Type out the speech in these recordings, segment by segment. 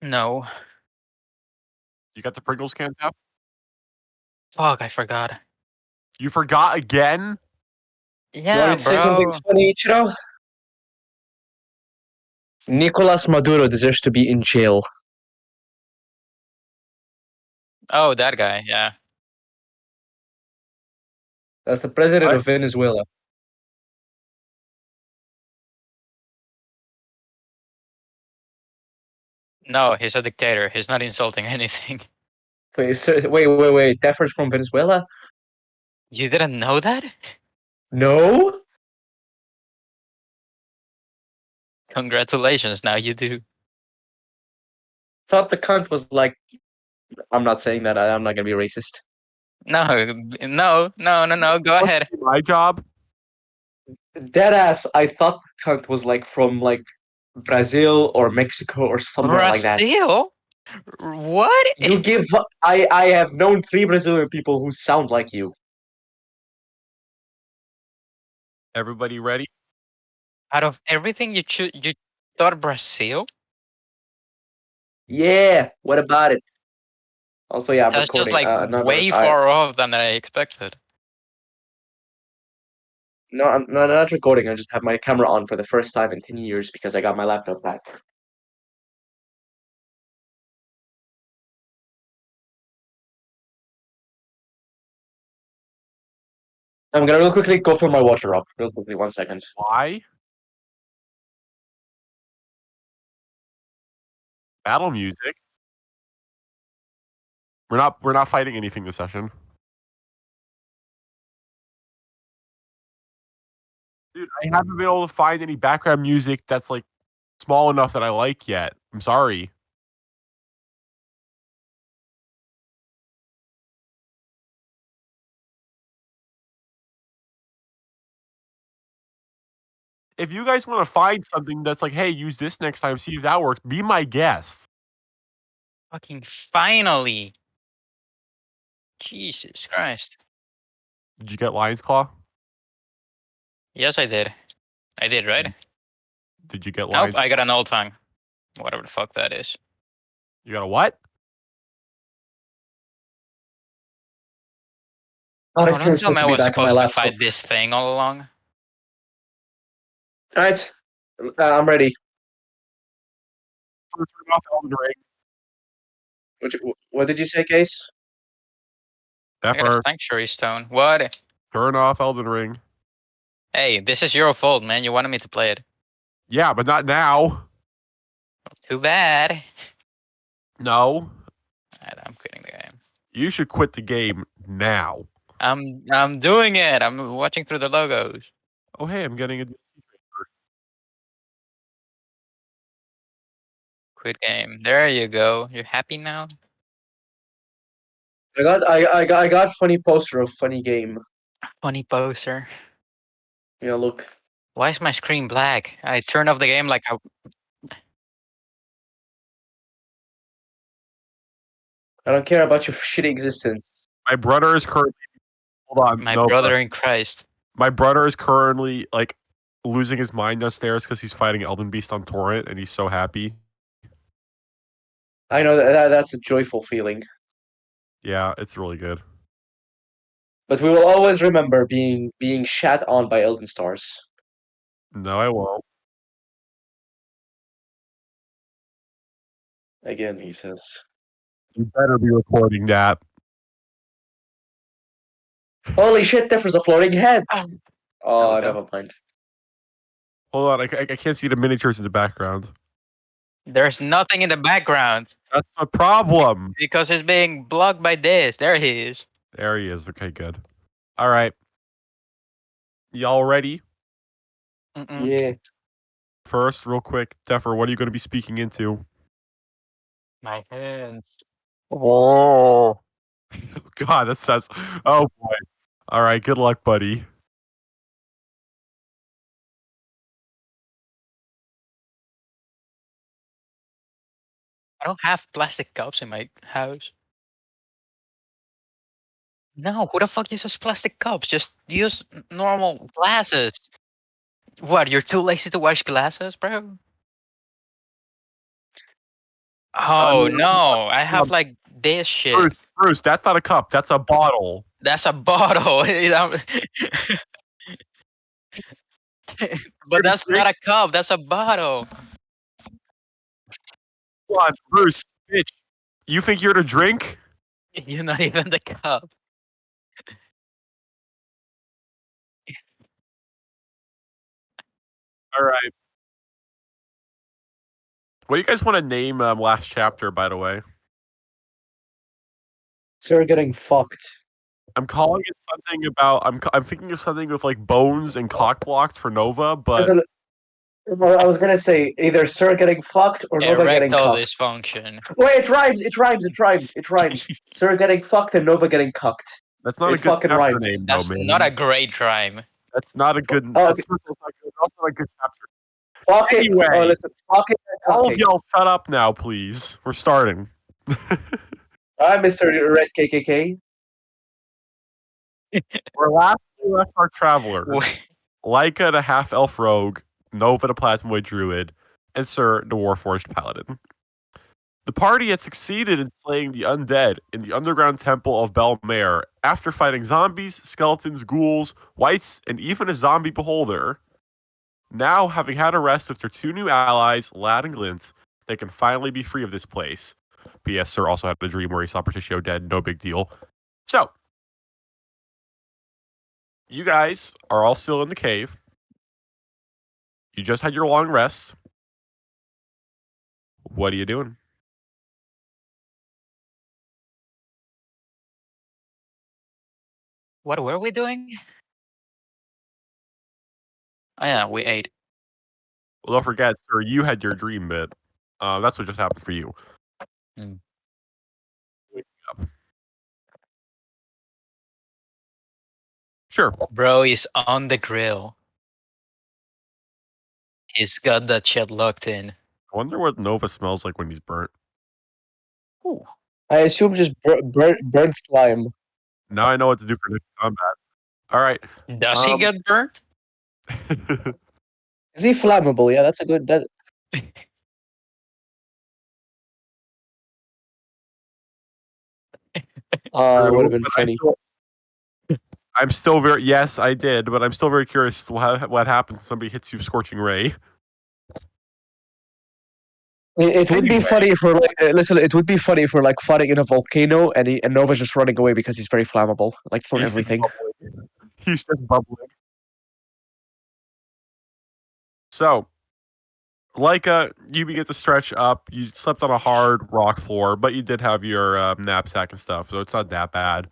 No. You got the Pringles can, Jeff? Fuck, I forgot. You forgot again? You Yeah, want me to say something bro. funny, Ichiro? Nicolas Maduro deserves to be in jail. Oh, that guy. Yeah. That's the president What? of Venezuela. No, he's a dictator. He's not insulting anything. Wait. Deffer's from Venezuela? You didn't know that? No? Congratulations, now you do. Thought the cunt was like. I'm not saying that. I'm not gonna be racist. No, go What's ahead. my job? Deadass, I thought the cunt was like from like Brazil or Mexico or somewhere like that. Brazil? What? You give. I have known 3 Brazilian people who sound like you. Everybody ready? Out of everything you thought Brazil? Yeah. What about it? Also, yeah, I'm That's just recording. like Another. way far off than I expected. No, I'm not recording. I just have my camera on for the first time in 10 years because I got my laptop back. I'm gonna real quickly go fill my water up. Real quickly, 1 second. Why? Battle music. We're not fighting anything this session. Dude, I haven't been able to find any background music that's like small enough that I like yet. I'm sorry. If you guys want to find something that's like, hey, use this next time, see if that works, be my guest. Fucking finally. Jesus Christ. Did you get Lion's Claw? Yes, I did. I did, right? Did you get Nope, Lion's? I got an old tongue. Whatever the fuck that is. You got a what? Oh, Oh, it's don't really tell supposed me to I be was back on my supposed to laptop. fight this thing all along. Alright. I'm ready. Turn off Elden Ring. What did you say, Case? I got a Effort. sanctuary stone. What? Turn off Elden Ring. Hey, this is your fault, man. You wanted me to play it. Yeah, but not now. Too bad. No. Alright, I'm quitting the game. You should quit the game now. I'm doing it. I'm watching through the logos. Oh, hey, I'm getting a. Quit game. There you go. You're happy now? I got funny poster of funny game. Funny poser. Yeah, look. Why is my screen black? I turned off the game like I. I don't care about your shitty existence. My brother is currently. Hold on. My no, brother in Christ. My brother is currently like losing his mind downstairs because he's fighting Elden Beast on torrent, and he's so happy. I know that's a joyful feeling. Yeah, it's really good. But we will always remember being shat on by Elden Stars. No, I won't. Again, he says. You better be recording that. Holy shit, there's a floating head! Oh, No. never mind. Hold on, I can't see the miniatures in the background. There's nothing in the background. That's the problem. Because it's being blocked by this. There he is. There he is. Okay, good. All right. Y'all ready? Mm-mm. Yeah. First, real quick, Zephyr, what are you going to be speaking into? My hands. Oh. God, that says. Oh, boy. All right, good luck, buddy. I don't have plastic cups in my house. No, who the fuck uses plastic cups? Just use normal glasses. What, you're too lazy to wash glasses, bro? Oh no, no, I have um, like this shit. Bruce, that's not a cup. That's a bottle. That's a bottle. But that's not a cup. That's a bottle. Come on, Bruce, bitch. You think you're to drink? You're not even the cup. All right. What do you guys want to name last chapter? By the way, Sir getting fucked. I'm calling it something about. I'm thinking of something with like bones and cock blocked for Nova, but Well, I was gonna say either Sir getting fucked or Nova getting Erectile cucked. dysfunction. Wait, it rhymes. It rhymes. It rhymes. It rhymes. Sir getting fucked and Nova getting cucked. that's not a It good fucking chapter rhymes. name, though, That's man. not a great rhyme. That's not a good. Oh, That's not good. Also not a good chapter. Fuck it. Anyway. Oh, listen. Fuck it. All of Okay. y'all, shut up now, please. We're starting. I'm Mr. Red KKK. Where last we left our traveler, Wait, Laika the half-elf rogue, Nova the plasmoid druid, and Sir the warforged paladin. The party had succeeded in slaying the undead in the underground temple of Belmare after fighting zombies, skeletons, ghouls, wights, and even a zombie beholder. Now, having had a rest with their two new allies, Lad and Glint, they can finally be free of this place. P.S. Sir also had a dream where he saw Berticio dead, no big deal. So, you guys are all still in the cave. You just had your long rest. What are you doing? what were we doing? Oh yeah, we ate. Well, don't forget, sir, you had your dream bit. That's what just happened for you. Mm. Sure. Bro is on the grill. He's got that shit locked in. I wonder what Nova smells like when he's burnt. Ooh. I assume just burnt slime. Now I know what to do for next combat. All right. Does he get burnt? Is he flammable? Yeah, that's a good. That. Would have been funny. I'm still very yes, I did, but I'm still very curious what happens when somebody hits you with scorching ray. It would be Anyway. funny if we're like, listen. It would be funny if we're like fighting in a volcano and Nova's just running away because he's very flammable, like for He's just everything. bubbling. He's just bubbling. So, Laika, you begin to stretch up. You slept on a hard rock floor, but you did have your knapsack and stuff, so it's not that bad.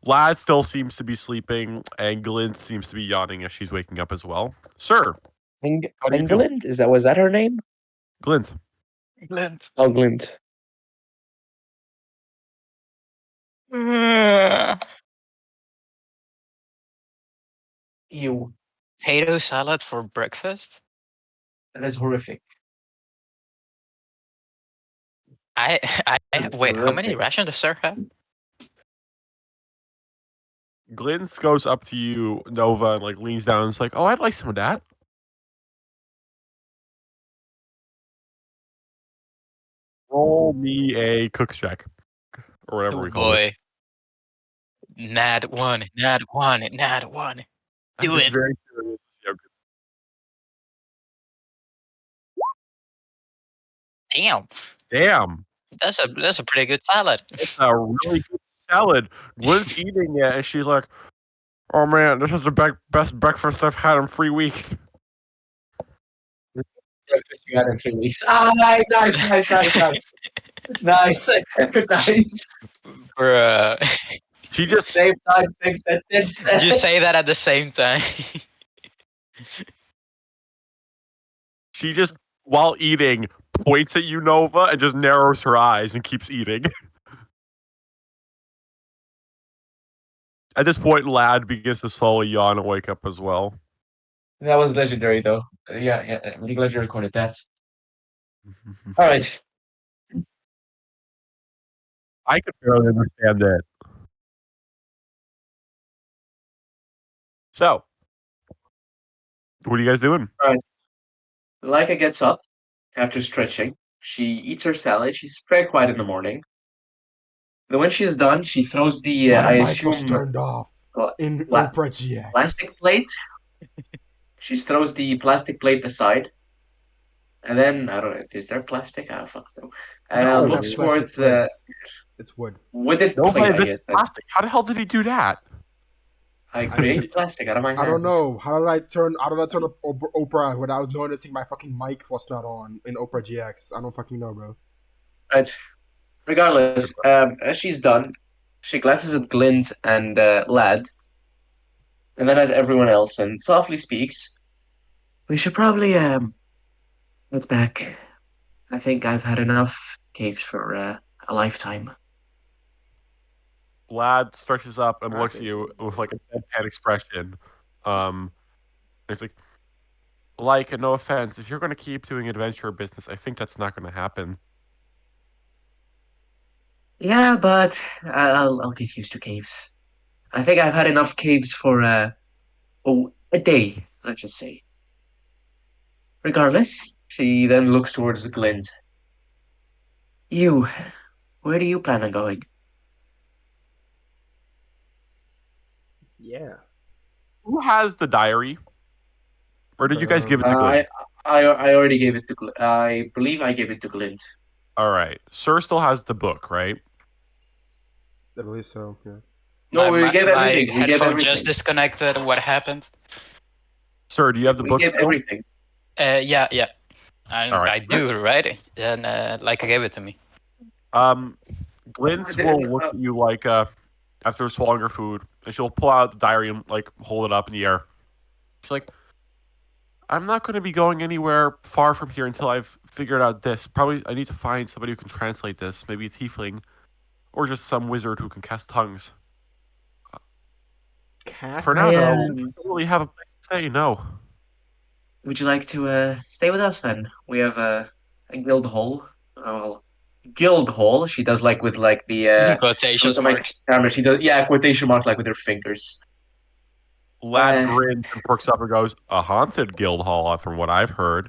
Lad still seems to be sleeping, and Glint seems to be yawning as she's waking up as well. Sir, how do you feel? England? Was that her name? Glint. Glint. Oh, Glint. Ew. Potato salad for breakfast? That is horrific. I wait, how many Horrific. rations does Sir have? Glint goes up to you, Nova, and like leans down and is like, "Oh, I'd like some of that." Roll me a cook's check, or whatever Oh we call it. boy. Nat one, nat one, nat one. I'm Do just it. very curious to see how good. Damn. Damn, That's a pretty good salad. it's a really good salad. Glint's eating it, and she's like, "Oh man, this is the best breakfast I've had in 3 weeks." Breakfast you had in 3 weeks. Ah, nice. Nice. Nice. Bruh. She just Same time, same sentence. You say that at the same time. She just, while eating, points at you, Nova, and just narrows her eyes and keeps eating. At this point, Lad begins to slowly yawn and wake up as well. That was legendary, though. Yeah, I'm really glad you recorded that. All right. I could barely understand it. So, what are you guys doing? Laika gets up after stretching. She eats her salad. She's very quiet in the morning. Then when she's done, she throws the I My mic was assume turned off pla- in pla- Opera GX. plastic plate. She throws the plastic plate aside, and then I don't know. Is there plastic? I fuck no. No, Looks That's plastic towards plates. It's wood. wooden Nobody plate, I bit guess. plastic. How the hell did he do that? I created plastic out of my hands. I don't know. How did I turn up Opera without noticing my fucking mic was not on in Opera GX? I don't fucking know, bro. But regardless, as she's done, she glances at Glint and Lad, and then at everyone else, and softly speaks. We should probably get back. I think I've had enough caves for a lifetime. Lad stretches up and looks at Okay. you with like a deadpan expression. It's like, no offense, if you're going to keep doing adventure business, I think that's not going to happen. Yeah, but I'll get used to caves. I think I've had enough caves for a day, let's just say. Regardless, she then looks towards the glint. You, where do you plan on going? Yeah. Who has the diary? Or did you guys give it to Glint? I already gave it to I believe I gave it to Glint. All right. Sir still has the book, right? I believe so. Yeah. No, we gave everything. My We gave headphone everything. just disconnected. What happened? Sir, do you have the We book gave still? everything. Yeah. All right. I do, right? And like I gave it to me. Glint will look at you like after swallowing her food, and she'll pull out the diary and like hold it up in the air. She's like, I'm not going to be going anywhere far from here until I've figured out this. Probably I need to find somebody who can translate this, maybe a tiefling, or just some wizard who can cast tongues. Cast For now, though, I tongues. don't really have a place to say no. Would you like to stay with us then? We have a guild hall. Well, guild hall. She does like with like the Quotations on my marks. camera. She does quotation mark like with her fingers. Lad grins and perks up and goes, a haunted guild hall, from what I've heard.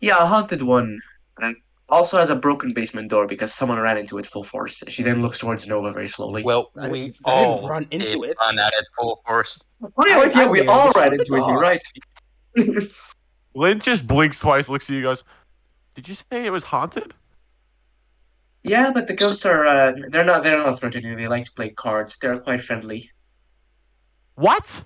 Yeah, a haunted one. And also has a broken basement door because someone ran into it full force. She then looks towards Nova very slowly. Well, I we didn't all run into it. run at it full force. Oh yeah, right, yeah, we did. all Shut ran the into it. You're dog. right. Lynn just blinks twice, looks at you, goes, did you say it was haunted? Yeah, but the ghosts are they're not threatening. They like to play cards. They're quite friendly. What?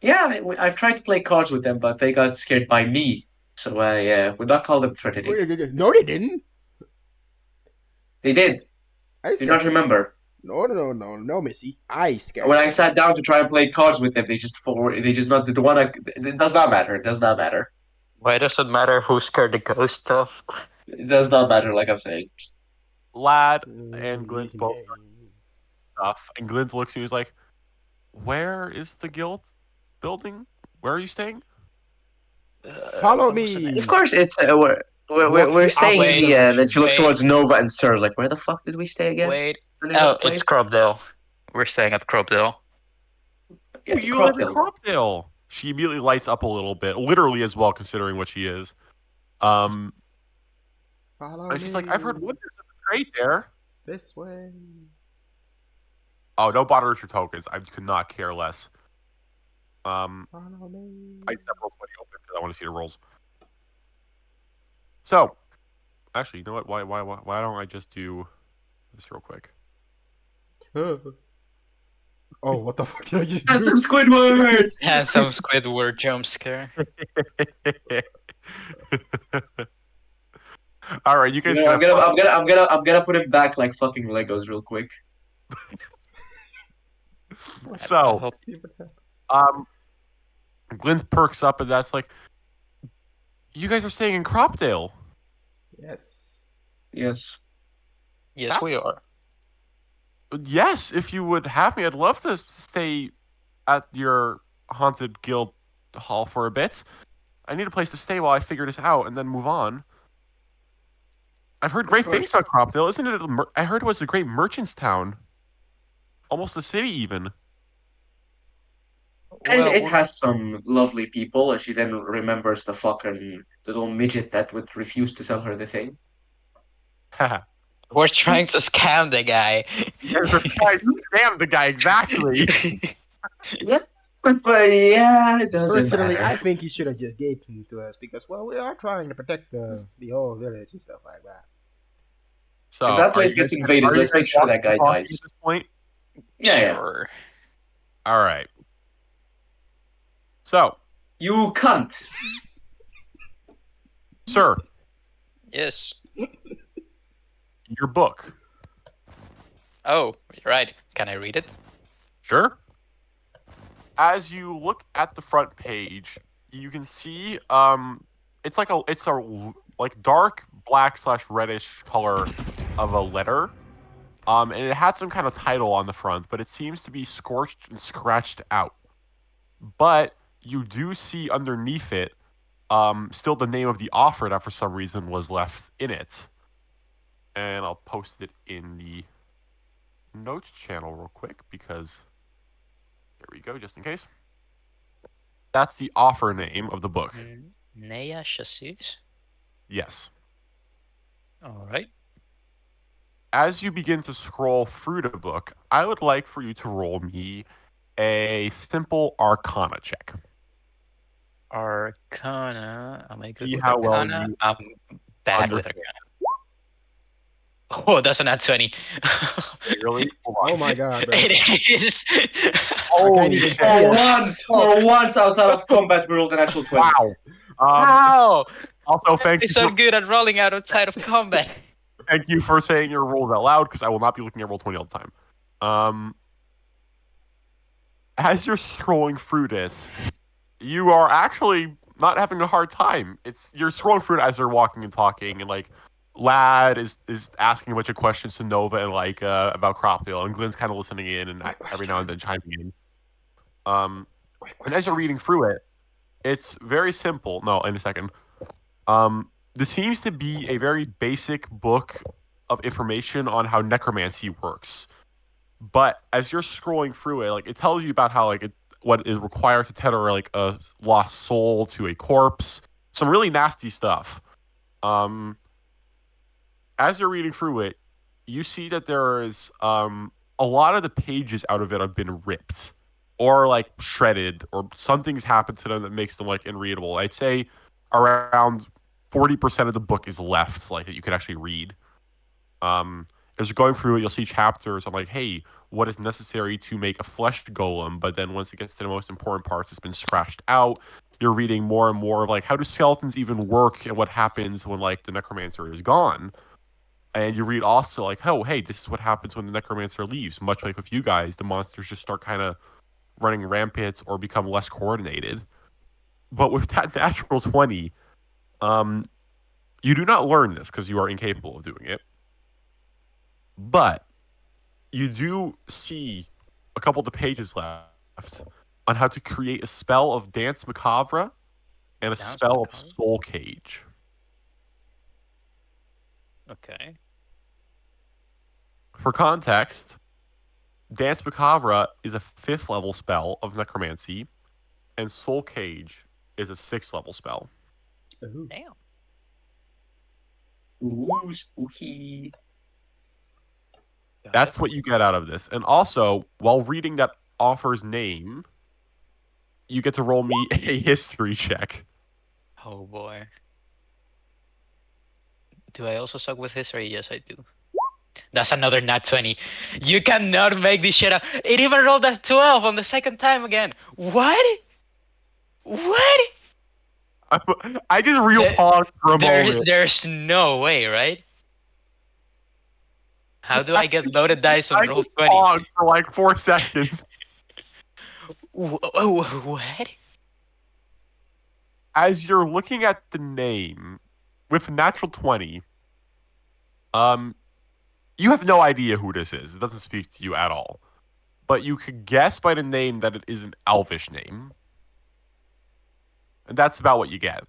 Yeah, I've tried to play cards with them, but they got scared by me. So yeah, would not call them threatening. No, they didn't. They did. I Do scared not them. remember. No, Missy. I scared When I them. sat down to try and play cards with them, they just not the one. It does not matter. It does not matter. Why does it matter who scared the ghost stuff? It does not matter. Like I'm saying. Lad and Glint both stuff, and Glint looks at you, he's like, where is the guild building? Where are you staying? Follow me. Of course, it's What's we're the staying in the. opposite Then she looks Wait. towards Nova and Sir. Like, where the fuck did we stay again? Wait. The name of Oh, the place? it's Cropdale. We're staying at Cropdale. Yeah, Oh, you live in Cropdale. Cropdale. She immediately lights up a little bit, literally as well, considering what she is. Follow And she's like, me. I've heard wonders of the trade there. This way. Oh, no bother with your tokens. I could not care less. Follow me. I separately open because I want to see the rolls. So, actually, you know what? Why don't I just do this real quick? Oh, what the fuck did I just do? Handsome Squidward. Handsome Squidward jump scare. All right, you guys. Yeah, I'm gonna put it back like fucking Legos real quick. So, Glint perks up, and that's like, you guys are staying in Cropdale. Yes. Yes. Yes, we are. Yes, if you would have me, I'd love to stay at your haunted guild hall for a bit. I need a place to stay while I figure this out and then move on. I've heard great things about Cropdale. Isn't it? I heard it was a great merchant's town. Almost a city, even. And Well, it has some lovely people, and she then remembers the fucking little midget that would refuse to sell her the thing. we're trying to scam the guy. There's a guy who scammed the guy exactly. Yeah, but yeah, it doesn't Personally, I matter. think he should have just gave him to us because, well, we are trying to protect the whole village and stuff like that. So If that are you place gets guys, invaded, are you let's guys make sure that guy talking dies. at this point? Yeah. Sure. All right. So, You cunt. sir, Yes. your book. Oh, right. Can I read it? Sure. As you look at the front page, you can see it's a like dark black / reddish color of a letter. And it had some kind of title on the front, but it seems to be scorched and scratched out. But you do see underneath it still the name of the offer that for some reason was left in it. And I'll post it in the notes channel real quick because there we go, just in case. That's the offer name of the book. Nea Chassis. Yes. All right. As you begin to scroll through the book, I would like for you to roll me a simple Arcana check. Arcana. Am I good See with how well Arcana? you I'm bad with understand. Arcana. Oh, that's an at 20. Really? Hold on. Oh my god, bro. It is. I can't even see it. For once, outside of combat, we rolled an actual 20. Wow. Wow! Also, thank I'm you, so for, good at rolling outside of combat. thank you for saying your rolls out loud because I will not be looking at Roll20 all the time. As you're scrolling through this, you are actually not having a hard time. You're scrolling through it as they're walking and talking, and like Lad is asking a bunch of questions to Nova and like about Cropdale, and Glenn's kind of listening in and every now and then chiming in. And as you're reading through it, it's very simple. No, in a second. This seems to be a very basic book of information on how necromancy works. But as you're scrolling through it, like it tells you about how like what is required to tether like a lost soul to a corpse. Some really nasty stuff. As you're reading through it, you see that there is a lot of the pages out of it have been ripped or like shredded or something's happened to them that makes them like unreadable. I'd say around 40% of the book is left, like that you could actually read. As you're going through it, you'll see chapters on like, hey, what is necessary to make a flesh golem? But then once it gets to the most important parts, it's been scratched out. You're reading more and more of like, how do skeletons even work and what happens when like the necromancer is gone? And you read also like, oh, hey, this is what happens when the necromancer leaves. Much like with you guys, the monsters just start kind of running rampant or become less coordinated. But with that natural 20, you do not learn this because you are incapable of doing it. But you do see a couple of the pages left on how to create a spell of Dance Macabre and a Dance spell of Macabre? Soul Cage. Okay. For context, Dance Macabre is a 5th level spell of necromancy, and Soul Cage is a 6th level spell. Ooh. Damn. Ooh, spooky. Got That's it. what you get out of this. And also, while reading that offer's name, you get to roll me a history check. Oh boy. Do I also suck with history? Yes, I do. That's another nat 20. You cannot make this shit up. It even rolled a 12 on the second time again. What? What? I just real paused for a moment. There's no way, right? How do I get loaded dice on I roll just 20? paused for like 4 seconds. What? As you're looking at the name with natural 20, you have no idea who this is. It doesn't speak to you at all. But you could guess by the name that it is an elvish name. And that's about what you get.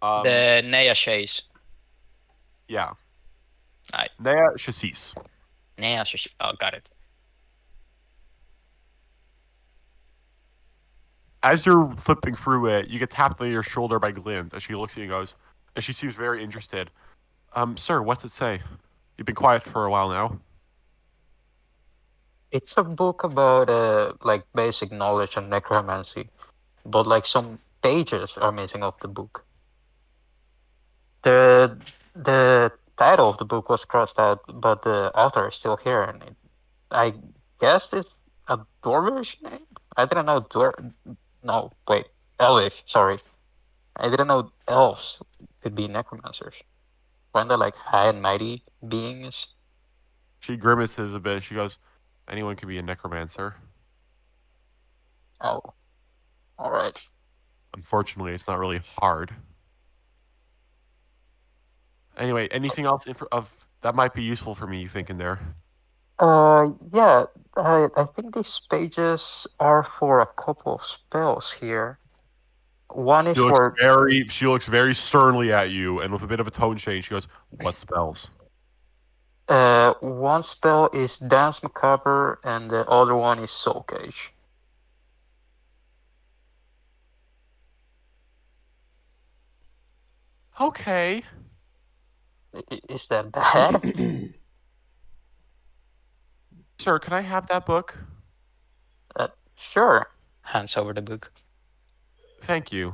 The Nea Chase. Yeah. Alright. Nea Chassis. Nea Chase. Oh, got it. As you're flipping through it, you get tapped on your shoulder by Glint as she looks at you and goes, and she seems very interested. Sir, what's it say? You've been quiet for a while now. It's a book about like basic knowledge on necromancy, but like some pages are missing of the book. The title of the book was crossed out, but the author is still here, and I guess it's a Dwarvish name. I didn't know No, wait, Elvish. Sorry, I didn't know elves could be necromancers. Weren't they like high and mighty beings? She grimaces a bit. She goes, anyone can be a necromancer. Oh, all right. Unfortunately, it's not really hard. Anyway, anything else of that might be useful for me, you think, in there? Yeah, I think these pages are for a couple of spells here. One is for She looks very sternly at you, and with a bit of a tone change, she goes, what spells? one spell is Dance Macabre, and the other one is Soul Cage. Okay. Is that bad? Sir, can I have that book? Sure. Hands over the book. Thank you.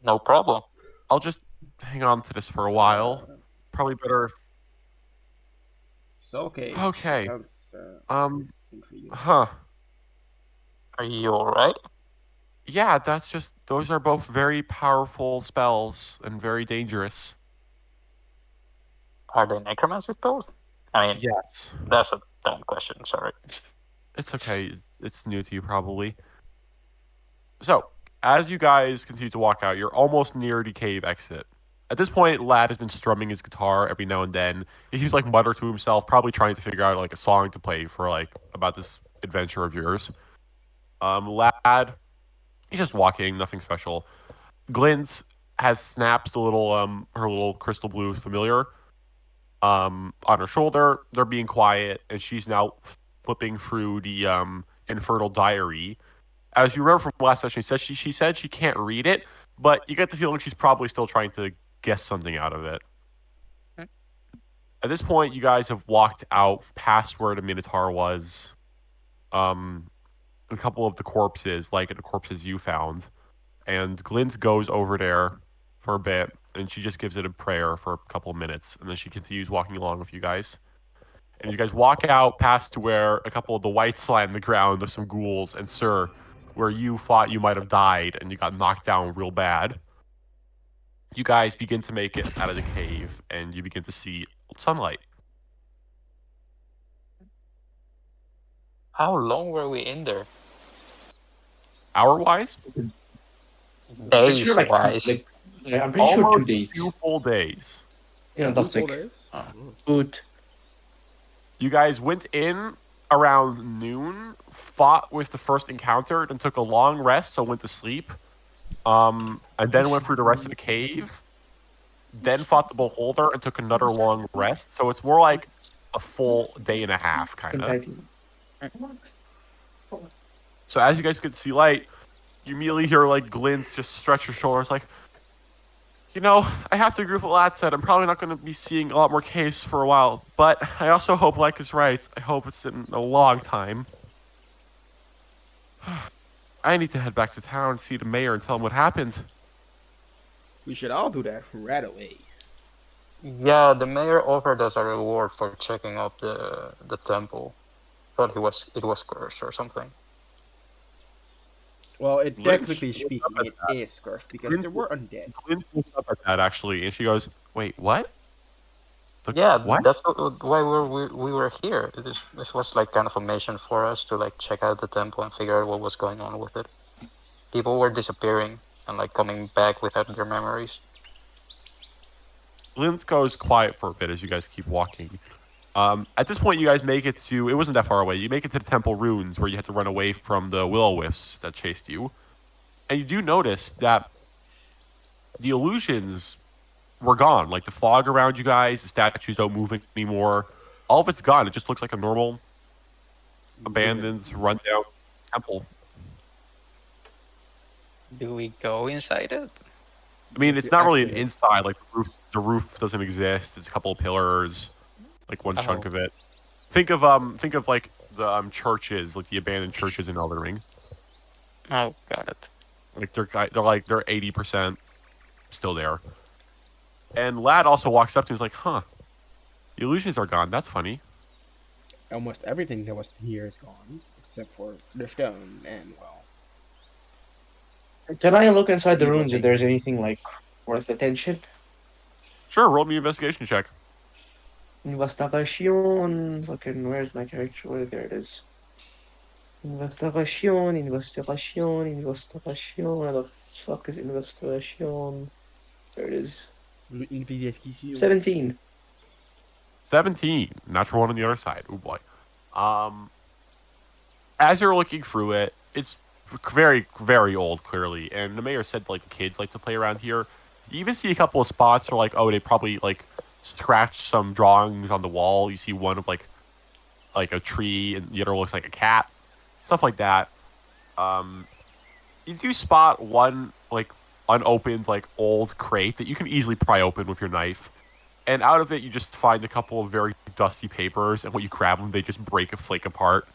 No problem. I'll just hang on to this for a while. Probably better if... So okay. Okay. Sounds intriguing. Huh. Are you alright? Yeah, those are both very powerful spells and very dangerous. Are they necromancy spells? I mean, Yes. that's a dumb question, sorry. It's okay. It's new to you, probably. So, as you guys continue to walk out, you're almost near the cave exit. At this point, Lad has been strumming his guitar every now and then. He seems like mutter to himself, probably trying to figure out like a song to play for like about this adventure of yours. Lad, he's just walking, nothing special. Glint has snaps the little her little crystal blue familiar on her shoulder. They're being quiet, and she's now flipping through the Infernal Diary. As you remember from last session, she said she can't read it, but you get the feeling she's probably still trying to guess something out of it. At this point, you guys have walked out past where the Minotaur was. A couple of the corpses, like the corpses you found, and Glint goes over there for a bit, and she just gives it a prayer for a couple of minutes, and then she continues walking along with you guys. And you guys walk out past to where a couple of the whites lie on the ground with some ghouls, and Sir, where you thought you might have died and you got knocked down real bad. You guys begin to make it out of the cave, and you begin to see sunlight. How long were we in there? Hour-wise? Pretty sure, Days-wise. I'm pretty sure 2 Almost days. 2 full days. Yeah, that's like good. You guys went in around noon, fought with the first encounter, then took a long rest, so went to sleep. And then went through the rest of the cave. Then fought the beholder and took another long rest. So it's more like a full day and a half, kind of. So as you guys get to see light, you immediately hear like Glint just stretch her shoulders, like, you know, I have to agree with what Lad said. I'm probably not going to be seeing a lot more caves for a while, but I also hope Like is right. I hope it's in a long time. I need to head back to town and see the mayor and tell him what happened. We should all do that right away. Yeah, the mayor offered us a reward for checking out the temple. Thought it was cursed or something. Well, it Glint technically shows speaking, up at it that. is cursed because Glint- there were undead. Glint looks up at that actually, and she goes, "Wait, what? Yeah, what? that's why we were here. This was like kind of a mission for us to like check out the temple and figure out what was going on with it. People were disappearing and like coming back without their memories. Glint goes quiet for a bit as you guys keep walking. At this point, you guys make it to, it wasn't that far away, you make it to the temple ruins where you had to run away from the Will-O-Wisps that chased you. And you do notice that the illusions were gone. Like the fog around you guys, the statues don't move anymore. All of it's gone. It just looks like a normal, abandoned, rundown temple. Do we go inside it? I mean, If it's you not really an exit it. inside. Like the roof doesn't exist. It's a couple of pillars, like one chunk Oh. of it. Think of like the churches, like the abandoned churches in Elden Ring. Oh, got it. Like they're 80% still there. And Lad also walks up to him and is like, "Huh, the illusions are gone. That's funny." Almost everything that was here is gone, except for the stone and well. Can I look inside the Evil ruins if there's things. anything like worth attention? Sure, roll me an investigation check. Investigation. Fucking, where's my character? Where, there it is. Investigation, investigation, investigation. Where the fuck is investigation? There it is. Investigation. 17. 17. Natural one on the other side. Oh boy. As you're looking through it, it's very, very old, clearly. And the mayor said like the kids like to play around here. You even see a couple of spots where like, oh, they probably like scratched some drawings on the wall. You see one of like a tree, and the other looks like a cat, stuff like that. You do spot one like unopened like old crate that you can easily pry open with your knife, and out of it you just find a couple of very dusty papers, and when you grab them, they just break a flake apart.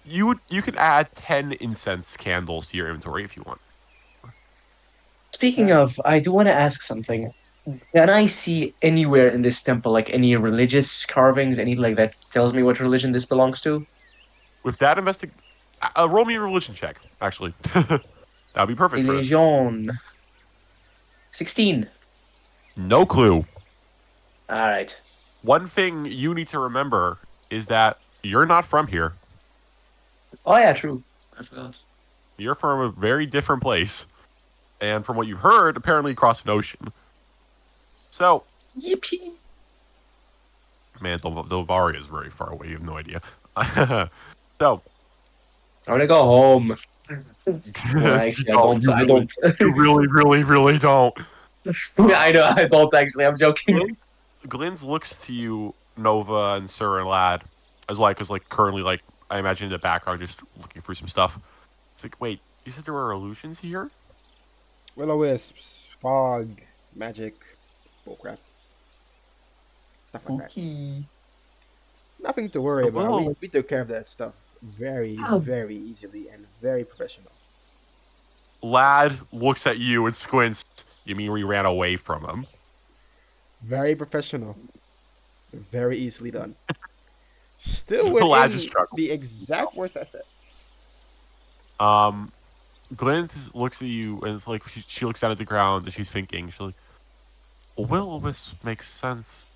You can add 10 incense candles to your inventory if you want. Speaking of, I do want to ask something. Can I see anywhere in this temple like any religious carvings, anything like that tells me what religion this belongs to? With that roll me a religion check. Actually, that'd be perfect for this. Religion. 16. No clue. Alright. One thing you need to remember is that you're not from here. Oh yeah, true. I forgot. You're from a very different place. And from what you've heard, apparently across an ocean. So, Yippee. man, Dolvaria is very far away. You have no idea. So, I want to go home. No, actually, I don't. You really, really, really don't. I know, I don't actually. I'm joking. Glyn's looks to you, Nova and Sir and Lad, as like currently like I imagine in the background just looking through some stuff. It's like, wait, you said there were illusions here? Will-o-wisps, fog, magic, bullcrap. Stuff like that. Okay. Nothing to worry about. Well- We took care of that stuff very, Oh. very easily and very professional. Lad looks at you and squints. You mean we ran away from him? Very professional. Very easily done. Still Well, I within just struggled. the exact words I said. Glenn looks at you and it's like she looks down at the ground and she's thinking. She's like, "Will-o-wisp makes sense.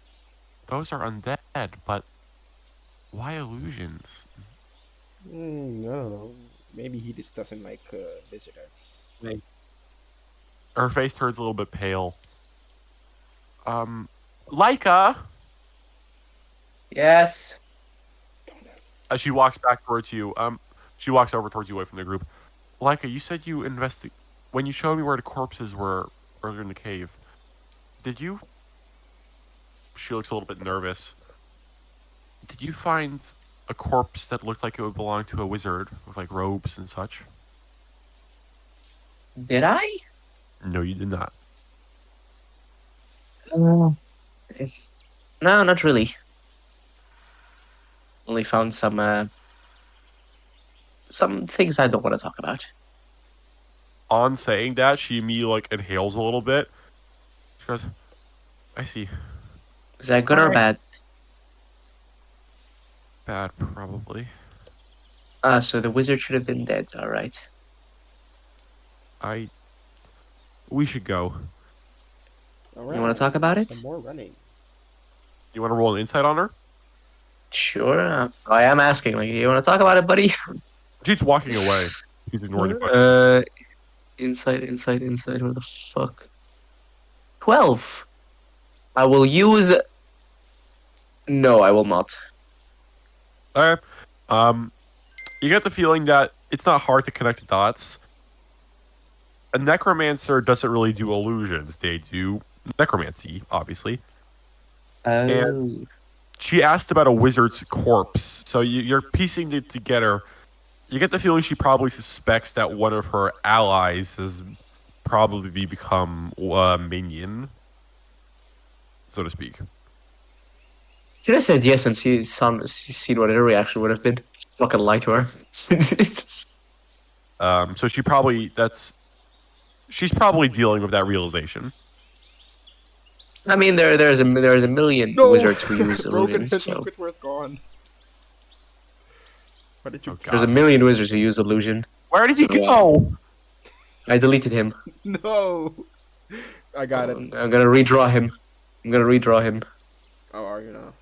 Those are undead, but why illusions?" I don't know. Maybe he just doesn't like visitors. Her face turns a little bit pale. Laika, Yes. as she walks back towards you, she walks over towards you away from the group. Laika, you said you when you showed me where the corpses were earlier in the cave. Did you? She looks a little bit nervous. Did you find a corpse that looked like it would belong to a wizard with like robes and such? Did I? No, you did not. No, not really. Only found some things I don't want to talk about. On saying that, she immediately like inhales a little bit. She goes, "I see. Is that good or Alright. bad? Bad, probably. So the wizard should have been dead. All right. We should go. Alright. You want to talk about it? Some more running. You want to roll an insight on her? Sure. I am asking. Like, you want to talk about it, buddy? She's walking away. She's ignoring the question. Inside. Where the fuck? 12. I will use. No, I will not. Okay. You get the feeling that it's not hard to connect the dots. A necromancer doesn't really do illusions. They do necromancy, obviously. Oh. She asked about a wizard's corpse, so you're piecing it together. You get the feeling she probably suspects that one of her allies has probably become a minion, so to speak. Should have said yes and seen what her reaction would have been. Fucking lie to her. So she's probably dealing with that realization. I mean, there's a million No! wizards who use Broken illusions. hits, So Squidward's gone. Where did you Oh, there's a God. million wizards who use illusion. Where did he So, go? I deleted him. No! I got it. I'm gonna redraw him. Oh, are you now?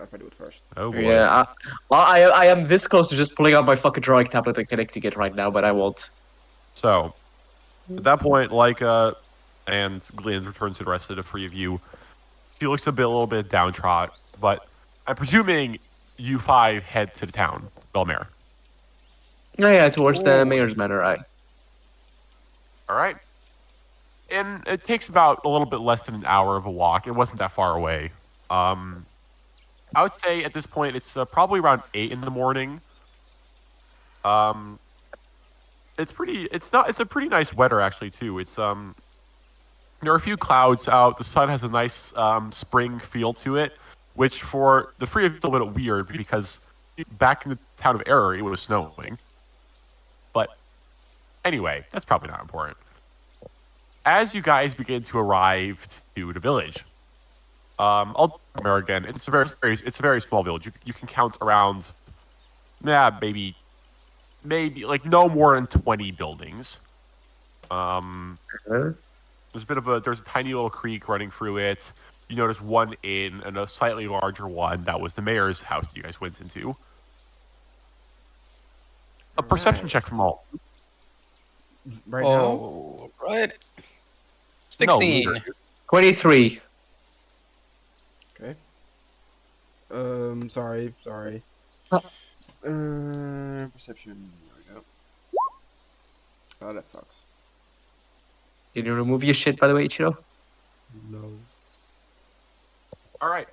If I do it first. Oh boy. Yeah, I am this close to just pulling out my fucking drawing tablet and connecting it right now, but I won't. So, at that point, Leica and Glenn return to the rest of the three of you. She looks a little bit downtrodden, but I'm presuming you five head to the town, Belmare. Oh, yeah, towards the Ooh. mayor's manor. All right. And it takes about a little bit less than an hour of a walk. It wasn't that far away. I would say at this point it's probably around 8 in the morning. It's a pretty nice weather actually too. It's there are a few clouds out. The sun has a nice spring feel to it, which for the three of you is a little weird because back in the town of Error it was snowing. But anyway, that's probably not important. As you guys begin to arrive to the village, I'll come here again. It's a very small village. You can count around, maybe like no more than 20 buildings. There's a tiny little creek running through it. You notice one inn and a slightly larger one that was the mayor's house that you guys went into. A perception check from all. Right now? Oh, right. No, 16. later. 23. Okay. Sorry. Perception. There we go. Oh, that sucks. Did you remove your shit, by the way, Ichiro? No. All right.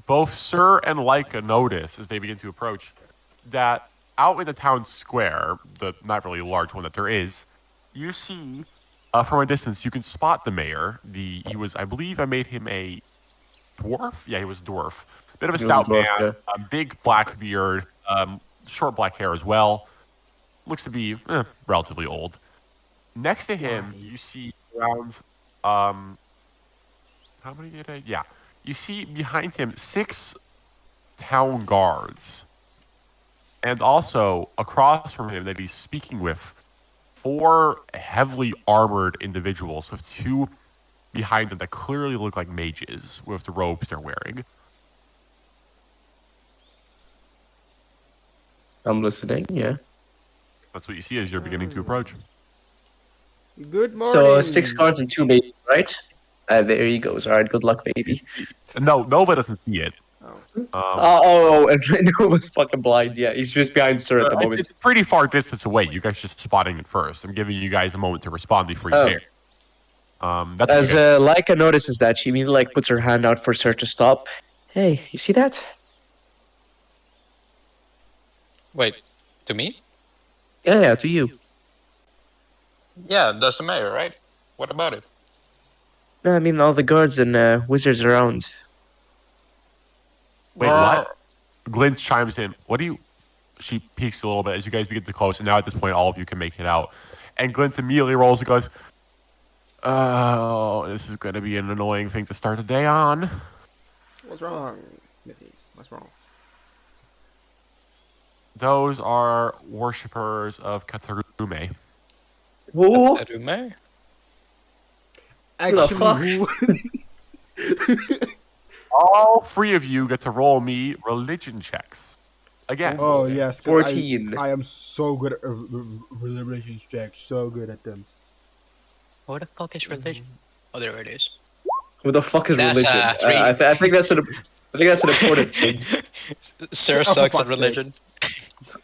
Both Sir and Leica notice as they begin to approach that out in the town square, the not really large one that there is, you see from a distance you can spot the mayor. He was, I believe, I made him a dwarf. Yeah, he was a dwarf. Bit of a He was a stout dwarf, man, yeah. a big black beard, short black hair as well. Looks to be relatively old. Next to him, you see around how many did I? Yeah. You see behind him 6 town guards. And also across from him that he's speaking with 4 heavily armored individuals with 2 behind them that clearly look like mages with the robes they're wearing. I'm listening, yeah. That's what you see as you're beginning to approach. Good morning. So 6 cards and 2 babies, right? There he goes. All right, good luck, baby. No, Nova doesn't see it. And Noah was fucking blind. Yeah, he's just behind Sir at the moment. It's a pretty far distance away. You guys just spotting it first. I'm giving you guys a moment to respond before you dare. That's As okay. Leica notices that, she immediately like puts her hand out for Sir to stop. Hey, you see that? Wait, to me? Yeah, to you. Yeah, that's the mayor, right? What about it? No, I mean all the guards and wizards around. Wait, what? Glenn chimes in. What do you... She peeks a little bit as you guys begin to close, and now at this point, all of you can make it out. And Glenn immediately rolls and goes, oh, this is going to be an annoying thing to start the day on. What's wrong, Missy? What's wrong? Those are worshippers of Katarume. Who? Arume? Actually, who? All 3 of you get to roll me religion checks. Again. Oh yes, 'cause 14. I am so good at religion checks. So good at them. What the fuck is religion? Oh, there it is. Who the fuck is That's, religion? 3. I think that's an important thing. Sir Oh, for sucks at fuck's religion.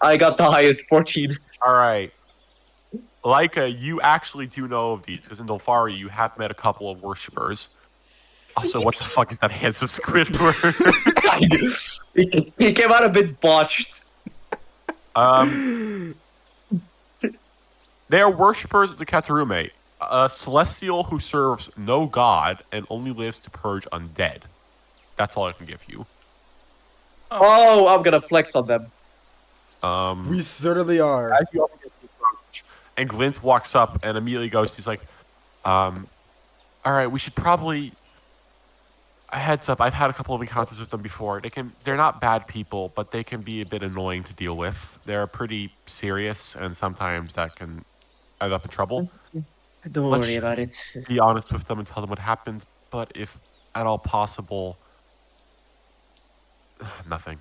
I got the highest 14. All right. Leica, you actually do know of these, because in Dolfari you have met a couple of worshippers. Also, what the fuck is that handsome Squidward? He came out a bit botched. They are worshippers of the Katarume, a celestial who serves no god and only lives to purge undead. That's all I can give you. Oh, I'm gonna flex on them. We certainly are. As you all begin to approach, and Glint walks up and immediately goes, he's like, all right, we should probably a heads up, I've had a couple of encounters with them before. They're not bad people, but they can be a bit annoying to deal with. They're pretty serious and sometimes that can end up in trouble. Don't Let's worry about it. Be honest with them and tell them what happened, but if at all possible, nothing.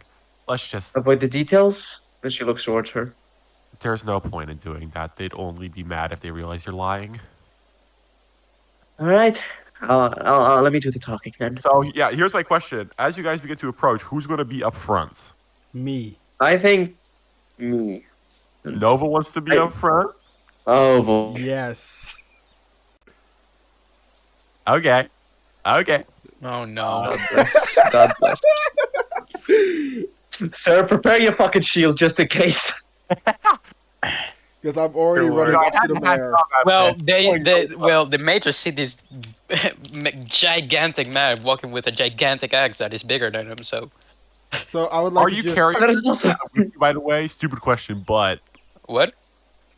Let's just Avoid the details. And she looks towards her. there's no point in doing that. They'd only be mad if they realize you're lying. All right. I'll let me do the talking then. So yeah, here's my question. As you guys begin to approach, who's gonna be up front? Me. I think me. Nova wants to be I- up front? Oh boy. Yes. Okay. Okay. Oh no. God bless. God bless. Sir, prepare your fucking shield just in case. Because I'm already Sure. running No, I up to had the to have mayor. combat Well, plan. the major see this gigantic man walking with a gigantic axe that is bigger than him. So So I would like Are to you just... carrying That is also. that with you, by the way? Stupid question, but what?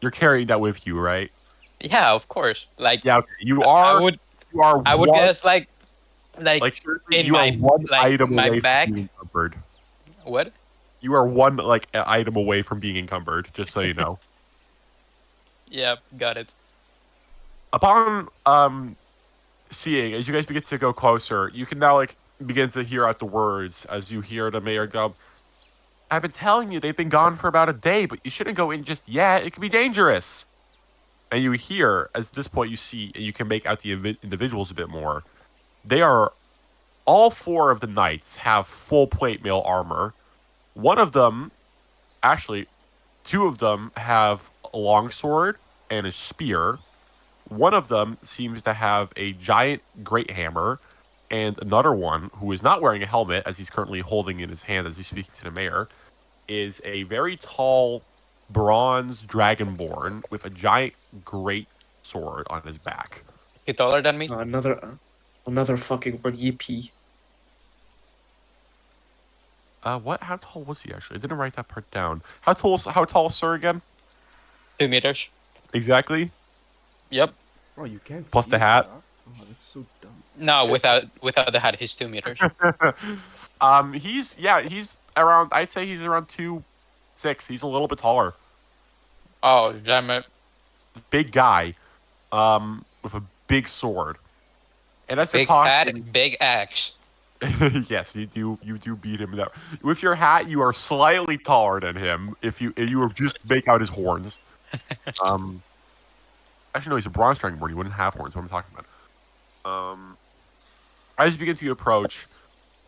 you're carrying that with you, right? Yeah, of course. Like Yeah, okay. You I are. would You are. I would one, guess like Like seriously, in you my- are one like, item my away back. from being encumbered. what? You are one item away from being encumbered. Just so you know. Yeah, got it. Upon seeing, as you guys begin to go closer, you can now begin to hear out the words as you hear the mayor go. I've been telling you they've been gone for about a day, but you shouldn't go in just yet. It could be dangerous. And you hear, as at this point you see, and you can make out the individuals a bit more. They are, all four of the knights have full plate mail armor. One of them, actually, two of them have a longsword and a spear. One of them seems to have a giant great hammer, and another one, who is not wearing a helmet, as he's currently holding in his hand as he's speaking to the mayor, is a very tall bronze dragonborn with a giant great sword on his back. You taller than me? Another fucking word. Yippee. What? How tall was he actually? I didn't write that part down. How tall is Sir again? 2 meters. Exactly. Yep. Oh, you can't Plus see the hat. stuff? Oh, that's so dumb. No, without the hat, he's 2 meters. He's around. I'd say he's around 2'6". He's a little bit taller. Oh, damn it. Big guy, with a big sword. And as they're Big talking, hat, big axe. yes, you do beat him. That with your hat, you are slightly taller than him. If you were just make out his horns. Actually, no, he's a bronze dragonborn. He wouldn't have horns. What I'm talking about. As you begin to approach,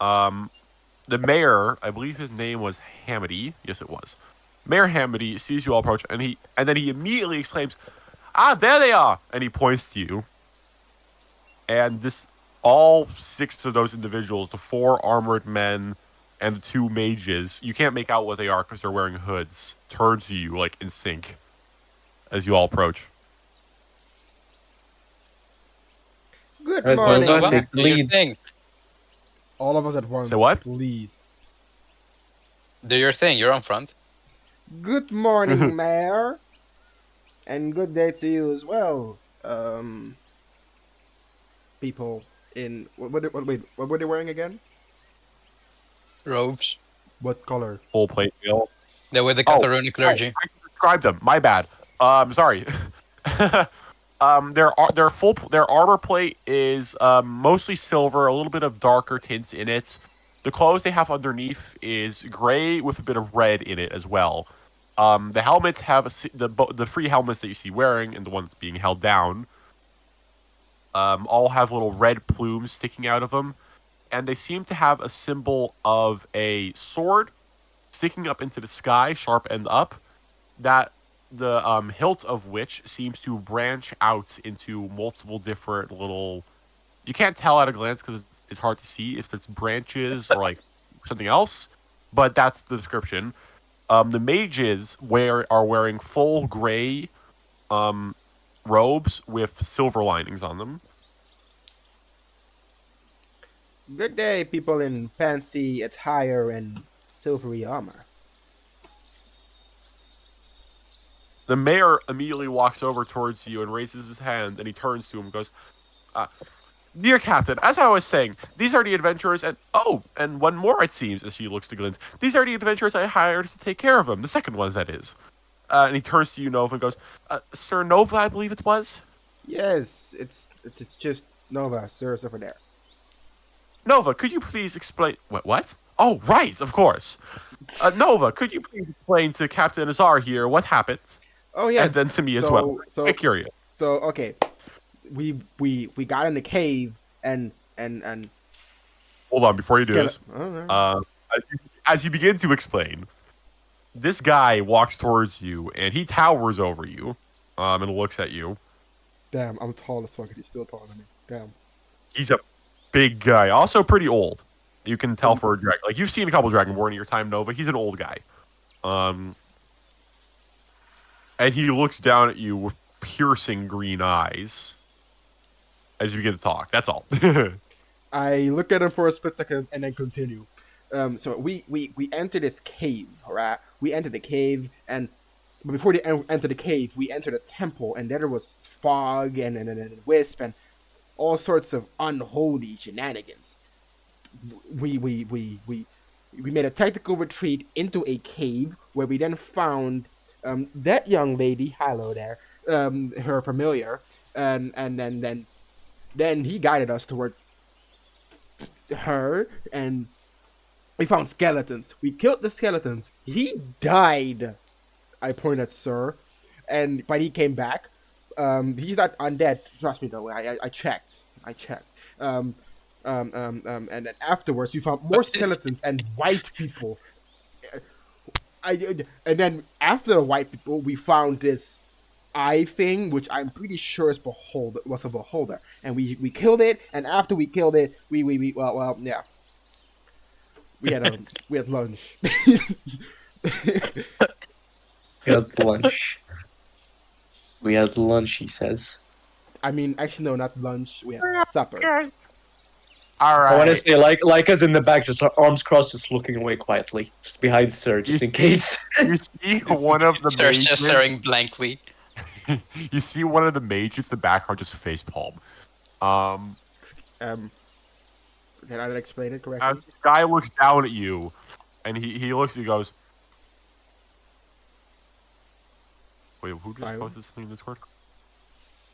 the mayor, I believe his name was Hamady. Yes, it was. Mayor Hamady sees you all approach, and then he immediately exclaims, "Ah, there they are!" And he points to you. And all 6 of those individuals, the 4 armored men and the 2 mages, you can't make out what they are because they're wearing hoods, turn to you in sync as you all approach. Good Right, morning. well, Well, take the do your lead. thing. All of us at once. Say what? Please. Do your thing. You're on front. Good morning, Mayor. And good day to you as well. People in what were they wearing again? Robes. What color? Full plate meal. They're with the Oh, Cataroni clergy. I described them. My bad. Sorry. Their armor plate is mostly silver, a little bit of darker tints in it. The clothes they have underneath is gray with a bit of red in it as well. The helmets have the free helmets that you see wearing and the ones being held down. All have little red plumes sticking out of them, and they seem to have a symbol of a sword sticking up into the sky, sharp end up, that the hilt of which seems to branch out into multiple different little. You can't tell at a glance because it's hard to see if it's branches or something else, but that's the description. The mages are wearing full gray robes with silver linings on them. Good day, people in fancy attire and silvery armor. The mayor immediately walks over towards you and raises his hand, and he turns to him and goes, "Dear Captain, as I was saying, these are the adventurers, and and one more it seems." As she looks to Glint, "These are the adventurers I hired to take care of him. The second ones, that is." And he turns to you, Nova, and goes, "Sir Nova, I believe it was." Yes, it's just Nova, sir, it's over there. Nova, could you please explain? What? Oh, right, of course. Nova, could you please explain to Captain Azar here what happened? Oh yes, And then to me as well. So I'm curious. So okay, we got in the cave and Hold on, before you do this, Oh, no. as you begin to explain, this guy walks towards you and he towers over you, and looks at you. Damn, I'm tall as fuck. And he's still taller than me. Damn. He's a big guy, also pretty old. You can tell for a dragon. Like you've seen a couple Dragonborn in your time, Nova. He's an old guy. And he looks down at you with piercing green eyes as you begin to talk. That's all. I look at him for a split second and then continue. So we enter this cave, right? We enter the cave, and but before they enter the cave, we enter the temple, and there was fog and wisp and all sorts of unholy shenanigans. We made a tactical retreat into a cave where we then found that young lady, hello there, her familiar, and then he guided us towards her, and we found skeletons. We killed the skeletons. He died. I point at Sir, but he came back. He's not undead. Trust me though. I checked. And then afterwards we found more skeletons and white people. And then after the white people, we found this eye thing, which I'm pretty sure was a beholder, and we killed it. And after we killed it, we we had lunch. We had lunch. We had lunch, he says. I mean, actually, no, not lunch. We had supper. All right. I want to say, like us in the back, just arms crossed, just looking away quietly, just behind Sir, just in case. You see one of the Sir's mages. just staring blankly. You see one of the mages in the background just facepalm. Can I explain it As correctly? this guy looks down at you, and he looks, he goes, "Wait, who just Silent. posted something in Discord?"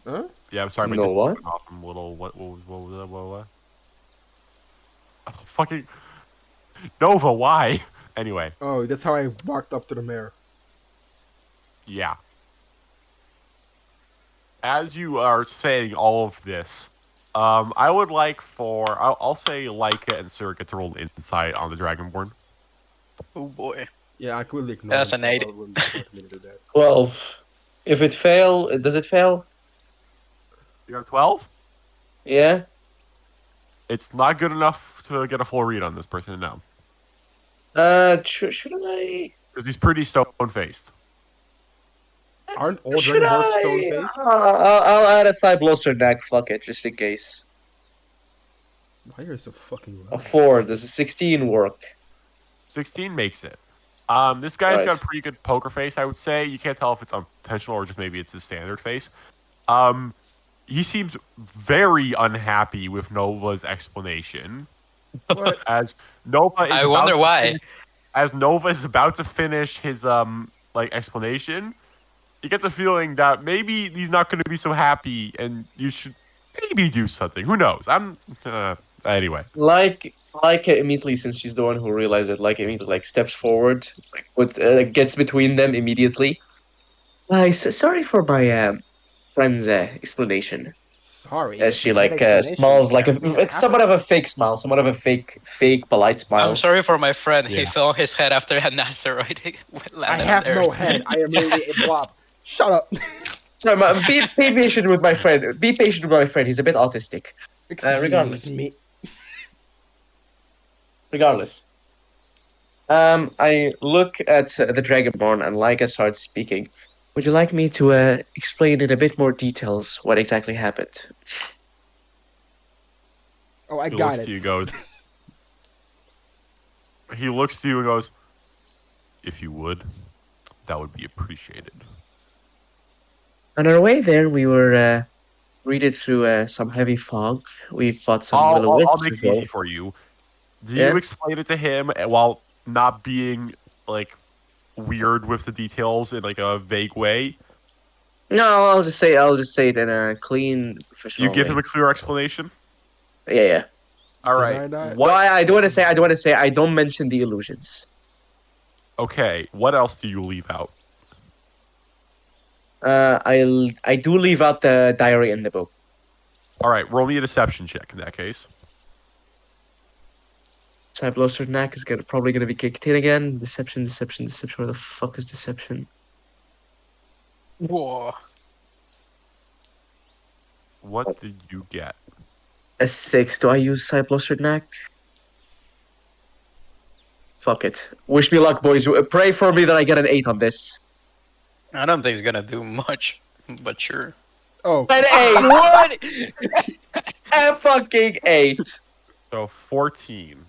Huh? Yeah, I'm sorry. my No, Discord what? went off. I'm a little, what was that? What? Oh, fucking Nova, why? Anyway, Oh, that's how I walked up to the mayor. yeah. As you are saying all of this, I would like I'll say Leica and Sir get to roll insight on the Dragonborn. Oh boy. Yeah, I could ignore. That's him, an 8. I wouldn't expect me to do that. 12. If it fail, does it fail? You got 12? Yeah? It's not good enough to get a full read on this person, no. Should I? Because he's pretty stone-faced. Aren't all Should Dragonborn stone I? faced? I'll add a Cybloser neck, fuck it, just in case. Why are you so fucking A loud? 4, does a 16 work? 16 makes it. This guy's Right. got a pretty good poker face, I would say. You can't tell if it's unintentional or just maybe it's his standard face. He seems very unhappy with Nova's explanation. What? As Nova is I about wonder to why. finish- as Nova is about to finish his explanation, you get the feeling that maybe he's not going to be so happy, and you should maybe do something. Who knows? Anyway. Like immediately, since she's the one who realized it, like immediately steps forward, gets between them immediately. Sorry for my friend's explanation. Sorry. As she it's a good explanation. smiles like Yeah, it's somewhat of a fake smile, somewhat of a fake polite smile. I'm sorry for my friend. He Yeah. fell on his head after an asteroid landed I on have Earth. no head. I am literally a blob. Shut up. Sorry, be patient with my friend. Be patient with my friend. He's a bit autistic. Excuse regardless. me. Regardless, I look at the Dragonborn and Laika starts speaking. Would you like me to explain in a bit more details what exactly happened? Oh, I He got looks it. to you and goes. He looks to you and goes, "If you would, that would be appreciated." On our way there, we were greeted through some heavy fog. We fought some I'll, will o I'll, I'll wisps make as it easy well. for you. Do you Yeah. explain it to him while not being like weird with the details in like a vague way? No, I'll just say it in a clean, You professional give him way. a clear explanation. Yeah, yeah. All Did right. I not? No, What? I do want to say, I don't mention the illusions. Okay. What else do you leave out? I do leave out the diary in the book. All right. Roll me a deception check in that case. Cyberloser is probably gonna be kicked in again. Deception, deception, deception. Where the fuck is deception? Whoa. What did you get? A 6. Do I use Cyberloser? Fuck it. Wish me luck, boys. Pray for me that I get an 8 on this. I don't think it's gonna do much, but sure. Oh, An 8! What? A fucking 8! So 14.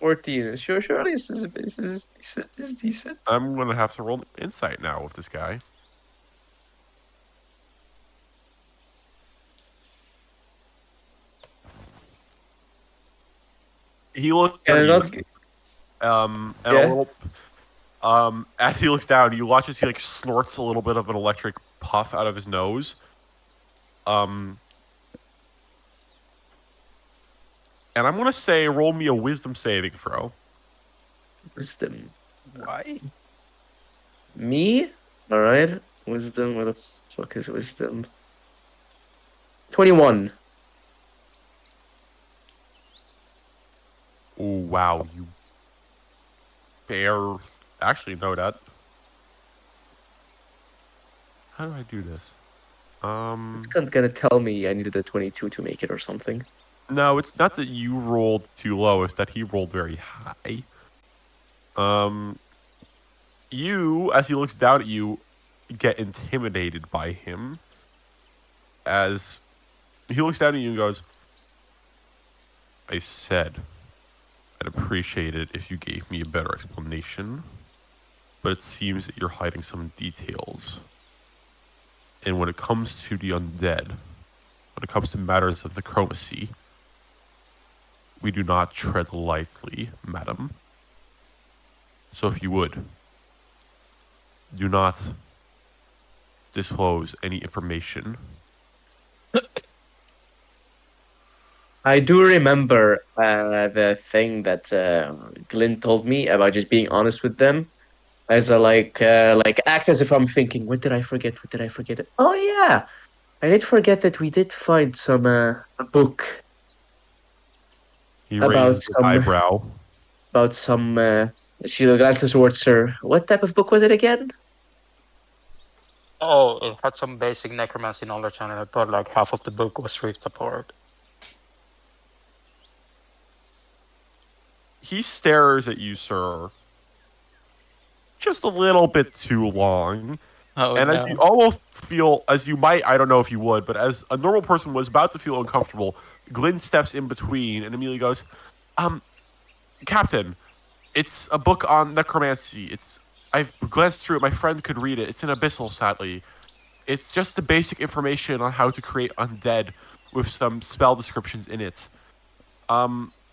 14. Surely this is decent. This is decent. I'm gonna have to roll insight now with this guy. He looks Can I at not you, and Yeah. a little, as he looks down, you watch as he like snorts a little bit of an electric puff out of his nose. And I'm gonna say, roll me a wisdom saving throw. Wisdom. Why? Me? Alright. Wisdom. What the fuck is wisdom? 21. Oh wow, you bear. Actually, no, that. How do I do this? You're gonna tell me I needed a 22 to make it or something. No, it's not that you rolled too low. It's that he rolled very high. You, as he looks down at you, get intimidated by him. As he looks down at you and goes, "I said I'd appreciate it if you gave me a better explanation, but it seems that you're hiding some details. And when it comes to the undead, when it comes to matters of necromancy, we do not tread lightly, madam. So if you would, do not disclose any information." I do remember the thing that Glenn told me about just being honest with them. As a like act as if I'm thinking, what did I forget? What did I forget? Oh yeah, I did forget that we did find some a book He about raises his some eyebrow. about some. She glances towards her. What type of book was it again? Oh, it had some basic necromancy knowledge on it, but like half of the book was ripped apart. He stares at you, sir, just a little bit too long. Oh And no. as you almost feel, as you might, I don't know if you would, but as a normal person was about to feel uncomfortable, Glenn steps in between and immediately goes, Captain, it's a book on necromancy. I've glanced through it. My friend could read it. It's in Abyssal, sadly. It's just the basic information on how to create undead with some spell descriptions in it.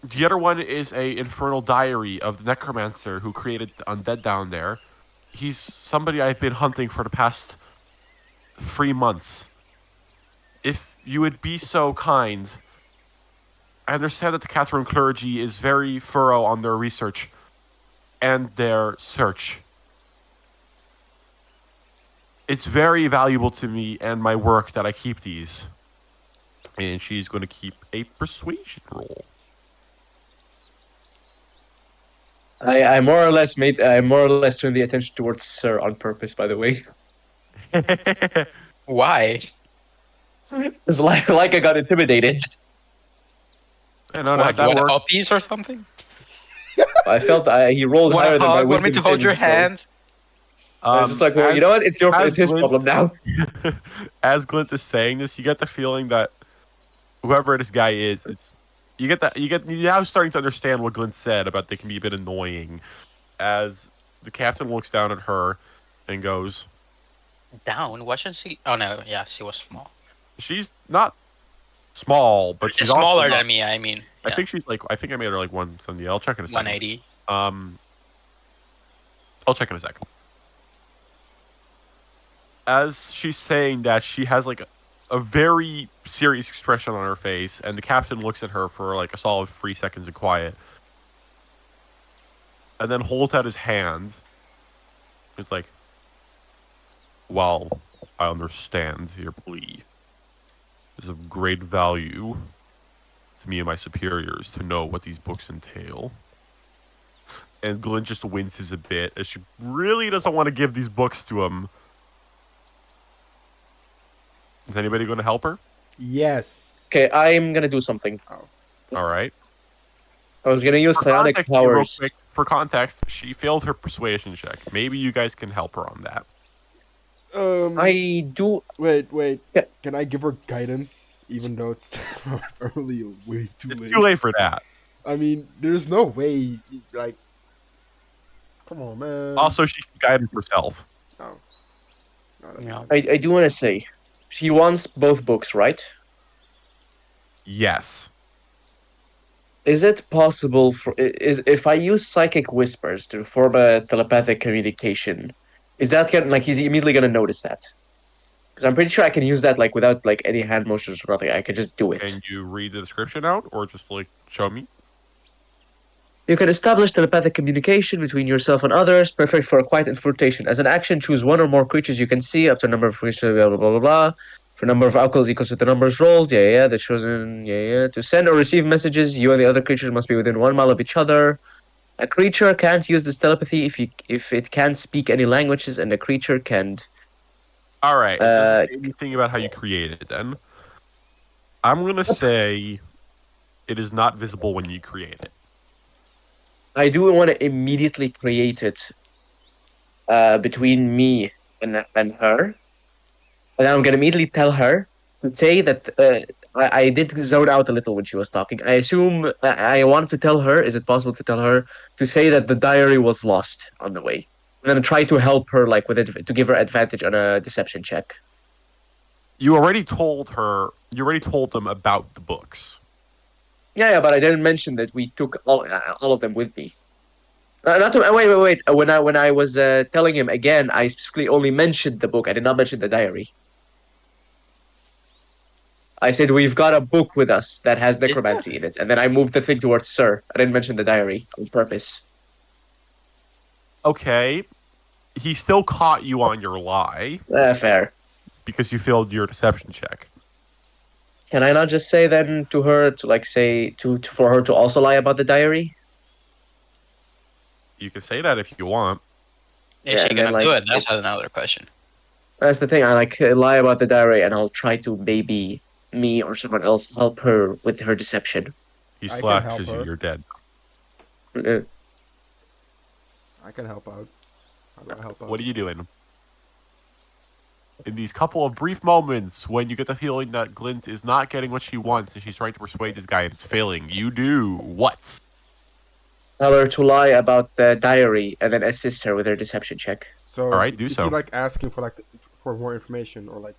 The other one is a infernal diary of the necromancer who created the undead down there. He's somebody I've been hunting for the past 3 months. If you would be so kind, I understand that the Catherine clergy is very thorough on their research and their search. It's very valuable to me and my work that I keep these. And she's going to keep a persuasion roll. I more or less turned the attention towards Sir on purpose, by the way. Why? It's like I got intimidated. I know What, that you want works. uppies or something? I felt he rolled Want higher a than my hug? Want me wisdom to hold your saving throw. hand? I was just like, well, you as- know what? It's his Glint- problem now. As Glint is saying this, you get the feeling that whoever this guy is, you're now starting to understand what Glint said about they can be a bit annoying. As the captain looks down at her and goes, Down? Wasn't she? Oh no, yeah, she was small. she's not small, but she's also Smaller not- than me. I mean, I yeah, think I think I made her like 170. I'll check in a second. 180. I'll check in a second. As she's saying that, she has like a very serious expression on her face, and the captain looks at her for like a solid 3 seconds of quiet, and then holds out his hand. It's like, "Well, I understand your plea. It's of great value to me and my superiors to know what these books entail." And Glyn just winces a bit, as she really doesn't want to give these books to him. Is anybody going to help her? Yes. Okay, I'm gonna do something. All right. I was gonna use psionic real powers. quick, for context, she failed her persuasion check. Maybe you guys can help her on that. I do. Wait. Yeah. Can I give her guidance, even though it's probably way too It's late? too late for that. I mean, there's no way. Like, come on, man. Also, she can guide herself. No, that's Yeah. not- I do want to say, she wants both books, right? Yes. Is it possible for if I use psychic whispers to form a telepathic communication? Is that gonna like he's immediately gonna notice that? Because I'm pretty sure I can use that like without like any hand motions or nothing. I can just do it. Can you read the description out, or just like show me? You can establish telepathic communication between yourself and others, perfect for a quiet infiltration. As an action, choose one or more creatures you can see, up to a number of creatures, blah, blah, blah, blah, blah. For number of outcomes equals to the numbers rolled, the chosen, To send or receive messages, you and the other creatures must be within 1 mile of each other. A creature can't use this telepathy if it can't speak any languages, and the creature can. All right. It doesn't say Uh, anything about how you create it. Then I'm gonna say it is not visible when you create it. I do want to immediately create it between me and her. And I'm gonna immediately tell her to say that I did zone out a little when she was talking. I assume I wanted to tell her. Is it possible to tell her to say that the diary was lost on the way, and then try to help her like with it to give her advantage on a deception check? You already told her. You already told them about the books. Yeah, but I didn't mention that we took all of them with me. Not to, wait. When I was telling him again, I specifically only mentioned the book. I did not mention the diary. I said we've got a book with us that has necromancy in it, and then I moved the thing towards Sir. I didn't mention the diary on purpose. Okay. He still caught you on your lie Fair. because you failed your deception check. Can I not just say then to her to like say to for her to also lie about the diary? You can say that if you want. Is Yeah, she and then, gonna do like, it? That's another question. That's the thing. I like lie about the diary, and I'll try to maybe me or someone else help her with her deception. He I can help slashes you. her. You're dead. Uh, I can help out. How do I help out? What are you doing? In these couple of brief moments when you get the feeling that Glint is not getting what she wants and she's trying to persuade this guy and it's failing, you do what? Tell her to lie about the diary, and then assist her with her deception check. So, All right, do is so. he like asking for for more information or like?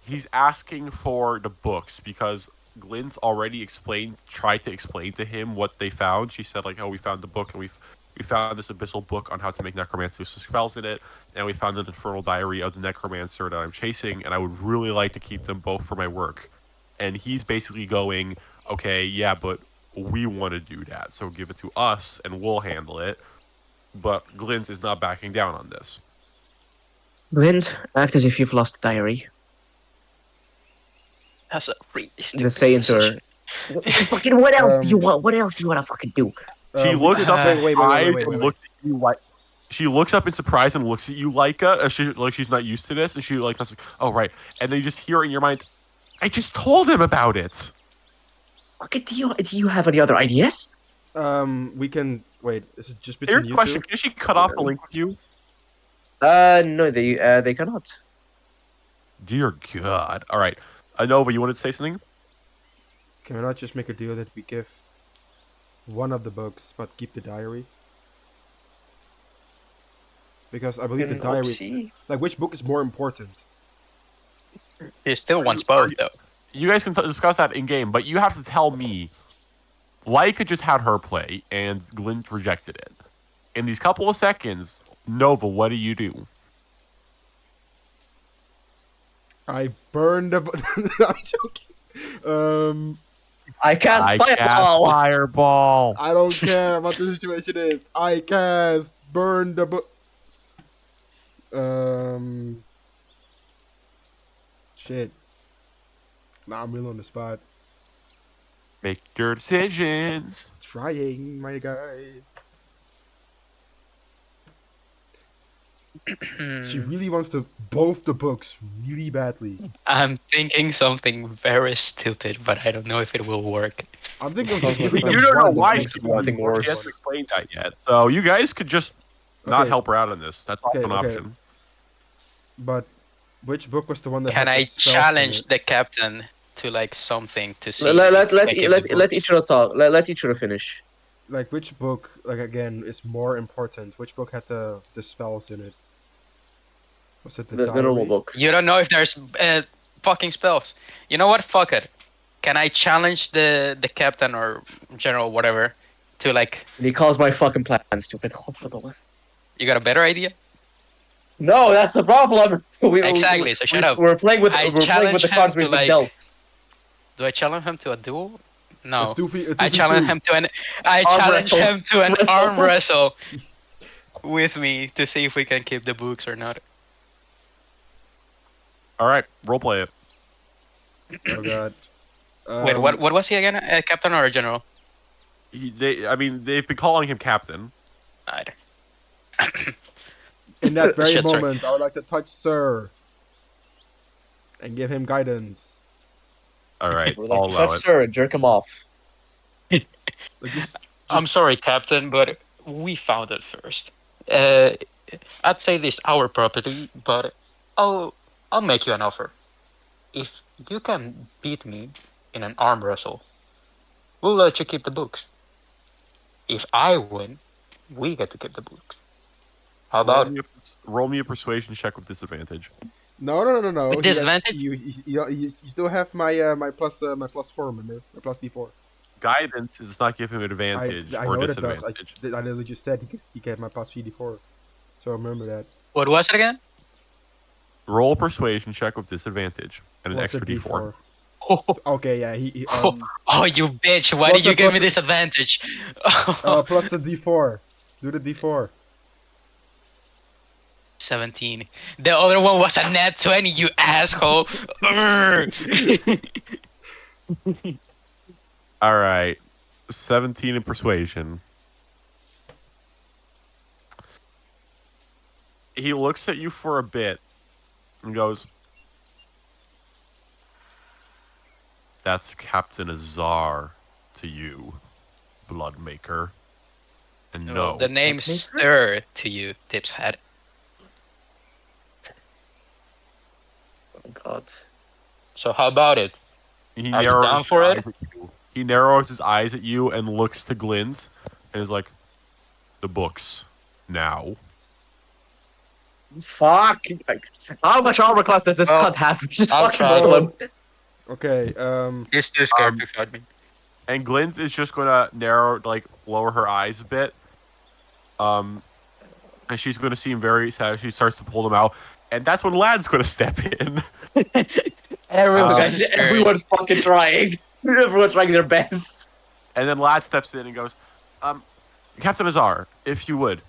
He's asking for the books because Glint's already tried to explain to him what they found. She said like, "Oh, we found the book and we found this abyssal book on how to make necromancy spells in it, and we found an infernal diary of the necromancer that I'm chasing, and I would really like to keep them both for my work." And he's basically going, "Okay, yeah, but we want to do that, so give it to us and we'll handle it." But Glint is not backing down on this. Glint, act as if you've lost the diary. That's a really stupid Just say into her. decision. Fucking what else do you Um, want? What else do you want to fucking do? She we looks could- up and wait, looks at you like she looks up in surprise and looks at you like she's not used to this, and she like that's like, "Oh right," and then you just hear in your mind, "I just told him about it." Okay, do you have any other ideas? We can wait. Is it just between Here's a you question: two? Can she cut off the link with you? No, they cannot. Dear God! All right, Anova, you wanted to say something? Can we not just make a deal that we give one of the books, but keep the diary? Because I believe the Fucking diary, oopsie. like, which book is more important? She still wants both, though. You guys can discuss that in game, but you have to tell me. Laika just had her play, and Glint rejected it. In these couple of seconds, Nova, what do you do? I burned the. I'm joking. I cast I fireball. cast fireball. I don't care what the situation is. I cast burn the book. Shit. Nah, I'm really on the spot. Make your decisions. Trying, my guy. She really wants to both the books really badly. I'm thinking something very stupid, but I don't know if it will work. I'm thinking of just You giving them You don't know one. why makes she it wants, nothing or she worse. hasn't explained that yet. So you guys could just not Okay. help her out on this. That's also Okay, an okay. option. But which book was the one that Can had the I spells in challenge it? the captain to like something to see? Let if I keep the books? Ichiro talk. Let Ichiro finish. Like, which book, like, again, is more important? Which book had the spells in it? Was it the The diary? normal book. You don't know if there's fucking spells. You know what? Fuck it. Can I challenge the captain or general whatever to like? And he calls my fucking plan stupid. Godverdomme. You got a better idea? No, that's the problem. Exactly, so shut up. We're playing with I we're playing with challenge the him cards to, we've been like- dealt. Do I challenge him to a duel? No. A 2v, I challenge him to an. I Arm challenge wrestle. him to an Wrestle. arm wrestle with me to see if we can keep the books or not. All right, roleplay it. Oh god. Wait, what was he again? A captain or a general? They've been calling him captain. Alright. In that very Shit, sorry. moment, I would like to touch Sir and give him guidance. All right, We're I'll like, allow touch it. sir, jerk him off. Like, just I'm sorry, Captain, but we found it first. I'd say this our property, but I'll make you an offer. If you can beat me in an arm wrestle, we'll let you keep the books. If I win, we get to keep the books. How about Roll me a persuasion check with disadvantage. no. With disadvantage? You still have my my plus 4, remember? My plus D4. Guidance does not give him advantage I or know that does. disadvantage. I literally just said he get my plus 3d4. So remember that. what was it again? Roll a persuasion check with disadvantage and an Plus a extra D4. Okay, yeah. He Oh, you bitch! Why Plus did you a- give me plus disadvantage? plus the d4. Do the d4. 17. The other one was a nat 20, you asshole. Urgh. All right, 17 in persuasion. He looks at you for a bit and goes, "That's Captain Azar to you, Bloodmaker." And no, The name's Sir to you, Tips Head. Oh god. So how about it? he Are you narrows down his for it? eyes at you. He narrows his eyes at you and looks to Glint and is like, "The books now." Fuck. How much armor class does this Well, cunt have? Just I'll fucking try. kill him. Okay, He's too scared to fight me. And Glint is just gonna lower her eyes a bit. And she's gonna seem very sad. She starts to pull them out, and that's when Lad's gonna step in. Everyone's Guys, scared. everyone's fucking trying. Everyone's trying their best. And then Lad steps in and goes, "Captain Azar, if you would,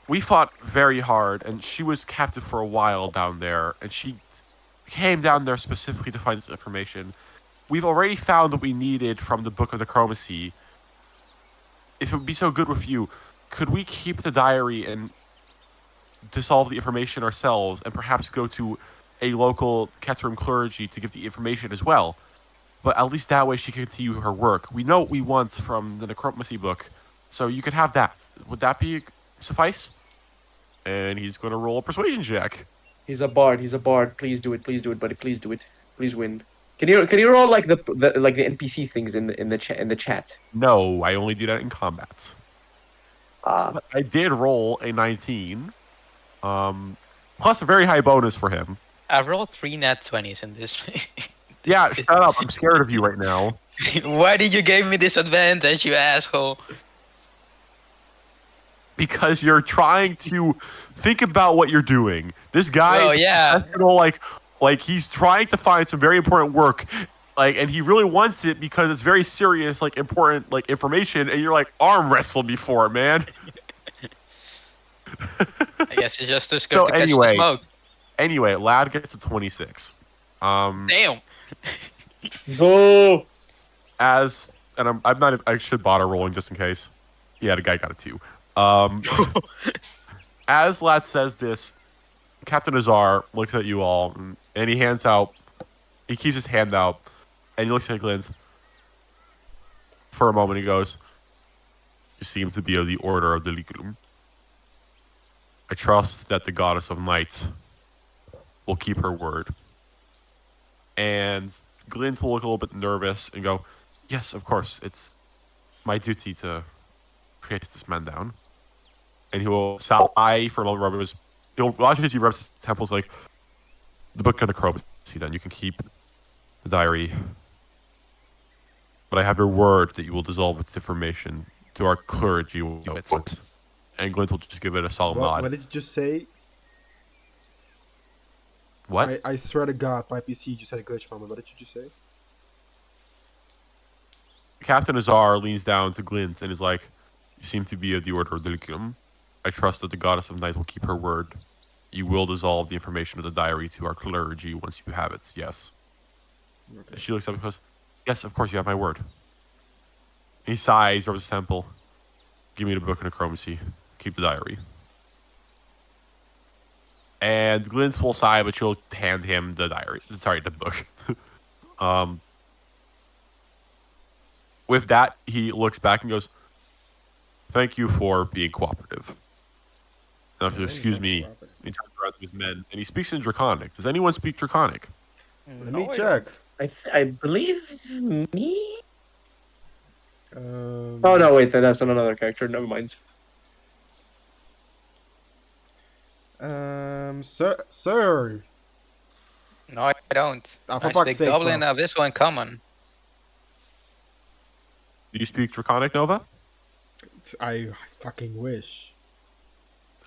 we fought very hard, and she was captive for a while down there, and she came down there specifically to find this information. We've already found what we needed from the Book of the Chromacy. If it would be so good with you, could we keep the diary and dissolve the information ourselves, and perhaps go to a local Ketrim clergy to give the information as well? But at least that way she can continue her work. We know what we want from the Necromancy book, So you could have that. Would that be suffice? And he's going to roll a persuasion check. He's a bard. He's a bard. Please do it. Please do it, buddy. Please do it. Please win. Can you roll like the NPC things in the chat? No, I only do that in combat. Ah, But I did roll a 19, plus a very high bonus for him. I rolled 3 nat 20s in this. Yeah, shut up. I'm scared of you right now. Why did you give me this advantage, you asshole? Because you're trying to think about what you're doing. This guy Oh, is yeah. professional, like he's trying to find some very important work, and he really wants it because it's very serious, important, information, and you're like, arm wrestle me for it, man. I guess it's just too scared to catch anyway. the smoke. Anyway, Lad gets a 26. Damn. go. I should bother rolling just in case. Yeah, the guy got a 2. As Lad says this, Captain Azar looks at you all, and he keeps his hand out, and he looks at Glint. For a moment, he goes, "You seem to be of the Order of the Liculum. I trust that the Goddess of Night will keep her word." And Glint will look a little bit nervous and go, "Yes, of course. It's my duty to chase this man down." And he will sigh for a moment. He'll watch as he rubs his temples like, "The Book of Necromancy, then. You can keep the diary. But I have your word that you will dissolve its information to our clergy." And Glint will just give it a solemn nod. What did you just say? What? I swear to God, my PC just had a glitch moment. What did you just say? Captain Azar leans down to Glint and is like, "You seem to be of the Order of the Liculum. I trust that the Goddess of Night will keep her word. You will dissolve the information of the diary to our clergy once you have it, yes." Okay. She looks up and goes, "Yes, of course, you have my word." He sighs, rubs his temple. "Give me the Book of Necromancy. Keep the diary." And Glint will sigh, but she'll hand him the diary. Sorry, the book. With that, he looks back and goes, "Thank you for being cooperative." Now, if you'll excuse me, he turns around to his men, and he speaks in Draconic. Does anyone speak Draconic? Let me check. I believe me. Oh no, wait, that's not another character. Never mind. Sir. No, I don't. Oh, for I fuck's speak sakes, Goblin bro. of this one common. Do you speak Draconic, Nova? I fucking wish.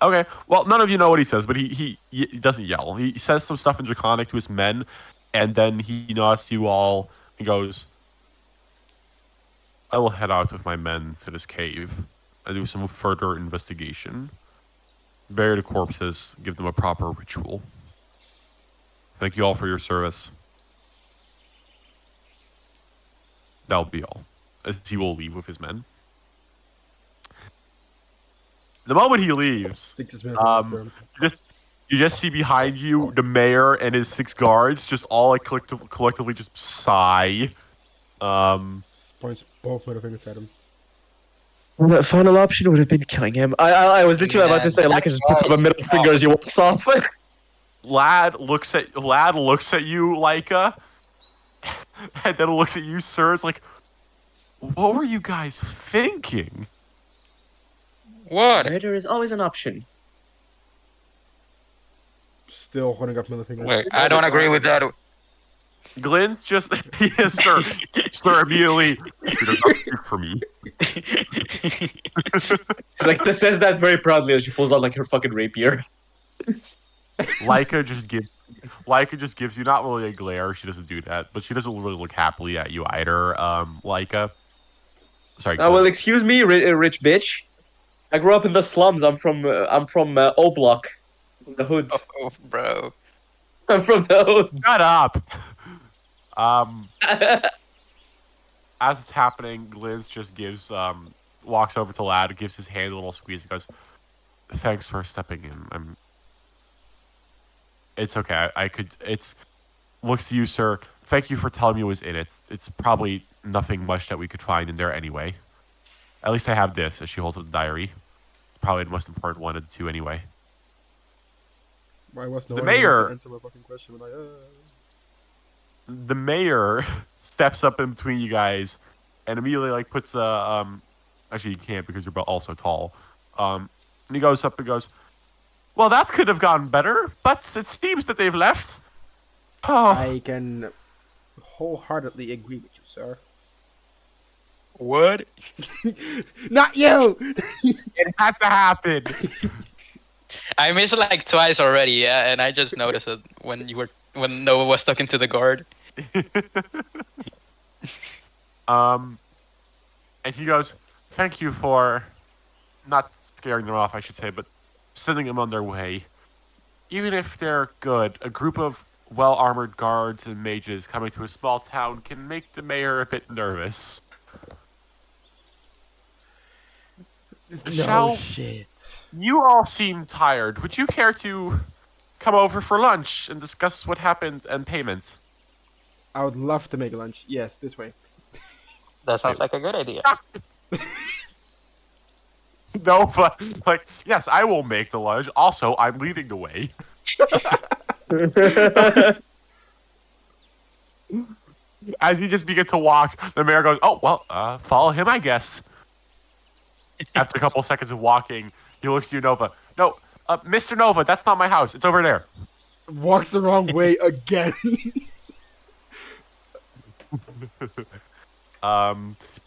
Okay. Well, none of you know what he says, but he doesn't yell. He says some stuff in Draconic to his men, and then he nods to you all and goes, "I will head out with my men to this cave and do some further investigation. Bury the corpses, give them a proper ritual. Thank you all for your service." That'll be all, as he will leave with his men. The moment he leaves, Sticks his man you just see behind you the mayor and his 6 guards just all like collectively just sigh. Points both middle fingers at him. The final option would have been killing him. I was literally about to say, like, I just puts up a middle finger as he walks off. Lad looks at you, Laika, and then looks at you, sir. It's like, what were you guys thinking? What? Murder is always an option. Still holding up middle fingers. Wait, I don't agree with that. Glenn's just, yes, sir. Sir, immediately, "You do not speak for me." She like says that very proudly as she pulls out like her fucking rapier. Laika just gives you not really a glare. She doesn't do that, but she doesn't really look happily at you either. Laika. Sorry. Well, excuse me, rich bitch. I grew up in the slums. I'm from O Block, the hood. Oh, bro. I'm from the hood. Shut up. As it's happening, Gliz just walks over to Lad, gives his hand a little squeeze, and goes, "Thanks for stepping in. It's okay. Looks to you, sir. Thank you for telling me it was in it. It's probably nothing much that we could find in there anyway. At least I have this, as she holds up the diary. Probably the most important one of the two, anyway. Why was no The one able mayor- to answer my fucking question? Like, The mayor steps up in between you guys, and immediately like puts a Actually, you can't because you're both also tall. And he goes up and goes, "Well, that could have gone better, but it seems that they've left." Oh, I can wholeheartedly agree with you, sir. What? Not you. it had to happen. I missed it like twice already, yeah, and I just noticed it when Noah was talking to the guard. And he goes, "Thank you for not scaring them off, I should say, but sending them on their way. Even if they're good, a group of well-armored guards and mages coming to a small town can make the mayor a bit nervous. No Shall- shit. You all seem tired. Would you care to come over for lunch and discuss what happened and payment?" I would love to make lunch. Yes, this way. That sounds like a good idea. No, but like, yes, I will make the lunch. Also, I'm leading the way. As you just begin to walk, the mayor goes, "Oh, well, follow him, I guess." After a couple of seconds of walking, he looks to you, Nova. "No, Mr. Nova, that's not my house. It's over there." Walks the wrong way again.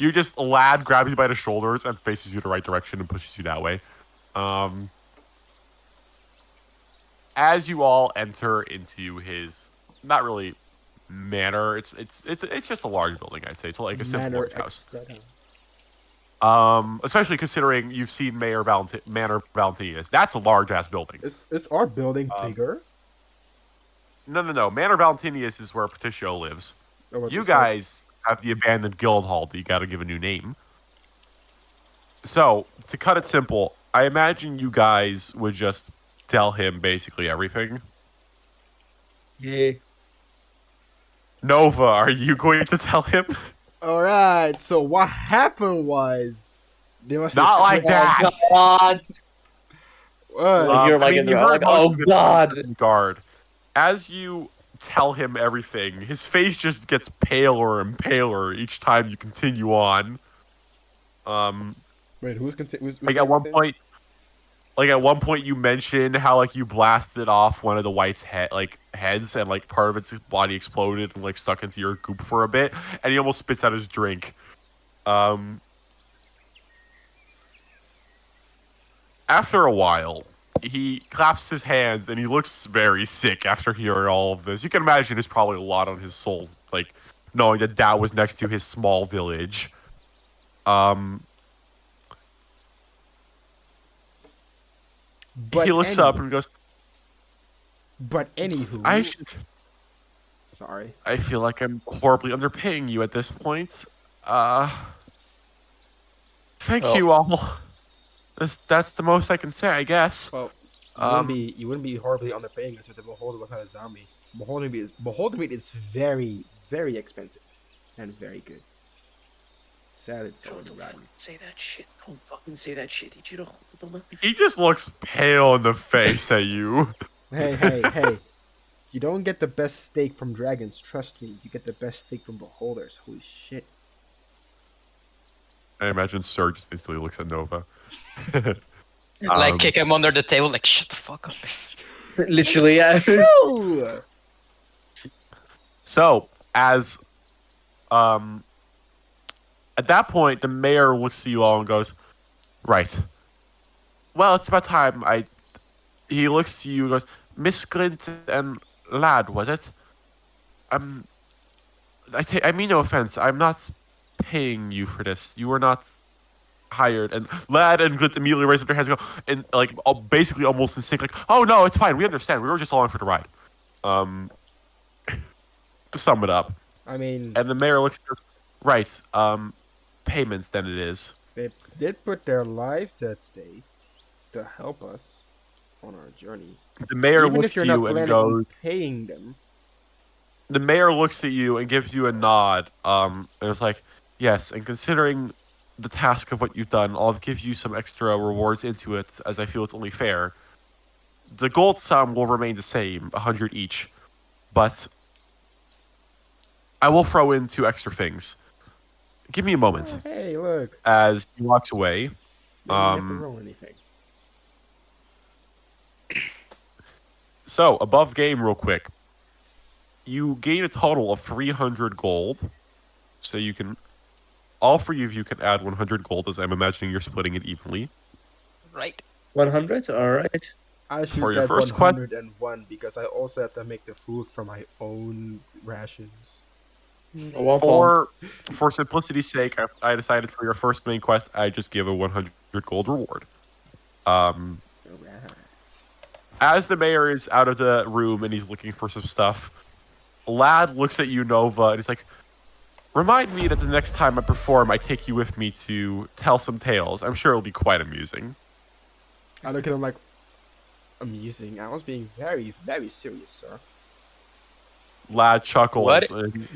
You just, a lad grabs you by the shoulders and faces you the right direction and pushes you that way. As you all enter into his, not really manor, it's just a large building, I'd say. It's like a simple Manor courthouse. Extra. Especially considering you've seen Manor Valentinius. That's a large ass building. Is our building bigger? No. Manor Valentinius is where Petitio lives. Or what You the fuck? guys have the abandoned guild hall that you got to give a new name. So, to cut it simple, I imagine you guys would just tell him basically everything. Yeah. Nova, are you going to tell him? All right. So what happened was there was Not like that. God. What? You're like I mean, in the you like, heard most oh of it God. from the guard. As you tell him everything, his face just gets paler and paler each time you continue on. Wait, who's Like at one point, you mentioned how like you blasted off one of the White's heads, and like part of its body exploded and like stuck into your goop for a bit, and he almost spits out his drink. After a while, he claps his hands and he looks very sick after hearing all of this. You can imagine there's probably a lot on his soul, like knowing that that was next to his small village. But He looks up and goes, But anywho, sorry. I feel like I'm horribly underpaying you at this point. Thank Well- you all. That's the most I can say, I guess. Well, you wouldn't be horribly underpaying us with the beholder without a zombie. Beholder meat is very, very expensive and very good. Sad it's so rotten. Say that shit. Don't fucking say that shit. You don't let me. He just looks pale in the face at you. Hey. You don't get the best steak from dragons, trust me. You get the best steak from beholders. Holy shit. I imagine Sir just instantly looks at Nova. Like kick him under the table, like shut the fuck up. Literally, yeah. Ooh. So, as at that point, the mayor looks at you all and goes, "Right. Well, it's about time." He looks to you and goes, "Miss Glint and Lad, was it? I mean no offense. I'm not paying you for this. You were not hired." And Lad and Glint immediately raise up their hands and go, and like basically almost in sync, like, "Oh no, it's fine. We understand. We were just along for the ride." To sum it up. I mean, And the mayor looks at her, "Right, payments then it is." they did put their lives at stake to help us on our journey. The mayor Even looks if you're at not you and planning goes, on paying them. the mayor looks at you and gives you a nod, and it's like, "Yes, and considering the task of what you've done. I'll give you some extra rewards into it, as I feel it's only fair. The gold sum will remain the same, 100 each, but I will throw in 2 extra things. Give me a moment. Oh, hey, look. As he walks away, You don't have to Um, roll anything. so above game, real quick, you gain a total of 300 gold. So you can, all 3 of you can add 100 gold, as I'm imagining you're splitting it evenly. Right. 100. All right. I should For your get first 101 because I also have to make the food from my own rations. For simplicity's sake, I decided for your first main quest, I just give a 100 gold reward. Alright. As the mayor is out of the room and he's looking for some stuff, Lad looks at you, Nova, and he's like, "Remind me that the next time I perform, I take you with me to tell some tales. I'm sure it'll be quite amusing." I look at him like, amusing. I was being very, very serious, sir. Lad chuckles. What? And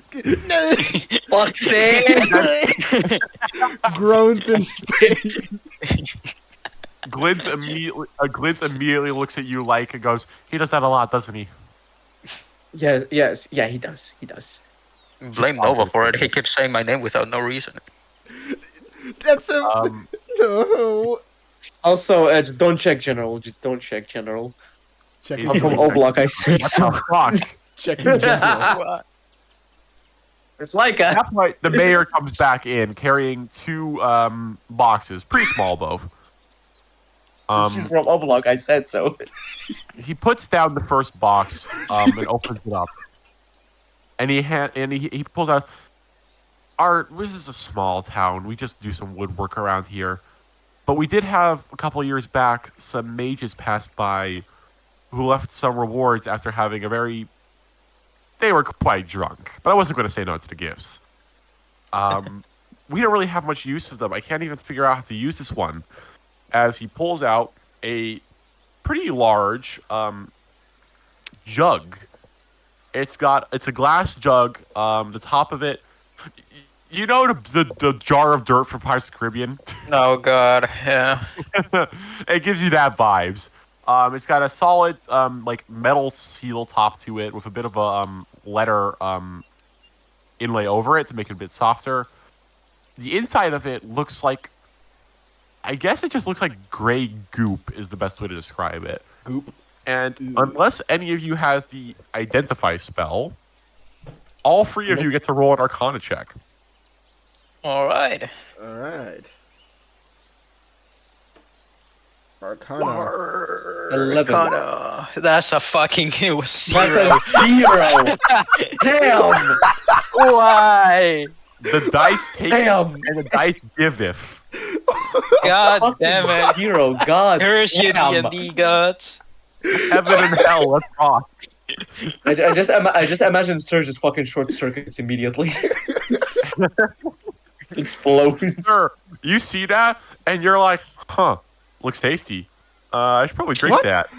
Fuck's sake! Groans in pain. Glint immediately looks at you like and goes, "He does that a lot, doesn't he?" Yes, yeah, he does. He does. Blame Nova for it. He keeps saying my name without no reason. That's a Um, no. Also, just don't check general. Just don't check general. Checking I'm I'm from from Oblak. I said what so. the fuck? Checking general. It's like At a. that point, the mayor comes back in carrying 2 boxes, pretty small both. She's from Oblak. I said so. He puts down the first box and opens it up, and he pulls out. This is a small town. We just do some woodwork around here, but we did have a couple years back some mages pass by, who left some rewards after having a very. They were quite drunk, but I wasn't going to say no to the gifts. We don't really have much use of them. I can't even figure out how to use this one. As he pulls out a pretty large jug. It's a glass jug. The top of it, you know, the jar of dirt from Pirates of the Caribbean. Oh God, yeah. It gives you that vibes. It's got a solid like metal seal top to it with a bit of a letter inlay over it to make it a bit softer. The inside of it looks like, I guess it just looks like gray goop is the best way to describe it. Goop. And Ooh. unless any of you has the identify spell, all 3 of you get to roll an Arcana check. All right. All right. Arcana. 11. Arcana. That's a fucking. It was That's zero. a 0. Damn. Why? The dice take Damn. and the dice giveth. God damn it! 0. God. Curse you, damn. D&D gods. Heaven and hell, let's rock. I just imagine Sir just fucking short circuits immediately. Explodes. Sure, you see that and you're like, huh, looks tasty. I should probably drink What? that.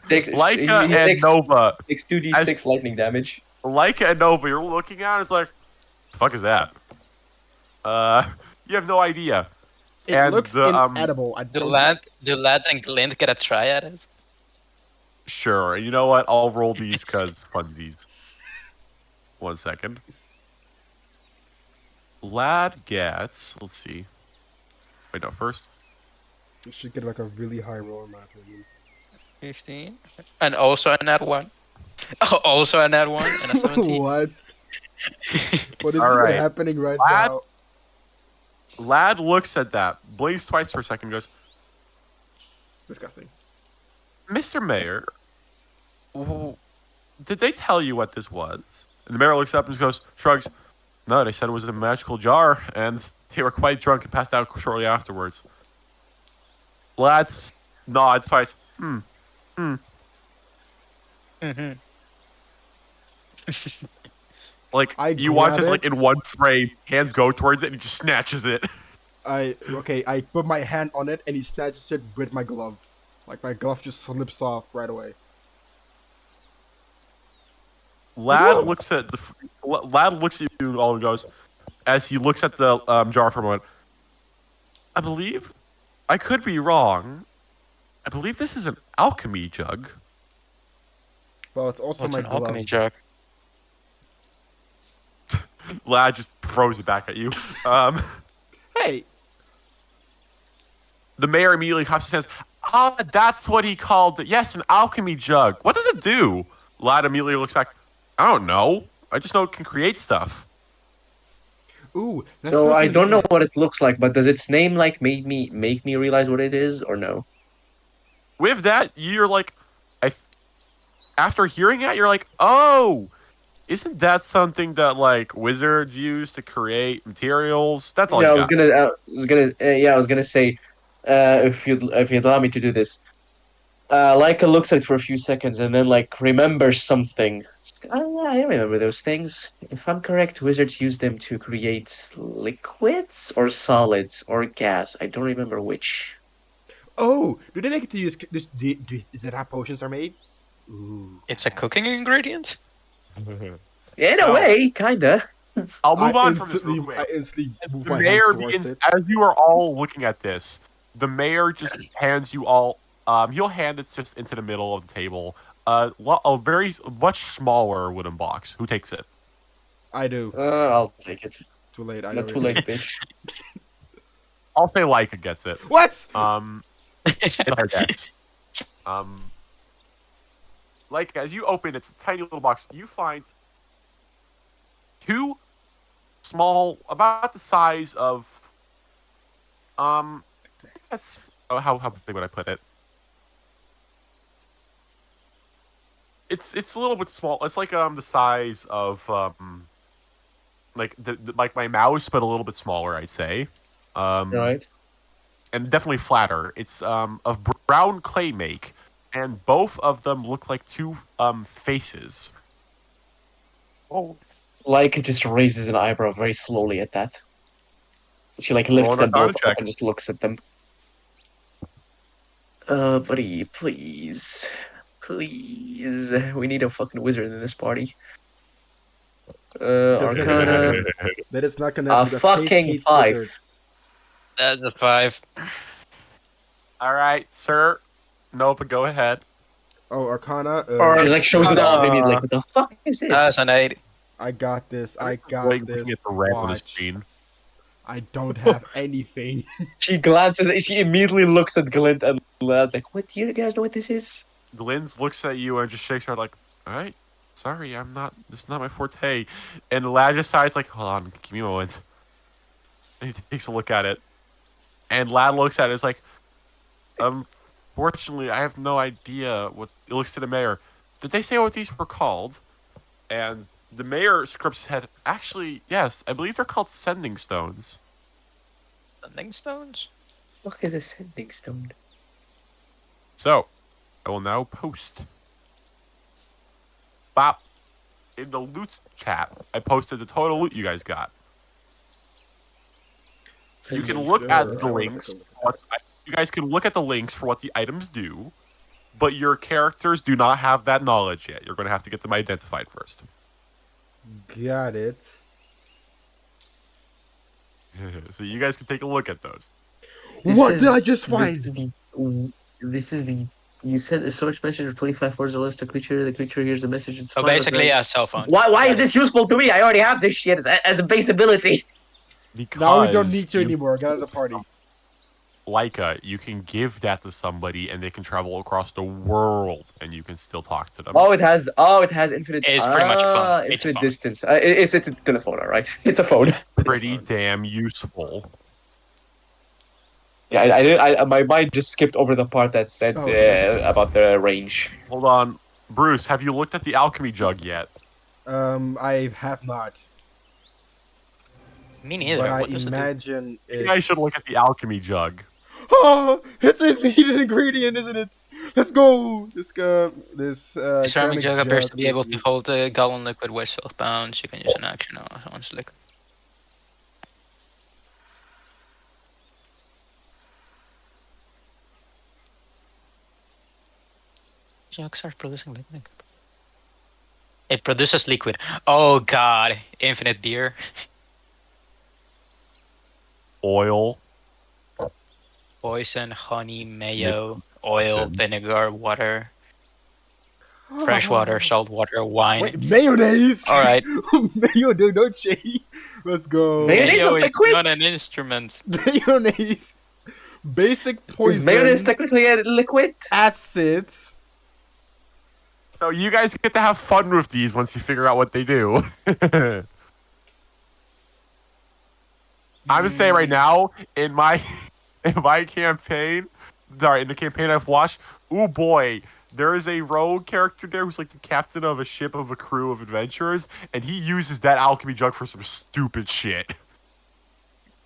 Takes, Laika he and takes, Nova. takes 2d6 lightning damage. Laika and Nova, you're looking at it, it's like, the fuck is that? You have no idea. It And looks the, inedible. I Do don't Lad, like it. do Lad and Glint get a try at it? Sure, and you know what? I'll roll these because funsies. 1 second. Lad gets, let's see. Wait, no, first. You should get like a really high roll in my opinion. 15. And also a nat 1. Also a nat 1 and a 17. What? What is All even right. happening right Lad- now? Lad looks at that, blinks twice for a second, goes, Disgusting. Mr. Mayor, did they tell you what this was? And the mayor looks up and goes, shrugs, no, they said it was a magical jar, and they were quite drunk and passed out shortly afterwards. Lad nods twice, Mm-hmm. Like, I you watch grab this, like, it. in one frame, hands go towards it, and he just snatches it. I put my hand on it and he snatches it with my glove. Like my glove just slips off right away. Lad Whoa. looks at you all and goes, as he looks at the jar for a moment. I believe, I could be wrong. I believe this is an alchemy jug. Well, it's also What's my an alchemy glove. jug? Lad just throws it back at you. Um, Hey, the mayor immediately hops and says, "Ah, that's what he called it. Yes, an alchemy jug. What does it do?" Lad immediately looks back. I don't know. I just know it can create stuff. ooh, that's So I literally don't know it. what it looks like, but does its name like make me realize what it is or no? With that, you're like, I. After hearing that, you're like, oh, isn't that something that like wizards use to create materials? That's all Yeah, you I was got. gonna say, if you'd allow me to do this. Leica looks at it for a few seconds and then like remembers something. Oh yeah, I remember those things. If I'm correct, wizards use them to create liquids or solids or gas. I don't remember which. Oh, do they make it to use this? Is that how potions are made? Ooh. It's a cooking ingredient? In a So- way, kinda. I'll move on from this real I quick. instantly move The my hands mayor towards begins, it. as you are all looking at this, the mayor just hands you all, he'll hand it just into the middle of the table, a very much smaller wooden box. Who takes it? I do. I'll take it. Too late. I Not too already. late, bitch. I'll say Leica gets it. What? It's our guess. Like, as you open it's a tiny little box, you find two small, about the size of, that's, oh, how big would I put it? It's a little bit small. It's like the size of like like my mouse, but a little bit smaller, I'd say. Right? And definitely flatter. It's of brown clay make, and both of them look like two faces. Oh. Leica just raises an eyebrow very slowly at that. She like Roll lifts an them Arcana both check. up and just looks at them. Buddy, please. Please. We need a fucking wizard in this party. Does that Arcana. matter? That is not gonna A because fucking Case hates 5. wizards. That's a 5. All right, sir. Nova, go ahead. Oh, Arcana. Or- Just like shows it off immediately. Arcana. What the fuck is That's this? an 8. I got this. I got Looking this. at the red on the Watch. screen. I don't have anything. She glances. She immediately looks at Glint and Lad like, "What? Do you guys know what this is?" Glynn looks at you and just shakes her head like, all right, sorry, I'm not, this is not my forte. And Lad just sighs like, hold on, give me a moment. And he takes a look at it. And Lad looks at it, it's like, fortunately, I have no idea what, he looks to the mayor. Did they say what these were called? And the mayor scrubs his head, actually, yes, I believe they're called sending stones. Sending stones? What is a sending stone? So, I will now post. Bop. In the loot chat, I posted the total loot you guys got. You can look Sure. at I the wanna links. take a look at What, you guys can look at the links for what the items do, but your characters do not have that knowledge yet. You're going to have to get them identified first. Got it. So you guys can take a look at those. What did I just find? This is the. You sent a search message of 25 words or less to creature. The creature hears the message and So basically, yeah, cell phone. Why is this useful to me? I already have this shit as a base ability. Because Now we don't need you anymore. Get out of the party. Leica, you can give that to somebody and they can travel across the world and you can still talk to them. It has infinite. It's pretty much a phone. It's a Infinite phone. distance. It's a telephone, all right. It's a phone. Pretty damn useful. Yeah, my mind just skipped over the part that said about the range. Hold on. Bruce, have you looked at the alchemy jug yet? I have not, Me neither. but I What does it do? imagine You guys should look at the alchemy jug. Oh, it's a needed ingredient, isn't it? Let's go. This This ceramic ceramic jug appears to be able is to hold a gallon liquid weighs 12 pounds. You can use an action on someone's liquid. Jug starts producing liquid. It produces liquid. Oh god, infinite beer. oil, Poison, honey, mayo, oil, Listen. vinegar, water, fresh water, salt water, wine. Wait, mayonnaise. All right. Mayo, dude, don't shade. Let's go. Mayonnaise Mayo of is liquid? not an instrument. Mayonnaise. Basic Is poison. mayonnaise technically a liquid? Acid. So you guys get to have fun with these once you figure out what they do. I'm gonna say right now in my campaign, sorry, in the campaign I've watched, oh boy, there is a rogue character there who's like the captain of a ship of a crew of adventurers, and he uses that alchemy jug for some stupid shit.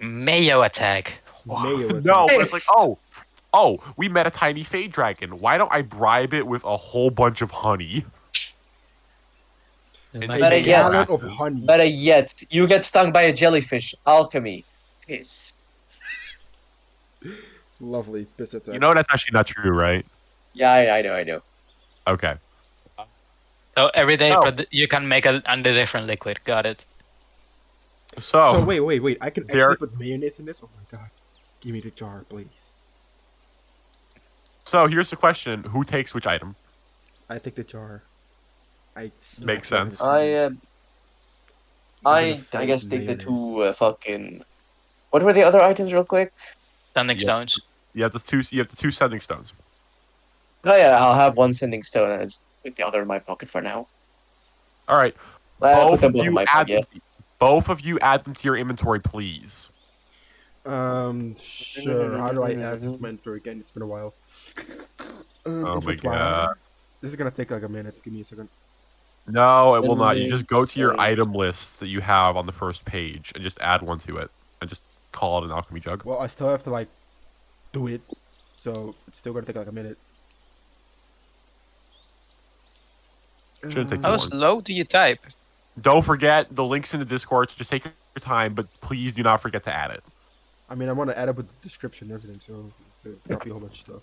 Mayo attack. Mayo. No, attack. but it's like, oh, we met a tiny fade dragon. Why don't I bribe it with a whole bunch of honey? A Better yet. gallon of honey. Better yet, you get stung by a jellyfish. Alchemy. Piss. Lovely. Piss attack. You know that's actually not true, right? Yeah, I know. Okay. So every day Oh. you can make a different liquid. Got it. So, So wait. I can there- actually put mayonnaise in this? Oh my god. Give me the jar, please. so here's the question: who takes which item? I take the jar. I smack Makes it in sense. his I face. I guess take the two fucking. What were the other items, real quick? Standing Yep. stones. You have the two sending stones. Oh yeah, I'll have one sending stone and I'll just put the other in my pocket for now. All right. I'll put Both them of both in you my add pocket. both of you add them to your inventory, please. Sure. How do I add this to my inventory again? It's been a while. Oh my intertwine. god. This is gonna take like a minute. Give me a second. No, it will not. You just go to your Inventory. item list that you have on the first page and just add one to it and just call it an alchemy jug. Well, I still have to like do it, so it's still gonna take like a minute. Shouldn't take too How long. slow do you type? Don't forget the links in the Discord. So just take your time, but please do not forget to add it. I mean, I want to add up with the description and everything, so there'll be a whole bunch of stuff.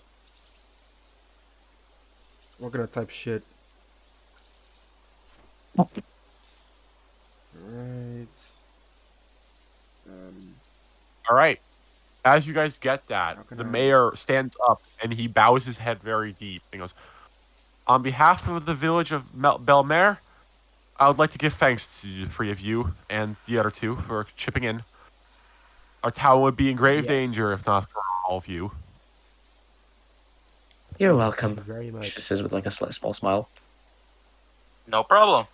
I'm not gonna type shit. Alright. All right. As you guys get that, How can the I- mayor stands up and he bows his head very deep and goes, "On behalf of the village of Belmer, I would like to give thanks to the three of you and the other two for chipping in. Our town would be in grave Yes. danger if not for all of you." You're Thank welcome. you very much. She says with like a small smile. No problem.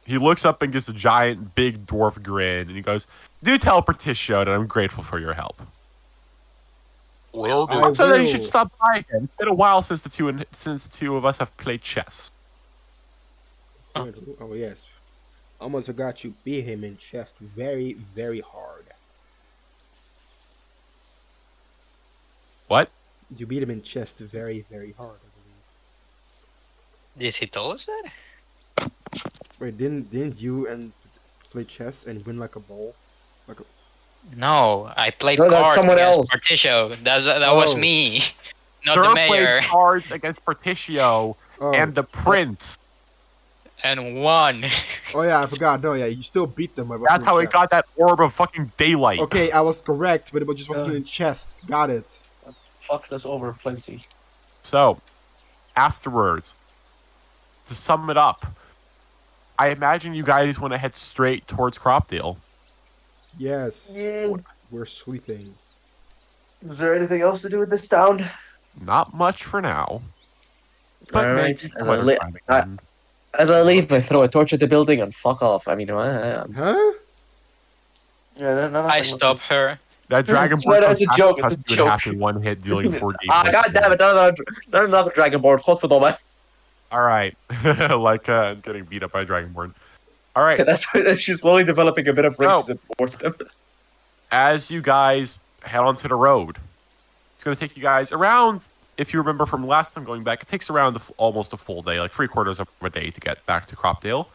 He looks up and gives a giant, big dwarf grin, and he goes, "Do tell Patricia that I'm grateful for your help. Will do. I Also, that you should will. stop by again. It's been a while since the two of us have played chess." Oh yes. Almost forgot you beat him in chess very, very hard. What? You beat him in chess very, very hard, I believe. Did he tell us that? Wait, didn't you and play chess and win like a ball? Like a, No, I played No, that's cards someone against else. Particio. That was Oh. me, not Sir the mayor. played cards against Particio oh. and the prince. And won. Oh yeah, I forgot. No, yeah, you still beat them. By That's how he chess. got that orb of fucking daylight. Okay, I was correct, but it just wasn't in chest. Got it. Fuck us over plenty. So, afterwards, to sum it up, I imagine you guys want to head straight towards Cropdale. Yes, Yeah. we're sleeping. Is there anything else to do with this town? Not much for now. But All maybe right. some other time again. As I leave, I throw a torch at the building and fuck off. I mean, Huh? I stop her. That dragon No, no, it's a joke, it's a joke. Half in one hit, dealing 4 damage. Ah, god damn it! Not another dragonborn. Hot for them. All right, like getting beat up by a dragonborn. All right, That's why she's slowly developing a bit of Oh. racism towards them. as you guys head onto the road, it's going to take you guys around. If you remember from last time going back, it takes around almost a full day, like 3/4 of a day to get back to Cropdale.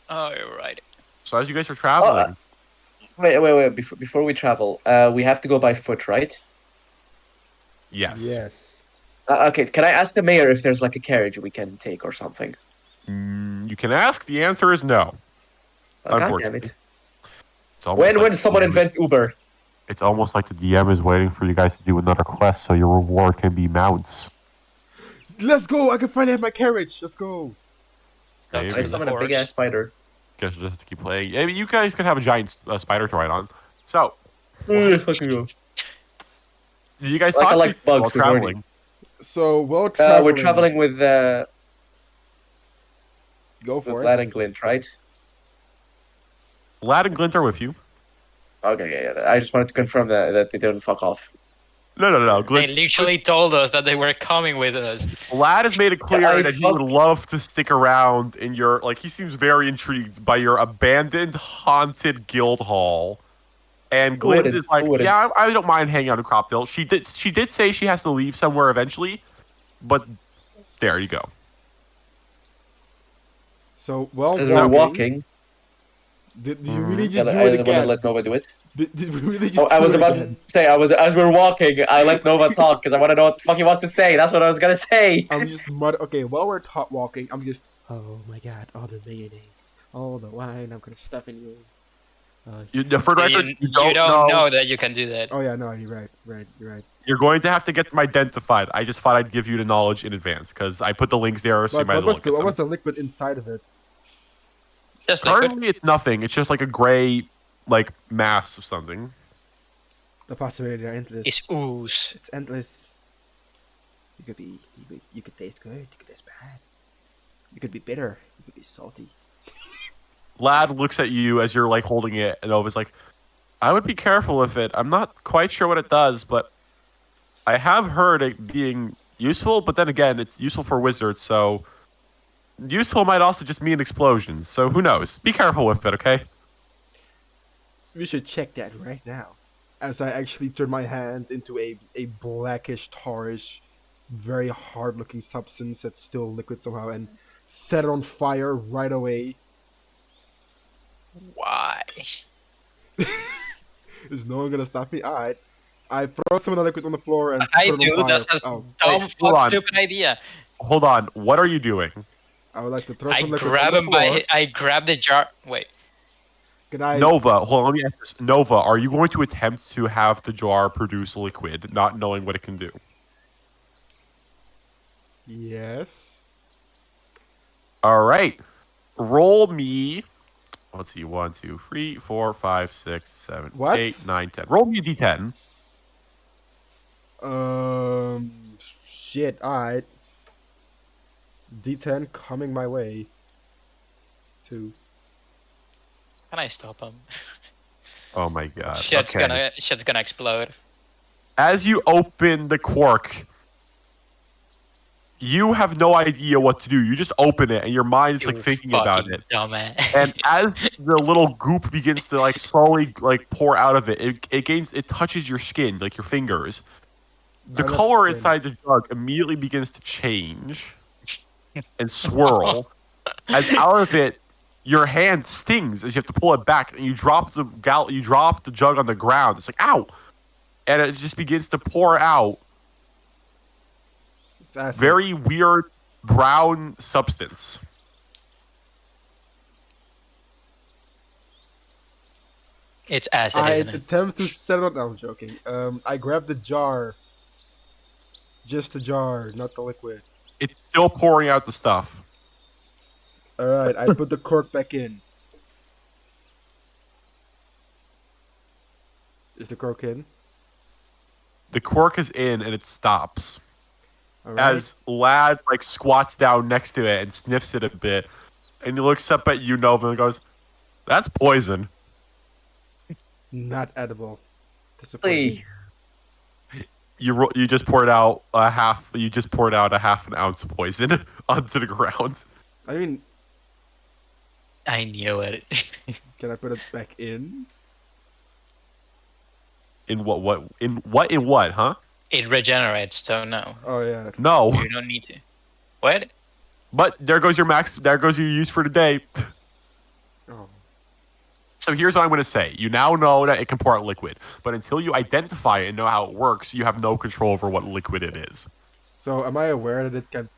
Oh, you're right. So as you guys are traveling, Wait. Before we travel, we have to go by foot, right? yes. Yes. Okay. Can I ask the mayor if there's like a carriage we can take or something? You can ask. The answer is no. God damn Unfortunately. it! It's almost When like someone invent Uber? It's almost like the DM is waiting for you guys to do another quest so your reward can be mounts. Let's go! I can finally have my carriage. Let's go. Okay, I Dogs to the summon a big ass horse. spider. guess we'll just have to keep playing. I mean, you guys could have a giant spider to ride on. So, Fucking go. did you guys Like, I talk like to while bugs, good morning. traveling? So while traveling, We're traveling with Go for it. Lad and Glint, right? Lad and Glint are with you. Okay, yeah. I just wanted to confirm that they didn't fuck off. No. They Glint, literally told us that they were coming with us. Lad has made it clear I that he would fuck- love to stick around in your, like, he seems very intrigued by your abandoned, haunted guild hall. And Glint wouldn't? is like, Who wouldn't? yeah, I don't mind hanging out in Cropdale. She did say she has to leave somewhere eventually, but there you go. So while As we're walking, did you really I just do it want to again? let Nova do it. Did we really just Oh, I do was it about again? to say, as we're walking, I let Nova talk because I want to know what the fuck he wants to say. That's what I was gonna say. I'm just okay. While we're walking, I'm just. Oh my god! All the mayonnaise, all the wine. I'm gonna stuff in you. For the record, You you don't don't know that you can do that. Oh yeah, no, you're right. You're right. You're going to have to get them identified. I just thought I'd give you the knowledge in advance because I put the links there, so you But might as well look at what them. was the liquid inside of it? Just liquid. Currently, it's nothing. It's just like a gray, like, mass of something. The possibilities are endless. It's ooze. It's endless. You could be. You could taste good. You could taste bad. You could be bitter. You could be salty. Lad looks at you as you're, like, holding it, and Nova's like, I would be careful with it. I'm not quite sure what it does, but I have heard it being useful, but then again, it's useful for wizards, so useful might also just mean explosions, so who knows? Be careful with it, okay? We should check that right now. As I actually turn my hand into a blackish, tarish, very hard-looking substance that's still liquid somehow, and set it on fire right away. Why? Is no one gonna stop me? Alright. I throw some of the liquid on the floor and I put it do. on fire. That's a Oh, dumb, wait, hold on. stupid idea. Hold on, what are you doing? I would like to throw I some liquid grab on him the floor. I grab the jar. Wait. Can I? Nova, hold on, let me ask this. Nova, are you going to attempt to have the jar produce liquid, not knowing what it can do? Yes. Alright. Roll me. Let's see, 1, 2, 3, 4, 5, 6, 7, What? 8, 9, 10. Roll me a d10. Shit. Alright. D10 coming my way. 2. Can I stop him? Oh my god. Shit's Okay. gonna explode. As you open the cork, you have no idea what to do. You just open it, and your mind is like You thinking about fucking it. Dumbass. And as the little goop begins to like slowly like pour out of it, it touches your skin, like your fingers. The Oh, that's color skin. inside the jug immediately begins to change and swirl. As out of it, your hand stings as you have to pull it back, and you drop the jug on the ground. It's like ow, and it just begins to pour out It's acid. very weird brown substance. It's acid, I isn't it? attempt to set it up. No, I'm joking. I grab the jar. Just the jar, not the liquid. It's still pouring out the stuff. Alright, I put the cork back in. Is the cork in? The cork is in, and it stops. Alright. As Lad like squats down next to it and sniffs it a bit, and he looks up at you, Nova, and goes, "That's poison." Not edible. Disappointing. Hey, You just poured out a half. You just poured out a half an ounce of poison onto the ground. I mean, I knew it. can I put it back in? In what? Huh? It regenerates, so no. Oh yeah. No. You don't need to. What? But there goes your max. There goes your use for today. Oh. So here's what I'm going to say. You now know that it can pour out liquid, but until you identify it and know how it works, you have no control over what liquid it is. So am I aware that it can?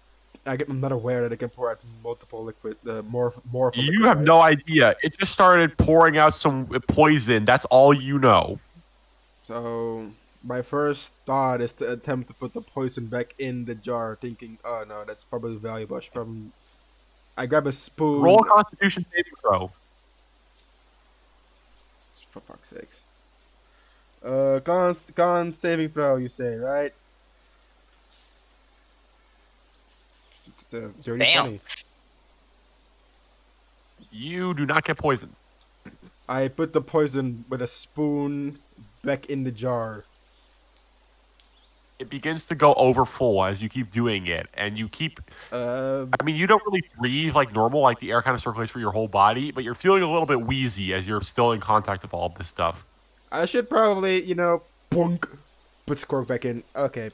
I'm not aware that it can pour out multiple liquid. More of a You liquid, have right? no idea. It just started pouring out some poison. That's all you know. So my first thought is to attempt to put the poison back in the jar, thinking, "Oh no, that's probably valuable. I should probably." I grab a spoon. Roll a Constitution saving throw. For fuck's sakes. Con saving throw, you say, right? It's a dirty Damn. 20. You do not get poisoned. I put the poison with a spoon back in the jar. It begins to go over full as you keep doing it, and you keep. Uh, I mean, you don't really breathe like normal, like the air kind of circulates through your whole body, but you're feeling a little bit wheezy as you're still in contact with all of this stuff. I should probably, boink, put Squirk back in. Okay.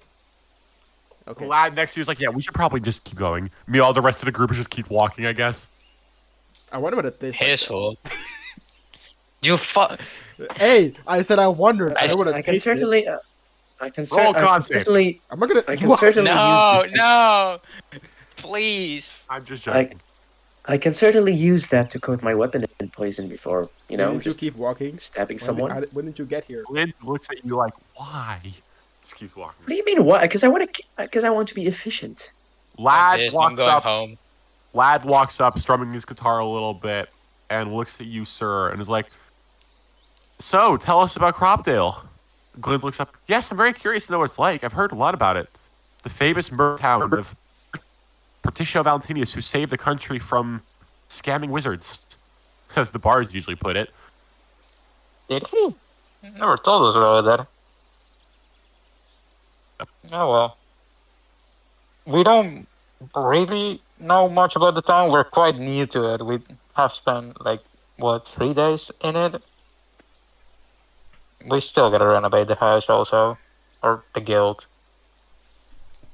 The Okay. lad next to you is like, yeah, we should probably just keep going. Meanwhile, the rest of the group is just keep walking, I guess. I wonder what it tastes His fault. You fuck. like. Hey, I said I wonder. I know what it I can tastes. certainly. I can Roll I can con save. certainly. I'm not gonna. I can What? certainly No, use this. no. Please. I'm just joking. I can certainly use that to coat my weapon in poison before, Why didn't you just keep walking? stabbing someone. When did you get here? Clint looks at you like, why? Just keeps walking. What do you mean? What? Because I want to be efficient. Lad This, I'm walks going up. home. Lad walks up, strumming his guitar a little bit, and looks at you, sir, and is like, "So, tell us about Cropdale." Glint looks up. Yes, I'm very curious to know what it's like. I've heard a lot about it. The famous murder town of Porticio Valentinius, who saved the country from scamming wizards, as the bards usually put it. Did he? Never told us about that. Oh well. We don't really know much about the town. We're quite new to it. We have spent 3 days in it. We still gotta renovate the house also, or the guild.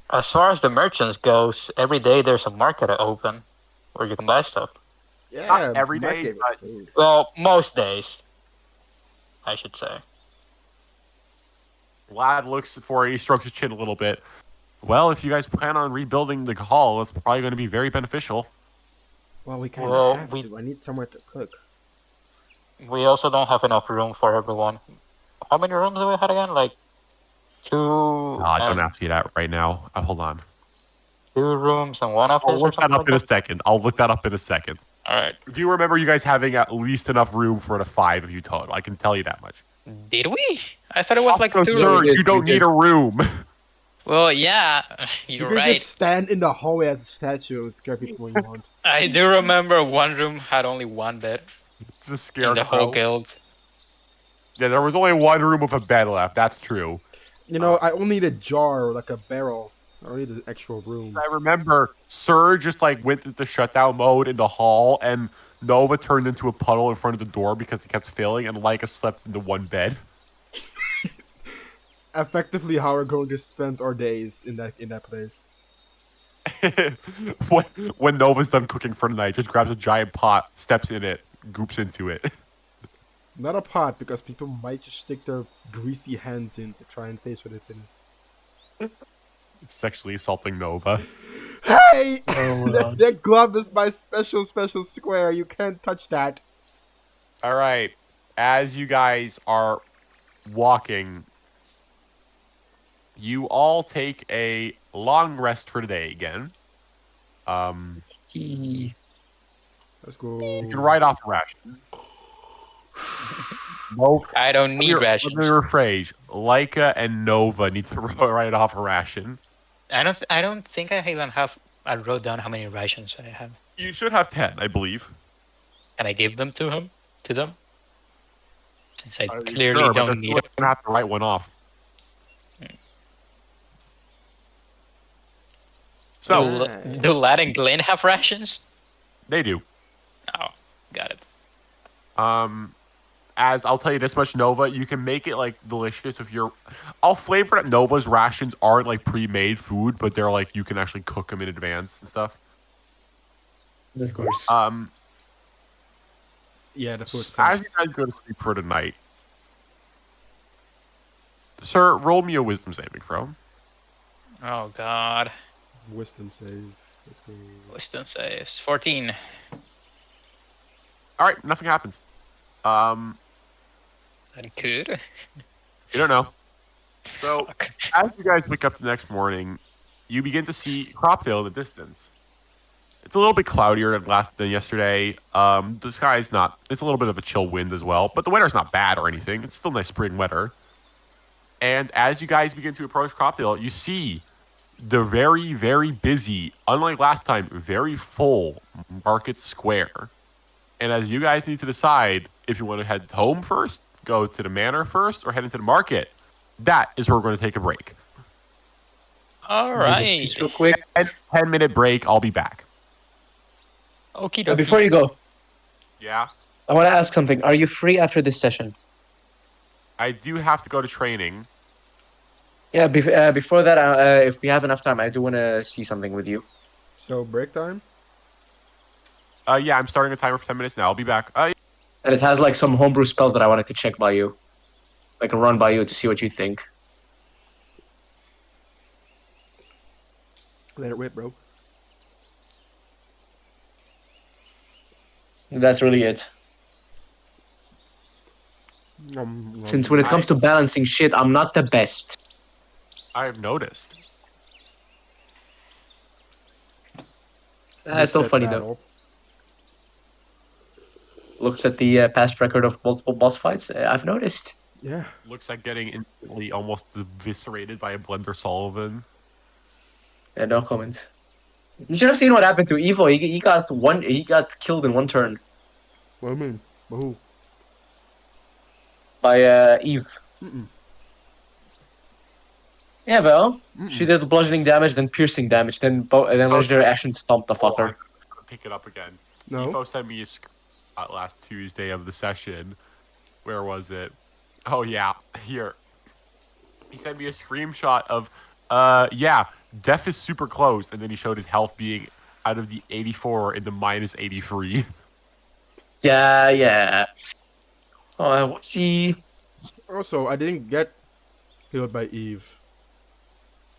As far as the merchants goes, every day there's a market open where you can buy stuff. Yeah, Not every day, market with but- food. Well, most days, I should say. Lad looks for it. He strokes his chin a little bit. Well, if you guys plan on rebuilding the hall, it's probably going to be very beneficial. Well, we kind Well, of have to. I need somewhere to cook. We also don't have enough room for everyone. How many rooms do we have again? Like two. Don't ask me that right now. Hold on. 2 rooms and 1 office I'll or look that something up in a like that? second. I'll look that up in a second. All right. Do you remember you guys having at least enough room for the 5 of you total? I can tell you that much. Did we? I thought it was like Oh, 2 sir, rooms. you don't need a room. Well, yeah, You you're can right. just stand in the hallway as a statue and scare people when you want. I do remember one room had only 1 bed It's a in the whole scarecrow. guild. Yeah, there was only 1 room with a bed left. That's true. I only need a jar, like a barrel. I don't need an actual room. I remember Sir just went into shutdown mode in the hall, and Nova turned into a puddle in front of the door because it kept failing, and Leica slept into 1 bed. Effectively, how we're going to spend our days in that place. when Nova's done cooking for the night, just grabs a giant pot, steps in it, goops into it. Not a pot, because people might just stick their greasy hands in to try and taste what is in it. Sexually assaulting Nova. Hey! Oh, that glove is my special square. You can't touch that. All right. As you guys are walking, you all take a long rest for today again. You Let's go. can write off a ration. No, I don't need rations. Let me rephrase. Leica and Nova need to write off a ration. I don't think I even have. I wrote down how many rations I have. You should have 10, I believe. Can I give them to him? To them? Since I Sure, clearly but they're don't need still them. gonna have to write one off. So Do Lad and Glenn have rations? they do. Oh, got it. As I'll tell you this much, Nova, you can make it delicious if you're. I'll flavor that Nova's rations aren't pre-made food, but they're you can actually cook them in advance and stuff. Of course. Yeah, the food As sucks. you guys go to sleep for the night, sir, roll me a wisdom saving throw. Oh God. Wisdom save. Let's go. Wisdom saves 14. All right, nothing happens. That good. You don't know. So Fuck. as you guys wake up the next morning, you begin to see Cropdale in the distance. It's a little bit cloudier than yesterday. The sky's not. It's a little bit of a chill wind as well, but the weather's not bad or anything. It's still nice spring weather. And as you guys begin to approach Cropdale, you see the very, very busy, unlike last time, very full Market Square. And as you guys need to decide if you want to head home first, go to the manor first, or head into the market, that is where we're going to take a break. All right. Just real quick. 10-minute break. I'll be back. Okay. Before you go, Yeah, I want to ask something. Are you free after this session? I do have to go to training. Yeah, before that, if we have enough time, I do want to see something with you. So break time. Yeah, I'm starting a timer for 10 minutes now. I'll be back. And it has like some homebrew spells that I wanted to check by you. Like run by you to see what you think. Let it rip, bro. That's really it. Since when it comes to balancing shit, I'm not the best. I've noticed. That's so funny though. Looks at the past record of multiple boss fights. I've noticed. Yeah. Looks like getting instantly almost eviscerated by a Blender Sullivan. Yeah, no comment. You should have seen what happened to Evo. He got killed in one turn What do you mean? Who? by Eve. Mm-mm. Yeah, well, Mm-mm. she did bludgeoning damage, then piercing damage, then legendary action stomped the fucker. Pick it up again. No. Efo sent me a screenshot last Tuesday of the session. Where was it? Oh yeah, here. He sent me a screenshot of, yeah, Def is super close, and then he showed his health being out of the 84 into minus 83. Yeah. Oh, whoopsie. Also, I didn't get killed by Eve.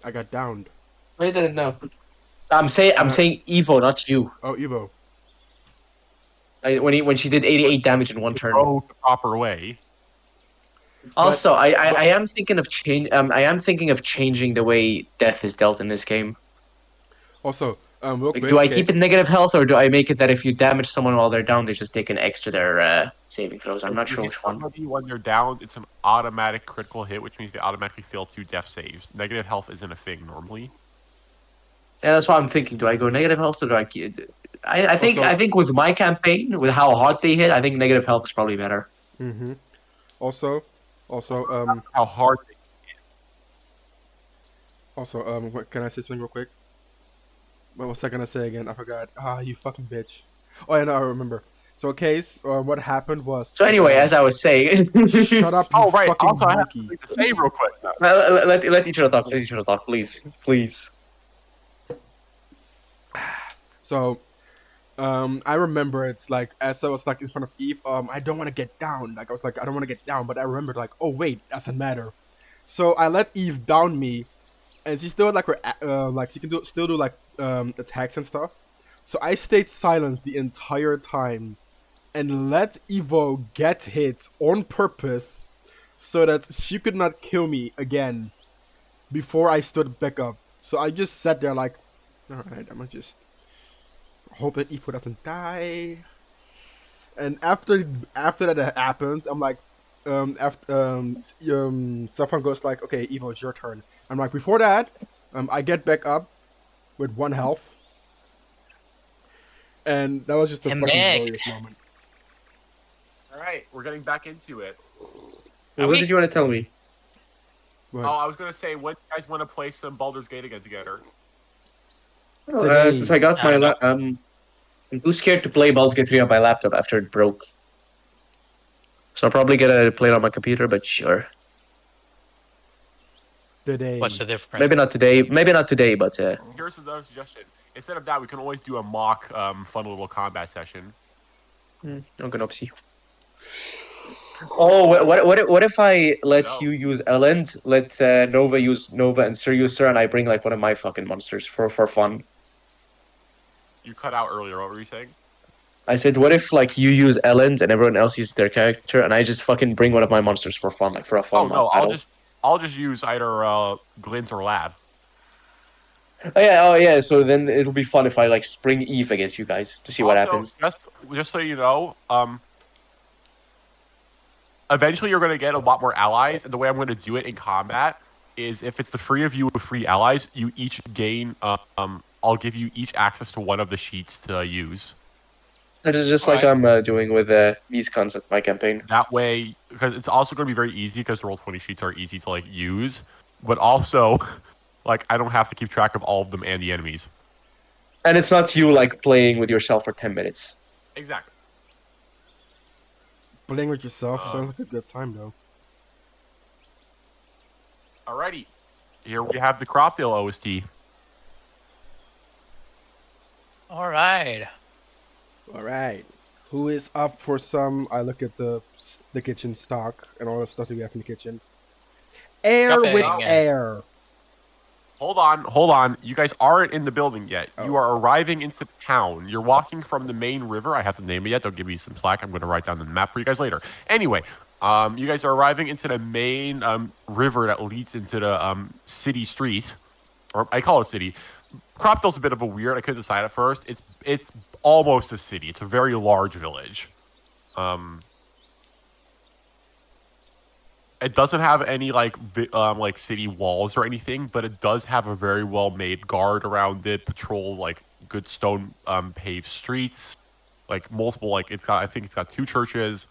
I got downed. I didn't know. I'm saying Evo, not you. Oh, Evo. When she did 88 damage in one turn. Go the proper way. Also, I am thinking of changing the way death is dealt in this game. Also, real Like, quick, do I keep it negative health, or do I make it that if you damage someone while they're down, they just take an extra their saving throws? I'm not sure which one. When you're down, it's an automatic critical hit, which means they automatically fail 2 death saves. Negative health isn't a thing normally. Yeah, that's what I'm thinking. Do I go negative health, or do I keep? I think Also- I think with my campaign, with how hard they hit, I think negative health is probably better. Mm-hmm. Also, How hard they what can I say something real quick? What was I gonna say again? I forgot. Ah, you fucking bitch. Oh, yeah, no, I remember. So, case, what happened was. So anyway, as I was saying, Shut up, you Oh, right. fucking Also, I have monkey. to say real quick. let each other talk. Let each other talk, please. So, I remember it's like as I was like in front of Eve, I don't want to get down. Like I was like, I don't want to get down, but I remembered like, oh wait, doesn't matter. So I let Eve down me, and she still had like her like she can still do like attacks and stuff. So I stayed silent the entire time, and let Evo get hit on purpose, so that she could not kill me again, before I stood back up. So I just sat there like, all right, I'm gonna just hope that Evo doesn't die. And after that happened, I'm like, Stefan goes like, okay, Evo, it's your turn. I'm like, before that, I get back up with 1 health, and that was just a I'm fucking back. glorious moment. All right, we're getting back into it. What did you want to tell me? But Oh, I was gonna say, when you guys want to play some Baldur's Gate again together? Today. Since I got I don't my I'm too scared to play Baldur's Gate 3 on my laptop after it broke. So I'll probably get to play it on my computer, but sure. today. What's the difference? Maybe not today, but Here's another suggestion. Instead of that, we can always do a mock, fun little combat session. okay, oopsie. Oh, what if I let No. you use Elend, let Nova use Nova, and Sir use Sir, and I bring like one of my fucking monsters for fun? You cut out earlier. What were you saying? I said, what if like you use Elend and everyone else uses their character, and I just fucking bring one of my monsters for fun, like for a fun Oh no, battle? I'll just use either Glint or Lad. Oh yeah. So then it'll be fun if I like spring Eve against you guys to see what Also, happens. just so you know, eventually you're gonna get a lot more allies, and the way I'm gonna do it in combat is if it's the three of you with free allies, you each gain I'll give you each access to one of the sheets to use. That is just like Alright. I'm doing with these cons at my campaign. That way, because it's also going to be very easy because the Roll20 sheets are easy to like use, but also, like I don't have to keep track of all of them and the enemies. And it's not you like playing with yourself for 10 minutes. Exactly. Playing with yourself sounds like a good time though. Alrighty, here we have the Cropdale OST. All right. All right. Who is up for some? I look at the kitchen stock and all the stuff that we have in the kitchen. Air with Shopping. air. Hold on. You guys aren't in the building yet. Oh. You are arriving into town. You're walking from the main river. I have to name it yet. Don't give me some slack. I'm going to write down the map for you guys later. Anyway, you guys are arriving into the main river that leads into the city street, or I call it city. Cropdale's a bit of a weird. I couldn't decide at first. It's almost a city. It's a very large village. It doesn't have any like city walls or anything, but it does have a very well made guard around it. Patrol like good stone paved streets, like multiple I think it's got 2 churches,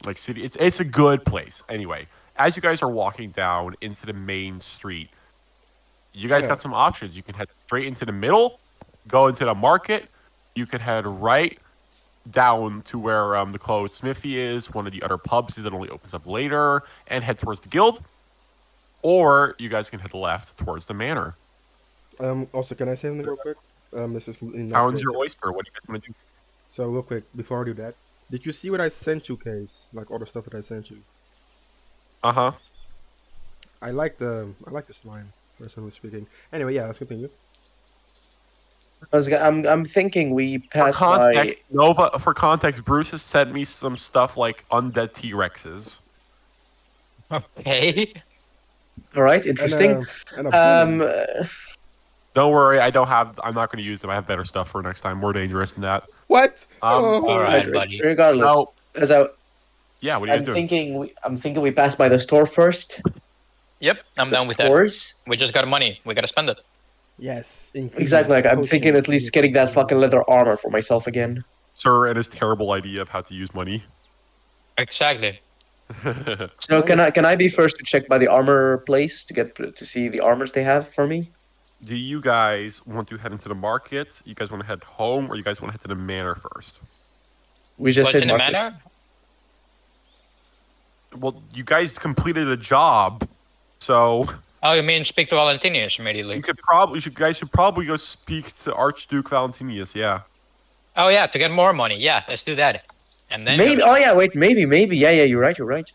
like city. It's a good place. Anyway, as you guys are walking down into the main street, you guys got some options. You can head straight into the middle, go into the market. You could head right down to where the closed smithy is, one of the other pubs that only opens up later, and head towards the guild. Or you guys can head left towards the manor. Also, can I say something real quick? This is completely not Pound's your related. oyster. What do you guys want to do? So real quick, before I do that, did you see what I sent you, Case? Like all the stuff that I sent you. Uh-huh. I like the slime. Personally speaking. Anyway, yeah, let's continue. I'm thinking we For passed by. context, Nova. For context, Bruce has sent me some stuff like undead T-Rexes. Okay. All right, interesting. And a human. Don't worry, I'm not going to use them. I have better stuff for next time. More dangerous than that. What? All right, buddy. Regardless, No. as I, Yeah, what are you guys doing? I'm thinking we pass by the store first. Yep, I'm down with that. Stores. We just got money. We gotta spend it. Yes. Exactly. Like I'm thinking at least getting that fucking leather armor for myself again. Sir and his terrible idea of how to use money. Exactly. So can I be first to check by the armor place to see the armors they have for me? Do you guys want to head into the markets? You guys want to head home, or you guys want to head to the manor first? We just What's said in the markets. manor? Well, you guys completed a job, so Oh, you mean speak to Valentinius immediately? you guys should probably go speak to Archduke Valentinius. Yeah. Oh yeah, to get more money. Yeah, let's do that. And then Maybe. Oh yeah. Wait. Maybe. Yeah. You're right. let's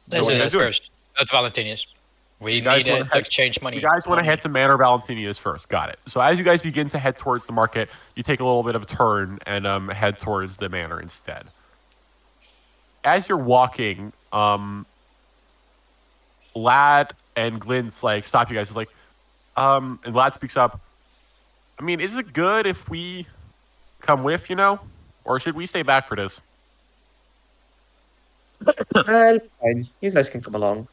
So what do are you that guys doing? first. That's Valentinius. We guys need wanna to exchange money. You guys want to head to Manor Valentinius first. Got it. So as you guys begin to head towards the market, you take a little bit of a turn and head towards the manor instead. As you're walking, Lad and Glint's like stop you guys. It's like, and Lad speaks up. I mean, is it good if we come with, or should we stay back for this? Well, fine. You guys can come along.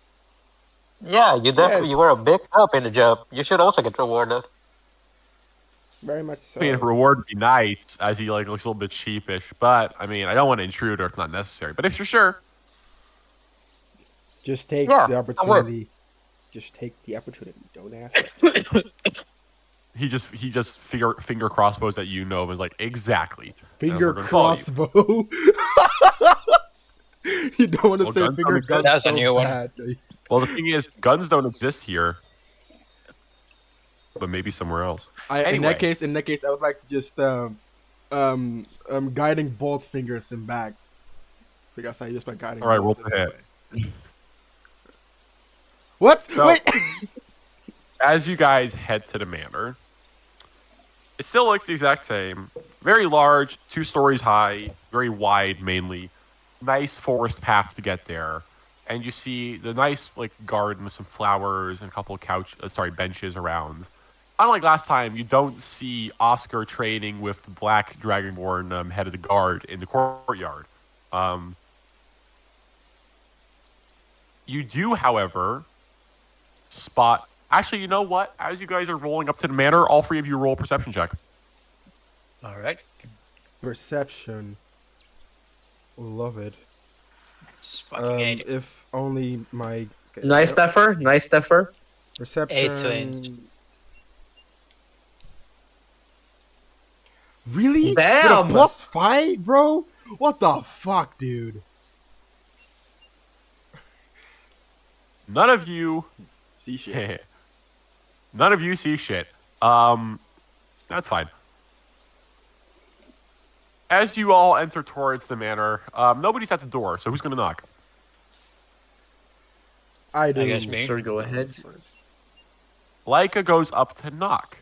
Yeah, you definitely you were a big help in the job. You should also get rewarded. Very much so. I mean, reward would be nice, as he like looks a little bit sheepish. But I mean, I don't want to intrude, or it's not necessary. But if you're sure, Just take Yeah, the that works. opportunity. Just take the opportunity. Don't ask. he just finger crossbows at you, Nova, is like exactly. Finger we're gonna follow you. crossbow. You don't want to Well, say guns finger don't guns That's a so new one. bad. Well, the thing is, guns don't exist here, but maybe somewhere else. In Anyway. that case, I would like to just guiding both fingers in back because I use my guiding. All right, bolt roll to hit. anyway. What? So- Wait. As you guys head to the manor, It still looks the exact same. Very large, 2 stories high, very wide mainly. Nice forest path to get there. And you see the nice like garden with some flowers and a couple of benches around. Unlike last time, you don't see Oscar training with the Black Dragonborn head of the guard in the courtyard. You do, however, spot. Actually, you know what? As you guys are rolling up to the manor, all 3 of you roll a perception check. All right. Perception. Love it. It's fucking 8. If only my Nice stuffer. Nice stuffer. perception. 8 to 8. Really? With Damn! a +5, bro? What the fuck, dude? None of you See shit. None of you see shit. That's fine. As you all enter towards the manor, nobody's at the door, so who's gonna knock? I do. guess me. Sure, go ahead. Leica goes up to knock.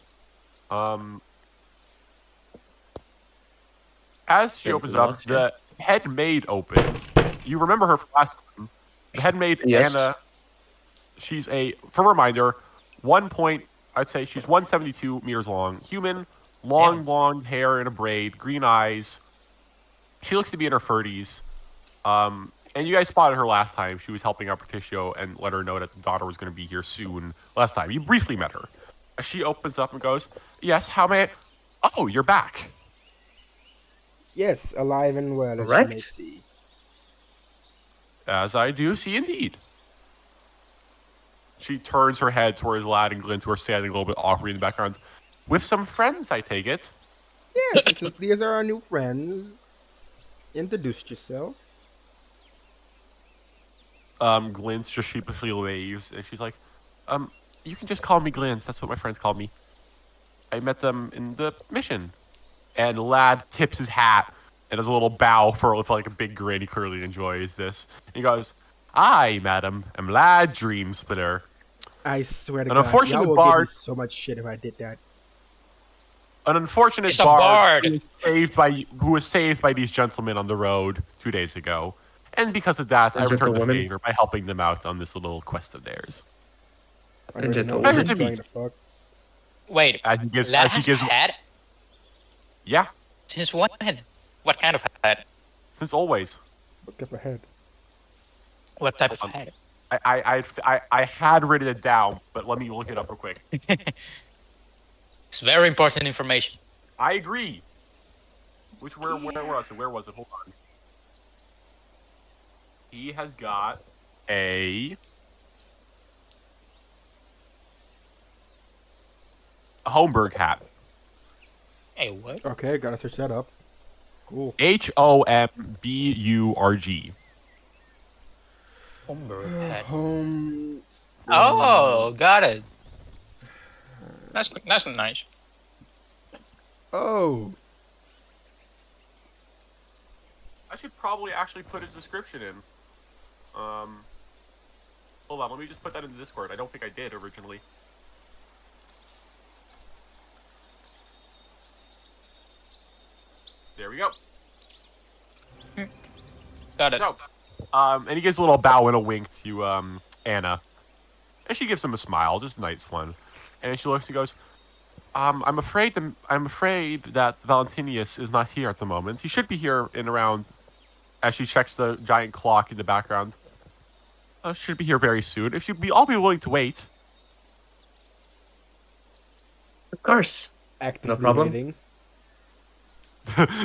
As she It opens up, knocks, the head maid opens. You remember her from last time. The head maid, Yes. Anna, she's for reminder, I'd say she's 172 meters long. Human, long Damn. blonde hair in a braid, green eyes. She looks to be in her 30s. And you guys spotted her last time. She was helping out Patricio and let her know that the daughter was going to be here soon. Last time. You briefly met her. As she opens up and goes, "Yes, how may I... Oh, you're back." Yes, alive and well, as you may Correct. see. As I do see indeed. She turns her head towards Lad and Glint, who are standing a little bit awkwardly in the background. With some friends, I take it. Yes, these are our new friends. Introduce yourself. Glint just sheepishly waves, and she's like, you can just call me Glint. That's what my friends call me. I met them in the mission. And Lad tips his hat and does a little bow for like a big grin. He clearly enjoys this. He goes, "I, madam, am Lad Dreamsplitter. I swear to An God, unfortunate y'all will give me bard- so much shit if I did that. An unfortunate It's a bard, bard. who was saved by these gentlemen on the road 2 days ago. And because of that, I returned the Gentlewoman. favor by helping them out on this little quest of theirs." I don't even know Gentle what woman. he's trying to fuck. Wait, As he gives, Lad as he has gives, a hat? yeah, Since when? What kind of hat? since always. What type of head? What type of hat? I had written it down, but let me look it up real quick. It's very important information. I agree. Where was it? Where was it? Hold on. He has got a Homburg hat. Hey, what? Okay, gotta search that up. Cool. HOMBURG. Homburg hat. Home. Oh, got it. That's nice. Oh. I should probably actually put his description in. Hold on, let me just put that in the Discord. I don't think I did originally. There we go. Got it. No. And he gives a little bow and a wink to Anna. And she gives him a smile, just a nice one. And she looks and goes, I'm afraid that Valentinius is not here at the moment. He should be here in around, as she checks the giant clock in the background. Should be here very soon. If you'd all be willing to wait. Of course. Actively problem. waiting.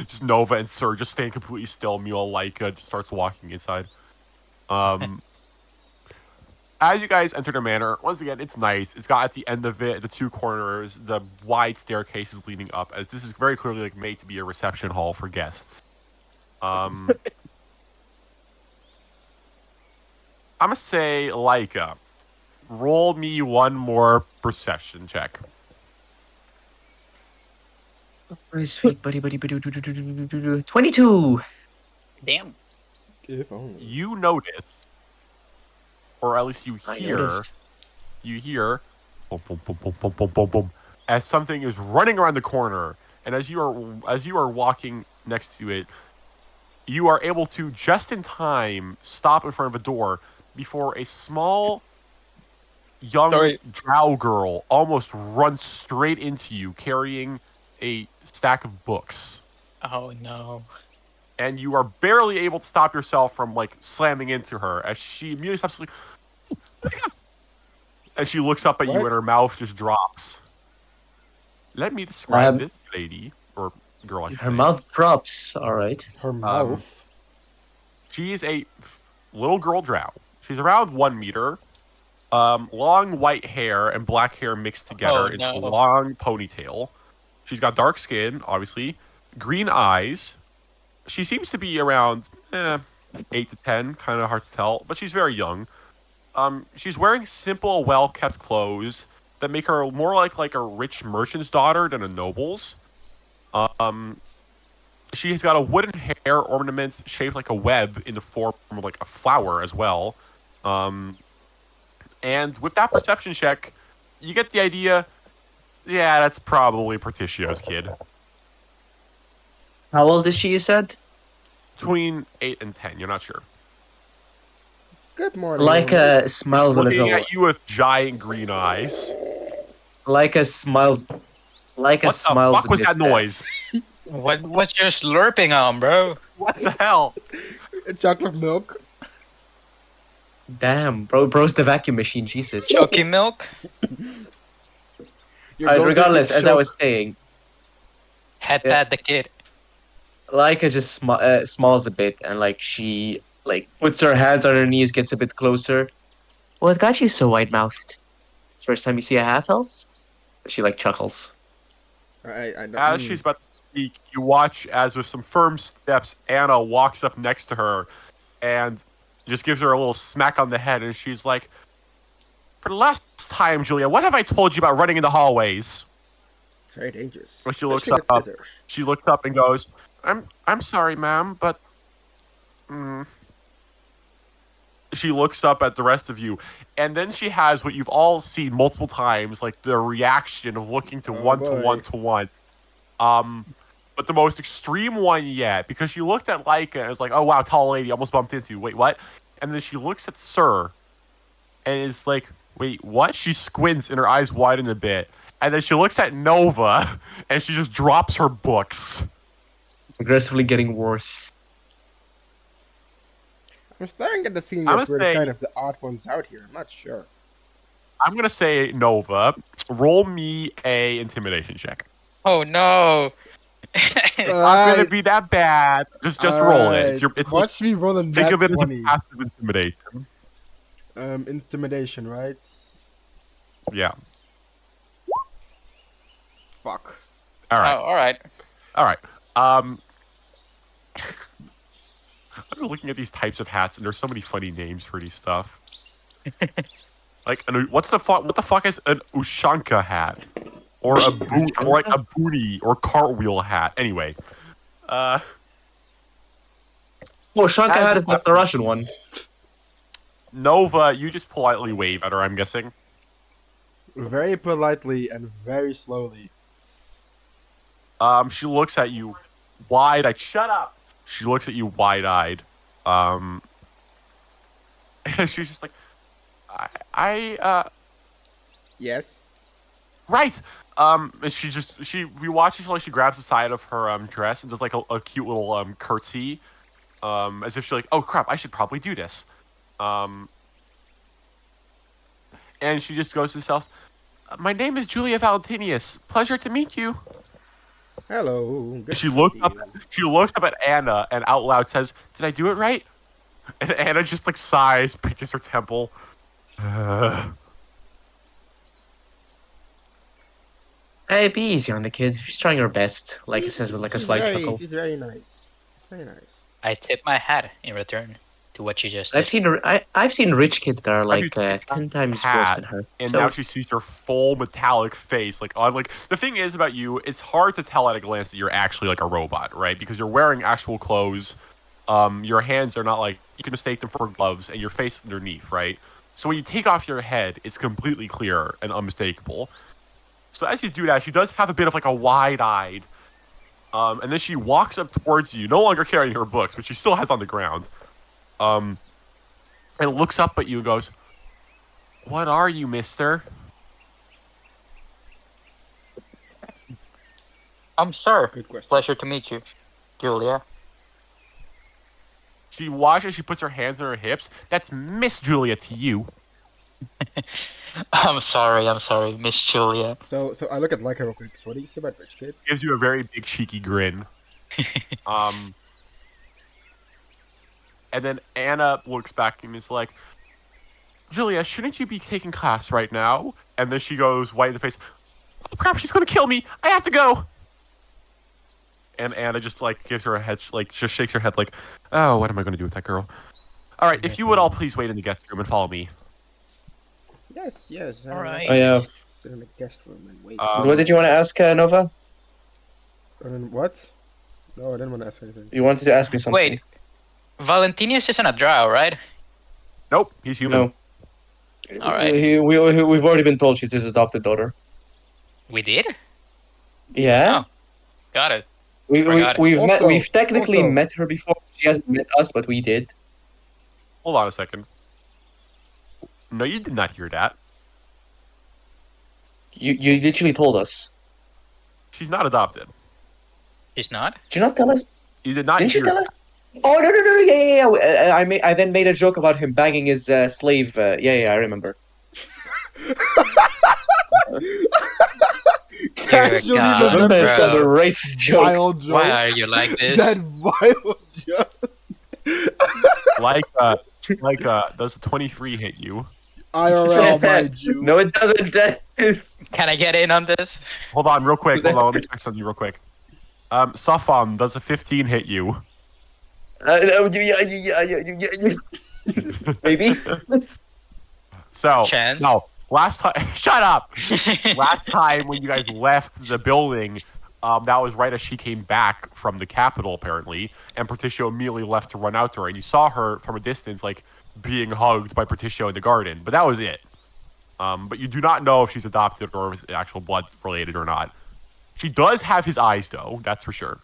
Just Nova and Sir just staying completely still. Meanwhile, Leica just starts walking inside. As you guys enter the manor, once again, it's nice. It's got at the end of it, the 2 corners, the wide staircases leading up, as this is very clearly like made to be a reception hall for guests. I'm gonna say, Leica, roll me one more perception check. Very sweet, buddy. 22. Damn. If only. You notice, or at least you I hear, noticed. boom, boom, boom, boom, boom, boom, boom, boom, as something is running around the corner, and as you are walking next to it, you are able to just in time stop in front of a door before a small young Sorry. drow girl almost runs straight into you carrying a stack of books. Oh no. And you are barely able to stop yourself from like slamming into her as she immediately stops like and she looks up at you What? and her mouth just drops. Let me describe Um, this lady or girl. I should Her say. mouth drops. All right. Her mouth. She is a little girl drow. She's around 1 meter. Long white hair and black hair mixed together Oh, into a no. long ponytail. She's got dark skin, obviously, green eyes. She seems to be around 8 to 10, kind of hard to tell, but she's very young. She's wearing simple, well-kept clothes that make her more like a rich merchant's daughter than a noble's. She's got a wooden hair ornament shaped like a web in the form of like a flower as well. And with that perception check, you get the idea. Yeah, that's probably Perticio's kid. How old is she? You said. Between 8 and 10, you're not sure. Good morning. Leica Loomis. smiles a Looking little. at you with giant green eyes. Leica smiles. Leica What the smiles. fuck was that noise? What's your slurping on, bro? What the hell? Chocolate milk. Damn, bro's the vacuum machine. Jesus. Chucky milk? You're Alright, going to regardless, be as I shocked. was saying, Had Yeah. that the kid. Leica just smiles a bit and like she like puts her hands on her knees, gets a bit closer. What got you so wide mouthed? First time you see a half elf? She like chuckles. I don't. As she's about to speak, you watch as with some firm steps, Anna walks up next to her and just gives her a little smack on the head, and she's like, "For the last time, Julia, what have I told you about running in the hallways?" It's very dangerous. Well, she looks Especially with up. scissors. She looks up and goes, I'm sorry, ma'am, but she looks up at the rest of you, and then she has what you've all seen multiple times, like the reaction of looking to Oh, one boy. to one to one. But the most extreme one yet, because she looked at Leica and was like, "Oh wow, tall lady, almost bumped into you. Wait, what?" And then she looks at Sir, and is like, "Wait, what?" She squints and her eyes widen a bit, and then she looks at Nova, and she just drops her books. Aggressively getting worse. I'm starting at the feeling I'm that we're gonna say- kind of the odd ones out here. I'm not sure. I'm gonna say Nova. Roll me a intimidation check. Oh no. It's not gonna be that bad. Just roll it. It's like, Watch me roll a think nat of it as a 20. passive intimidation. Intimidation, right? Yeah. Fuck. All right. Oh, alright. All right. I'm looking at these types of hats, and there's so many funny names for these stuff. Like, what the fuck is an Ushanka hat, or a or like a booty or cartwheel hat? Anyway, Oh, Shanka hat is not the Russian one. Nova, you just politely wave at her. I'm guessing. Very politely and very slowly. She looks at you wide-eyed. Shut up. She looks at you wide-eyed. And she's just like, Yes. right. And we watch until like she grabs the side of her dress and does like a cute little curtsy, as if she's like, oh crap, I should probably do this. And she just goes to herself, my name is Julia Valentinius. Pleasure to meet you. Hello. Good She to looks meet up. you. She looks up at Anna and out loud says, "Did I do it right?" And Anna just like sighs, pinches her temple. Hey, be easy on the kid. She's trying her best. Like it says with like a She's slight very, chuckle. She's very nice. Very nice. I tip my hat in return to what you just I've did. I've seen rich kids that are you like take 10 times hat worse than her. And So now she sees her full metallic face. Like on like the thing is about you, it's hard to tell at a glance that you're actually like a robot, right? Because you're wearing actual clothes. Your hands are not like you can mistake them for gloves, and your face underneath, right? So when you take off your head, it's completely clear and unmistakable. So as you do that, she does have a bit of like a wide-eyed, and then she walks up towards you, no longer carrying her books, which she still has on the ground, and looks up at you and goes, "What are you, mister?" Sir. Good question. Pleasure to meet you, Julia. She watches, she puts her hands on her hips. "That's Miss Julia to you." I'm sorry, Miss Julia. So I look at Leica real quick. So what do you say about rich kids? Gives you a very big cheeky grin. And then Anna looks back and is like, "Julia, shouldn't you be taking class right now?" And then she goes white in the face. "Oh crap, she's gonna kill me. I have to go." And Anna just like gives her a head, like just shakes her head, like, "Oh, what am I gonna do with that girl?" All right, if you would all please wait in the guest room and follow me. Yes. All right. Oh yeah. Sit in the guest room and wait. Um, So what did you want to ask, Nova? What? No, I didn't want to ask anything. You wanted to ask me something. Wait, Valentinius isn't a drow, right? Nope, he's human. No. All right. We've already been told she's his adopted daughter. We did? Yeah. Oh. Got it. We, Forgot it. we've technically Also- met her before. She hasn't met us, but we did. Hold on a second. No, you did not hear that. You literally told us. She's not adopted. He's not? Did you not tell us? You did not Didn't you hear tell us? Oh no, yeah. I then made a joke about him banging his slave. Yeah, I remember. Casually God, I remember bro. that racist joke. Wild joke. Why are you like this? That wild joke. like does 23 hit you? IRL, mind you. No, it doesn't. Can I get in on this? Hold on, real quick. Hold on, let me check something real quick. Safan, does a 15 hit you? No, maybe. So Chance? no. Last time, shut up. Last time when you guys left the building, that was right as she came back from the capital, apparently, and Patricio immediately left to run out to her, and you saw her from a distance, like being hugged by Patricio in the garden. But that was it. But you do not know if she's adopted or if it's actual blood related or not. She does have his eyes, though. That's for sure.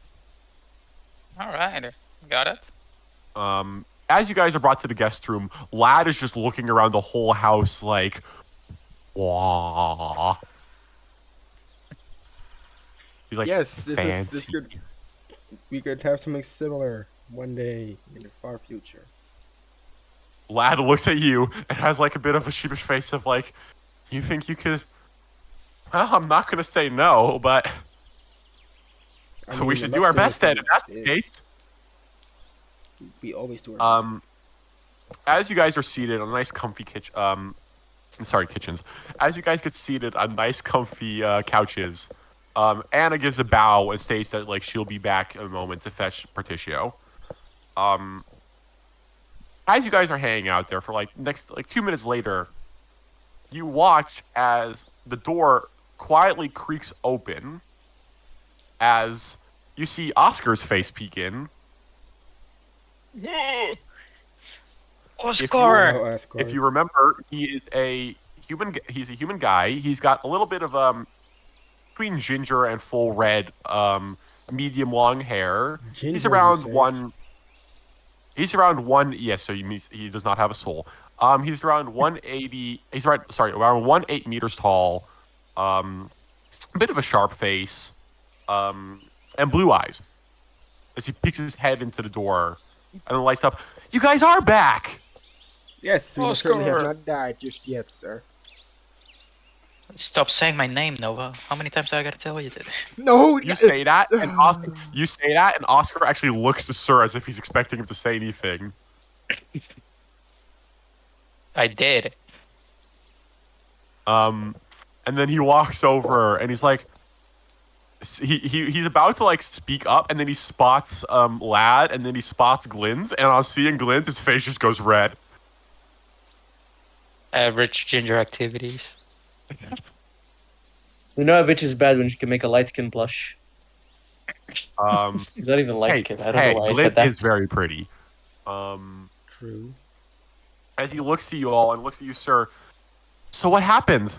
All right. Got it. As you guys are brought to the guest room, Lad is just looking around the whole house like, "Wah." He's like, Yes, this fancy. could. We could have something similar one day in the far future. Lad looks at you and has like a bit of a sheepish face of like, "You think you could?" Well, I'm not gonna say no, but I we mean, should I'm do not our saying best then. If that's the it case. We always do our best. As you guys are seated on a nice, comfy kitchens. As you guys get seated on nice, comfy couches, Anna gives a bow and states that like she'll be back in a moment to fetch Patricio. As you guys are hanging out there for like 2 minutes later, you watch as the door quietly creaks open. As you see Oscar's face peek in. Oscar! Oh, Asgard. If you remember, he is a human. He's a human guy. He's got a little bit of between ginger and full red, medium long hair. Ginger, He's you around say? one. He's around one. Yes, so he does not have a soul. He's around 180. He's around 1.8 meters tall. A bit of a sharp face, and blue eyes. As he peeks his head into the door, and then lights up. "You guys are back." Yes, we certainly have Oscar. not died just yet, sir. Stop saying my name, Nova. How many times do I gotta tell you this? No, You say that, and Oscar actually looks to Sir as if he's expecting him to say anything. I did. And then he walks over and he's like, he's about to like speak up, and then he spots Lad, and then he spots Glintz, and on seeing Glintz, his face just goes red. Average ginger activities. We know a bitch is bad when she can make a light skin blush. Um, Is that even light hey, skin? I don't hey, know why I said Glintz that. is very pretty. True. As he looks to you all and looks at you, Sir. So what happened?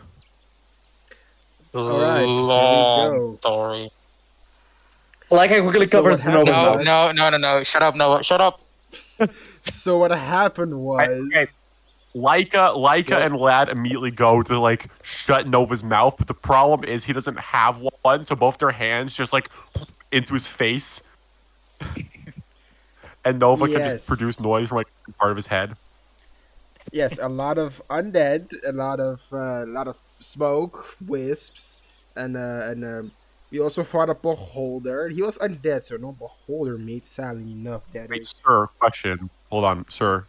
right, here we Long go. story. Like I quickly So covers what Nova's happened mouth. was- No. Shut up, Noah. Shut up. So what happened was, Okay. Leica Yep. and Lad immediately go to like shut Nova's mouth, but the problem is he doesn't have one, so both their hands just like into his face, and Nova can Yes. just produce noise from like part of his head. yes, a lot of undead, a lot of smoke, wisps, and we also fought a beholder. He was undead, so no beholder made sadly enough. That Wait, is. sir, question. Hold on, sir.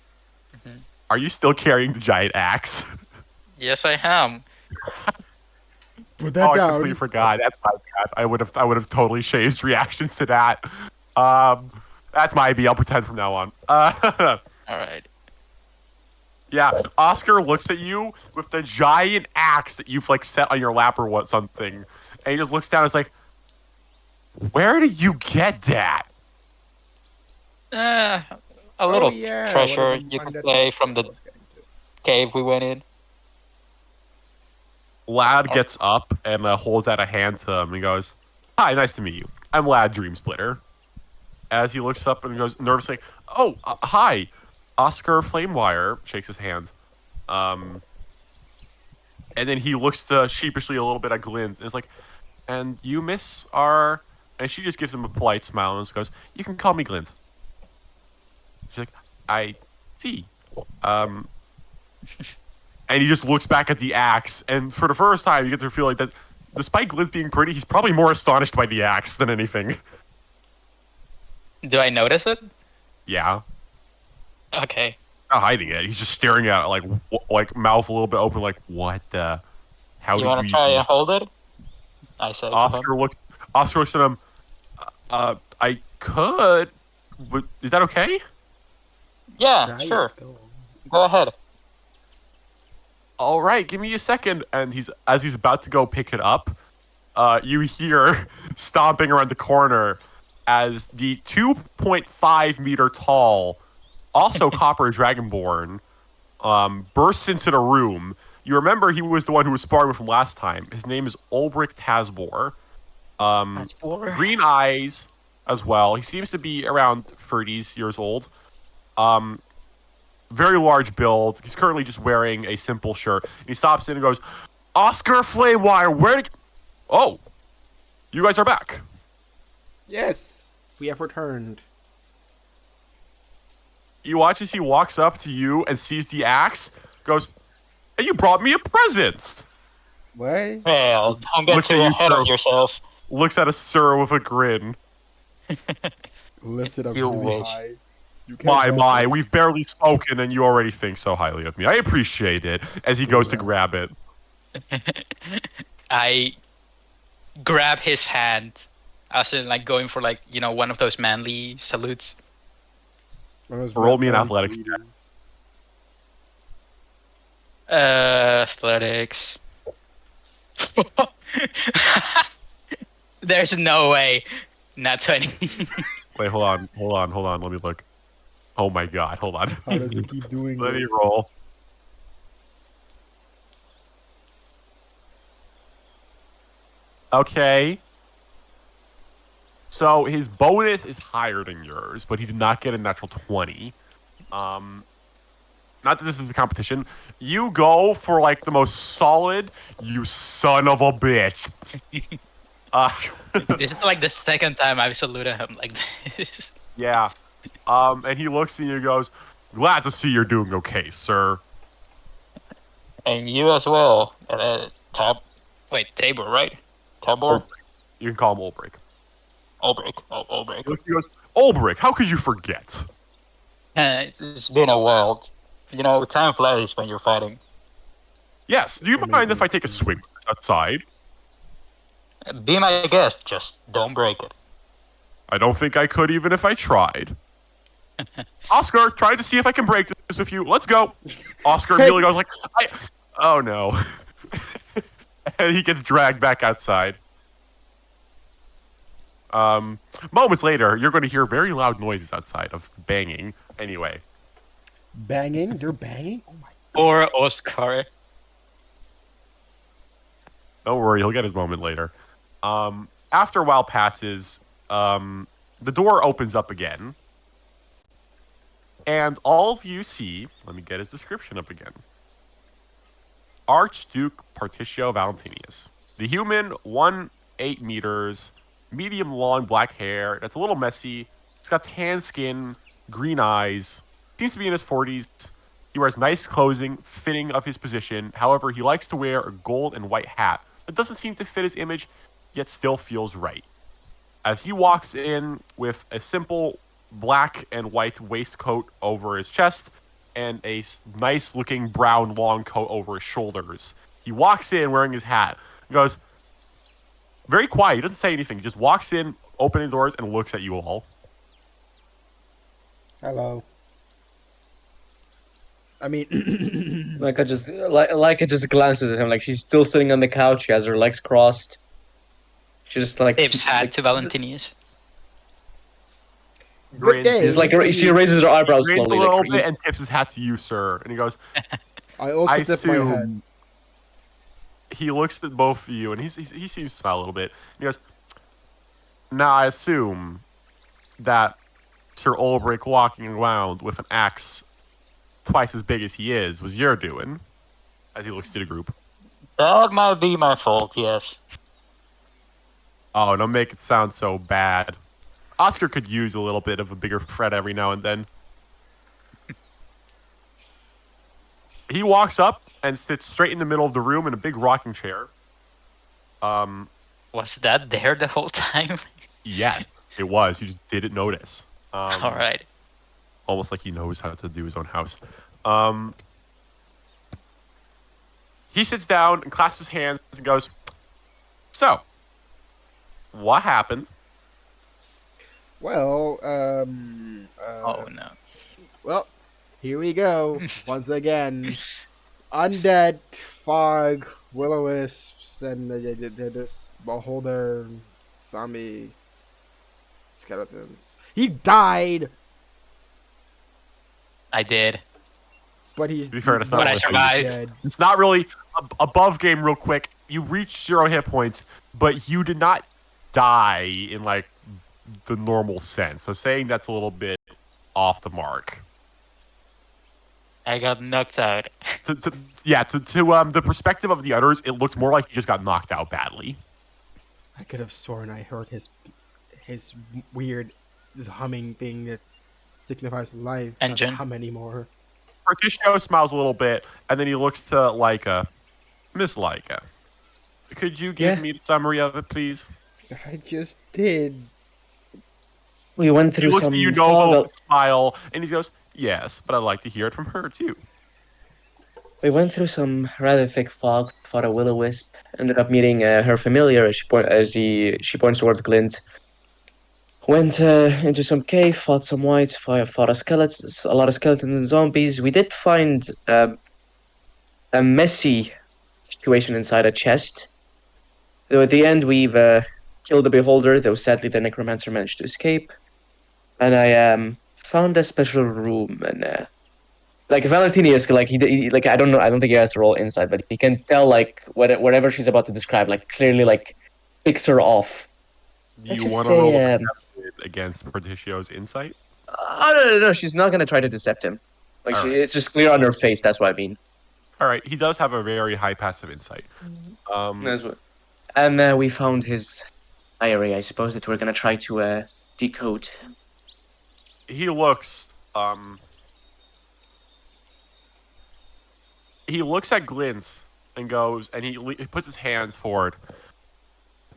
Mhm. Are you still carrying the giant axe? Yes, I am. Put that I down. completely forgot. That's my bad. I would have totally changed reactions to that. That's my B. I'll pretend from now on. All right. Yeah, Oscar looks at you with the giant axe that you've like set on your lap or what something, and he just looks down and is like, "Where did you get that?" A Oh, little yeah, treasure one of you can undead play monsters from I the was getting to. cave we went in. Lad gets up and holds out a hand to him and goes, "Hi, nice to meet you. I'm Lad Dreamsplitter." As he looks up and goes nervously, "Oh, hi, Oscar Flamewire." Shakes his hand. And then he looks sheepishly a little bit at Glint and is like, "And you, miss, are..." And she just gives him a polite smile and just goes, "You can call me Glint." She's like, "I see." And he just looks back at the axe, and for the first time, you get to feel like that, despite Glint being pretty, he's probably more astonished by the axe than anything. Do I notice it? Yeah. Okay. Not hiding it. He's just staring at it, like mouth a little bit open, like, what the... How You did want you to try even... and hold it? I say to him. Oscar looks at him. I could, but is that okay? Yeah, Try it, sure. go. Go ahead. All right, give me a second. And as he's about to go pick it up, you hear stomping around the corner as the 2.5 meter tall, also copper dragonborn, bursts into the room. You remember he was the one who was sparring with him last time. His name is Ulbrich Tasbor. That's four. Green eyes as well. He seems to be around 30s years old. Very large build. He's currently just wearing a simple shirt. He stops in and goes, "Oscar Flamewire, where did... Oh, you guys are back." Yes, we have returned. You watch as he walks up to you and sees the axe, goes, "And you brought me a present." What? Well, don't get Looks too at you, ahead of Sir. yourself. Looks at a sir with a grin. Lift it up You really wish. high. You can't help My, this. we've barely spoken and you already think so highly of me. I appreciate it. As he goes to grab it. I grab his hand, as in like going for like one of those manly salutes. One of those Roll me an manly athletics check. greetings. Athletics. There's no way. Not 20. Wait, hold on. Let me look. Oh my god, hold on. How does it keep doing Let me this? roll. Okay. So his bonus is higher than yours, but he did not get a natural 20. Not that this is a competition. You go for like the most solid, you son of a bitch. This is like the second time I've saluted him like this. Yeah. And he looks at you and goes, "Glad to see you're doing okay, sir." And you as well. Tabor, right? Tabor? You can call him Ulbrich. Ulbrich. Oh, Ulbrich. He goes, "Ulbrich, how could you forget?" It's been a while. Time flies when you're fighting. Yes, do you mind if I take a swing outside? Be my guest, just don't break it. I don't think I could even if I tried. Oscar, try to see if I can break this with you. Let's go. Oscar Hey. immediately goes like, oh no. And he gets dragged back outside. Moments later, you're going to hear very loud noises outside of banging. Anyway. Banging? They're banging? Oh my. Or Oscar. Don't worry, he'll get his moment later. After a while passes, the door opens up again. And all of you see, let me get his description up again. Archduke Particio Valentinius. The human, 1'8 meters, medium long black hair, that's a little messy. He's got tan skin, green eyes, seems to be in his 40s. He wears nice clothing, fitting of his position. However, he likes to wear a gold and white hat that doesn't seem to fit his image, yet still feels right. As he walks in with a simple black and white waistcoat over his chest and a nice looking brown long coat over his shoulders. He walks in wearing his hat. He goes, very quiet. He doesn't say anything. He just walks in, opening doors, and looks at you all. Hello. I mean, Leica just glances at him like she's still sitting on the couch. She has her legs crossed. She just like Tips hat to Valentinius. Good day. She's like she raises her eyebrows Grins slowly. a little Like, bit and tips his hat to you, sir. And he goes, I also I tip my head. assume. He looks at both of you and he seems to smile a little bit. And he goes, now I assume that Sir Ulbrich walking around with an axe twice as big as he is was your doing. As he looks to the group. That might be my fault, yes. Oh, don't make it sound so bad. Oscar could use a little bit of a bigger threat every now and then. He walks up and sits straight in the middle of the room in a big rocking chair. Was that there the whole time? Yes, it was. You just didn't notice. All right. Almost like he knows how to do his own house. He sits down and clasps his hands and goes, so, what happened? Well, Oh no. well, here we go. Once again, undead, fog, will-o-wisps, and this beholder, zombie skeletons. He died, I did. but he's. To be fair, that's not But I really- survived. dead. It's not really above game real quick. You reached 0 hit points, but you did not die in like the normal sense. So saying that's a little bit off the mark. I got knocked out. To the perspective of the others, it looked more like he just got knocked out badly. I could have sworn I heard his weird humming thing that signifies life. Doesn't Engine. hum anymore. Particio smiles a little bit, and then he looks to Leica. Miss Leica, could you give Yeah? me the summary of it, please? I just did. we went He through looks some at you, fog. Novo, smile, and he goes, yes, but I'd like to hear it from her, too. We went through some rather thick fog. Fought a will-o-wisp. Ended up meeting her familiar. She points towards Glint. Went into some cave. Fought some whites. Fought a lot of skeletons and zombies. We did find a messy situation inside a chest. Though at the end we've killed the beholder. Though sadly the necromancer managed to escape. And I found a special room and. Like Valentinius, like like I don't know, I don't think he has to roll inside, but he can tell like whatever she's about to describe, like clearly like picks her off. Do Let's you just want to roll say, against Particio's insight? Oh no, she's not gonna try to decept him. Like Alright. it's just clear on her face. That's what I mean. All right, he does have a very high passive insight. That's what. And we found his diary. I suppose that we're gonna try to decode. He looks he looks at Glint and goes, and he puts his hands forward.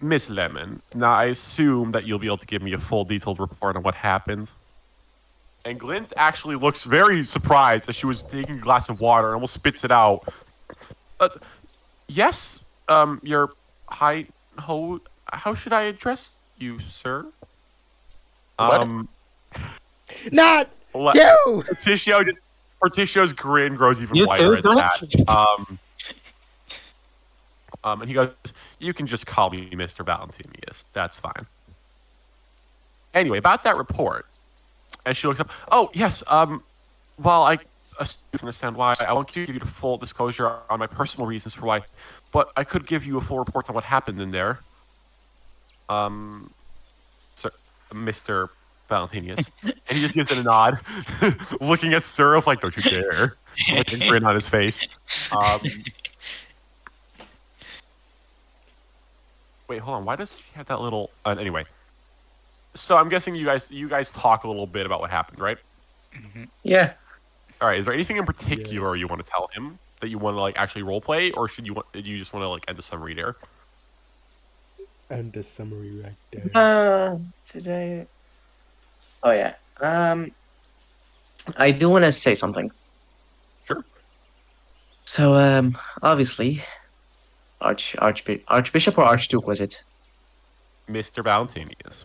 Miss Lemon, now I assume that you'll be able to give me a full detailed report on what happened. And Glint actually looks very surprised as she was taking a glass of water and almost spits it out. Yes, your how should I address you, sir? What? Not Le- you. Particio's grin grows even You wider too, at that. And he goes, you can just call me Mr. Valentinius. That's fine. Anyway, about that report. And she looks up. Oh, yes. Well, I understand why. I won't give you the full disclosure on my personal reasons for why but I could give you a full report on what happened in there. Sir, Mr. Valentinius. And he just gives it a nod, looking at Sir like, don't you dare. With a grin on his face. Wait, hold on. Why does she have that little... anyway. So I'm guessing you guys talk a little bit about what happened, right? Yeah. All right. Is there anything in particular Yes. you want to tell him that you want to like actually roleplay, or do you just want to like end the summary there? And the summary right there. Today. Oh yeah. I do want to say something. Sure. So obviously, Archbishop or Archduke was it? Mr. Valentinius.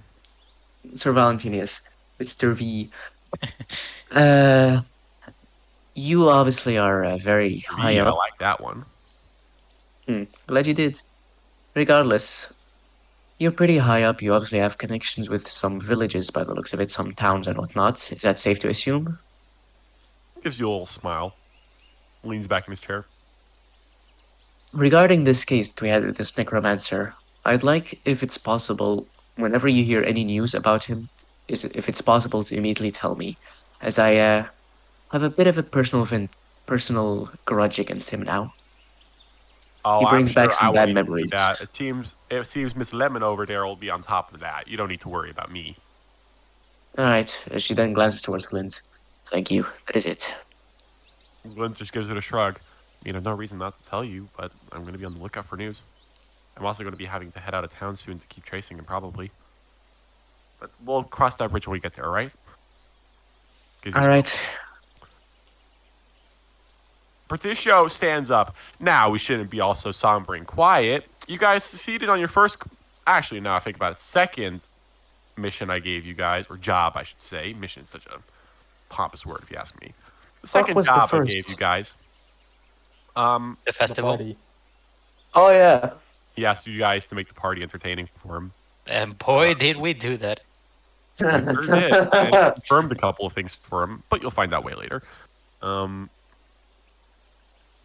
Sir Valentinius, Mr. V. Uh, you obviously are very high Yeah, I up. like that one. Glad you did. Regardless, you're pretty high up. You obviously have connections with some villages by the looks of it, some towns and whatnot. Is that safe to assume? Gives you a little smile. Leans back in his chair. Regarding this case that we had with this necromancer, I'd like, if it's possible, whenever you hear any news about him, if it's possible to immediately tell me, as I have a bit of a personal grudge against him now. Oh, He I'm brings back sure some I bad won't even do memories. that. It seems Miss Lemon over there will be on top of that. You don't need to worry about me. All right, as she then glances towards Glint. Thank you. That is it. Glenn just gives it a shrug. There's no reason not to tell you, but I'm going to be on the lookout for news. I'm also going to be having to head out of town soon to keep chasing him, probably. But we'll cross that bridge when we get there, all right? Gives you a All right. Berticio stands up. Now, we shouldn't be all so somber and quiet. You guys succeeded on your first... Actually, now I think about it, second mission I gave you guys, or job, I should say. Mission is such a pompous word, if you ask me. The second was the job I first? gave you guys. The The festival. party. Oh yeah. He asked you guys to make the party entertaining for him. And boy, did we do that. I sure did. And confirmed a couple of things for him, but you'll find out way later. As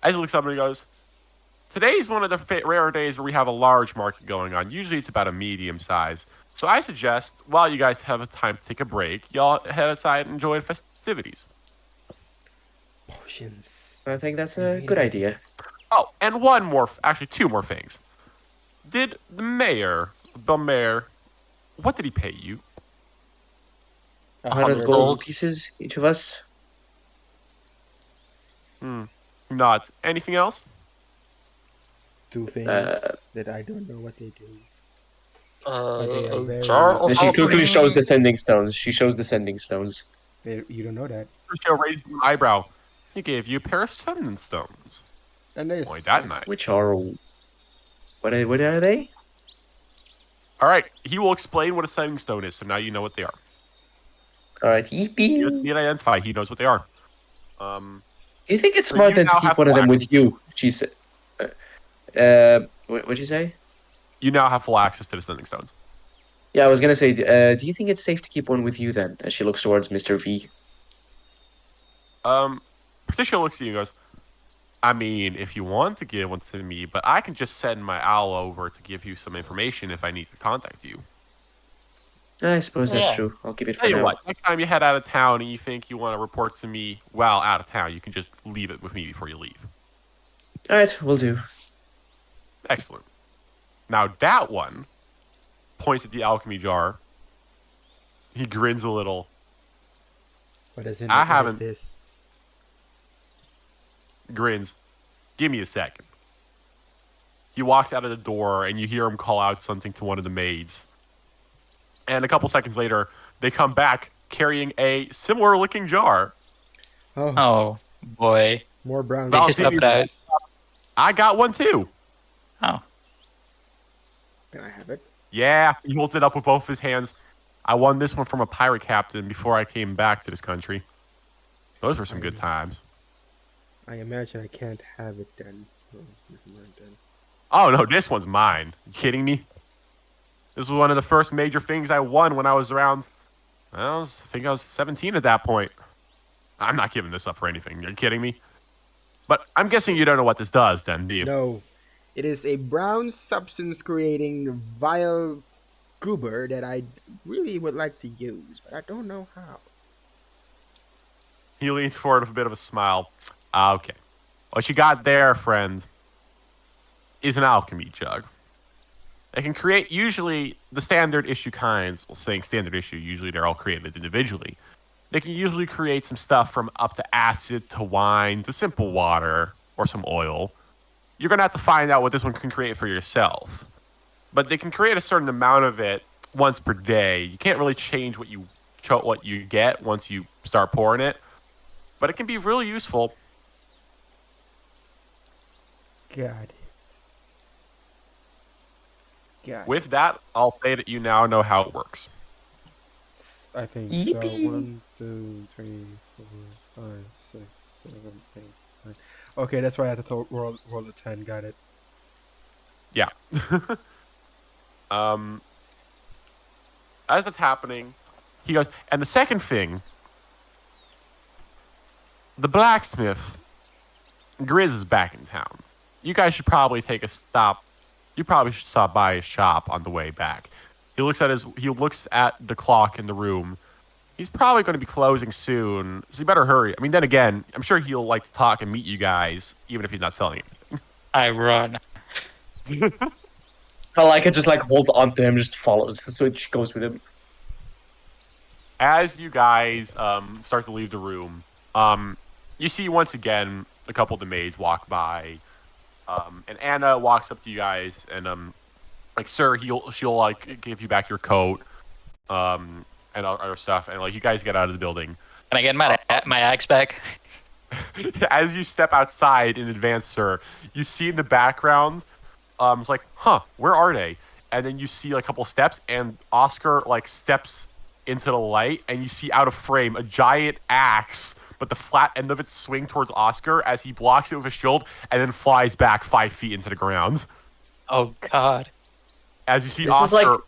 he looks up and he goes, today's one of the rare days where we have a large market going on. Usually it's about a medium size. So I suggest, while you guys have a time to take a break, y'all head aside and enjoy the festivities. Potions. I think that's a good idea. Oh, and one more, actually two more things. Did the mayor, what did he pay you? 100 gold gold. pieces each of us. Nods. Anything else? Two things that I don't know what they do. they are very- Jar of And she quickly alchemy. shows the sending stones. She shows the sending stones. You don't know that. Crucio raised an eyebrow. He gave you a pair of sending stones. And there's Boy, that night. Which are... What are they? All right, he will explain what a sending stone is, so now you know what they are. All right, He doesn't yippee. need to identify. He knows what they are. Do you think it's So smart you then to now keep have one of them black. with you? She said. What'd you say? You now have full access to the sending stones. Yeah, I was gonna say. Do you think it's safe to keep one with you then? As she looks towards Mr. V. Patricia looks at you and goes, I mean, if you want to give one to me, but I can just send my owl over to give you some information if I need to contact you. I suppose that's Yeah. true. I'll keep it for Tell you now. what, next time you head out of town and you think you want to report to me while out of town, you can just leave it with me before you leave. All right, we'll do. Excellent. Now that one points at the alchemy jar. He grins a little. What is it? I What is haven't- this? Grins. Give me a second. He walks out of the door and you hear him call out something to one of the maids. And a couple seconds later, they come back carrying a similar looking jar. Oh, Oh boy. more brown. Val, Just up that. I got one too. Oh. Can I have it? Yeah, he holds it up with both his hands. I won this one from a pirate captain before I came back to this country. Those were some good times. I imagine I can't have it then. Oh, never mind then. Oh no, this one's mine. You kidding me? This was one of the first major things I won when I was around. I think I was 17 at that point. I'm not giving this up for anything. You're kidding me? But I'm guessing you don't know what this does, then, do you? No, It is a brown substance creating vile goober that I really would like to use, but I don't know how. He leans forward with a bit of a smile. Okay. What you got there, friend, is an alchemy jug. It can create usually the standard issue kinds. Well, saying standard issue, usually they're all created individually. They can usually create some stuff from up to acid to wine to simple water or some oil. You're going to have to find out what this one can create for yourself. But they can create a certain amount of it once per day. You can't really change what you get once you start pouring it. But it can be really useful. Got it. Got With that, I'll say that you now know how it works. I think Yippee. so. 1, 2, 3, 4, 5, 6, 7, 8, 9. Okay, that's why I had to roll a 10. Got it. Yeah. As that's happening, he goes, and the second thing, the blacksmith, Grizz is back in town. You guys should probably take a stop. You probably should stop by his shop on the way back. He looks at the clock in the room. He's probably going to be closing soon, so you better hurry. I mean, then again, I'm sure he'll like to talk and meet you guys, even if he's not selling anything. I run. I like it. Just like holds onto him, just follows. So it just goes with him. As you guys start to leave the room, you see once again a couple of the maids walk by, and Anna walks up to you guys and like, sir, she'll like give you back your coat, and other stuff, and like you guys get out of the building. Can I get my axe back? As you step outside in advance, sir, you see in the background, it's like, huh, where are they? And then you see like a couple steps, and Oscar like steps into the light, and you see out of frame a giant axe, but the flat end of it swing towards Oscar as he blocks it with a shield, and then flies back 5 feet into the ground. Oh God. As you see This is Oscar, like-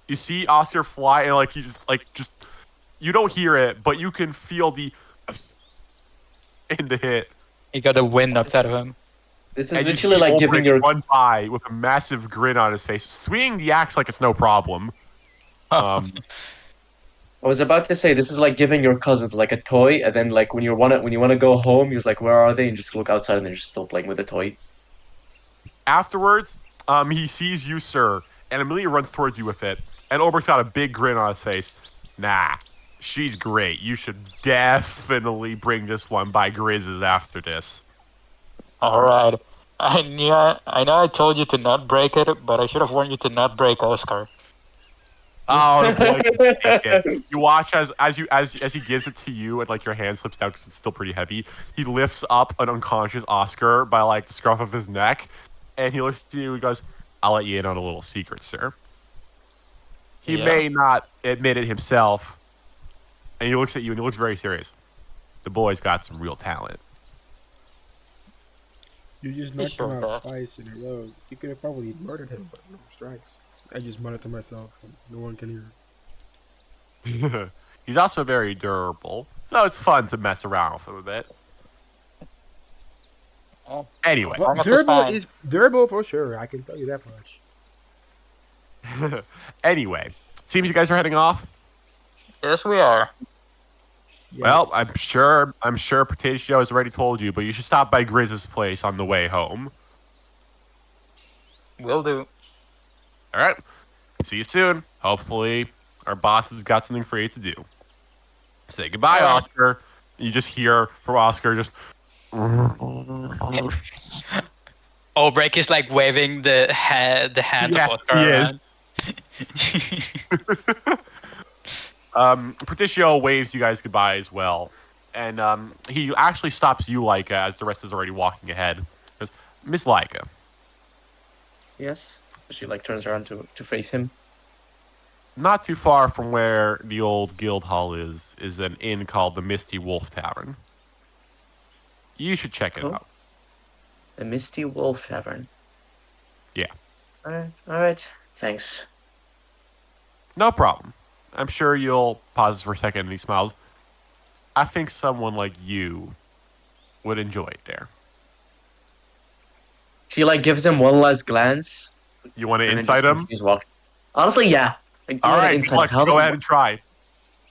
you see Oscar fly, and like he just you don't hear it, but you can feel the in the hit. He got the wind knocked out of him. This is And you literally see like Ulrich giving your. run by with a massive grin on his face, swinging the axe like it's no problem. I was about to say this is like giving your cousins like a toy, and then like when you want to go home, you're like, where are they? And just look outside, and they're just still playing with the toy. Afterwards, he sees you, sir, and immediately runs towards you with it. And Ulbricht's got a big grin on his face. Nah, she's great. You should definitely bring this one by Grizz's after this. All right. I know I told you to not break it, but I should have warned you to not break Oscar. Oh, the boy can take it. You watch as he gives it to you, and like your hand slips down because it's still pretty heavy. He lifts up an unconscious Oscar by like the scruff of his neck, and he looks to you and goes, "I'll let you in on a little secret, sir." He Yeah. may not admit it himself, and he looks at you and he looks very serious. The boy's got some real talent. You just He knocked sure him out does. twice in a row. You could have probably murdered him, but no strikes. I just muttered to myself, and no one can hear. He's also very durable, so it's fun to mess around with him a bit. Oh. Anyway, Well, Almost as Durable fine. is durable for sure. I can tell you that much. anyway, seems you guys are heading off. Yes, we are. Well, Yes. I'm sure Patricio has already told you, but you should stop by Grizz's place on the way home. Will do. All right. See you soon. Hopefully, our boss has got something for you to do. Say goodbye, All right. Oscar. You just hear from Oscar just. Ulbrich is like waving the hand Yes, of Oscar he is. around. Patricio waves you guys goodbye as well. And he actually stops you, Laika, as the rest is already walking ahead. He goes, Miss Laika, Yes. She like turns around to face him. not too far from where the old guild hall is an inn called the Misty Wolf Tavern. You should check it Oh. out. The Misty Wolf Tavern. Yeah. All right. Thanks. No problem. I'm sure you'll pause for a second and he smiles. I think someone like you would enjoy it there. She like gives him one last glance You want to and then insight just him? continues walking. Honestly, yeah. Like, All right, inside. Alex, go ahead and try.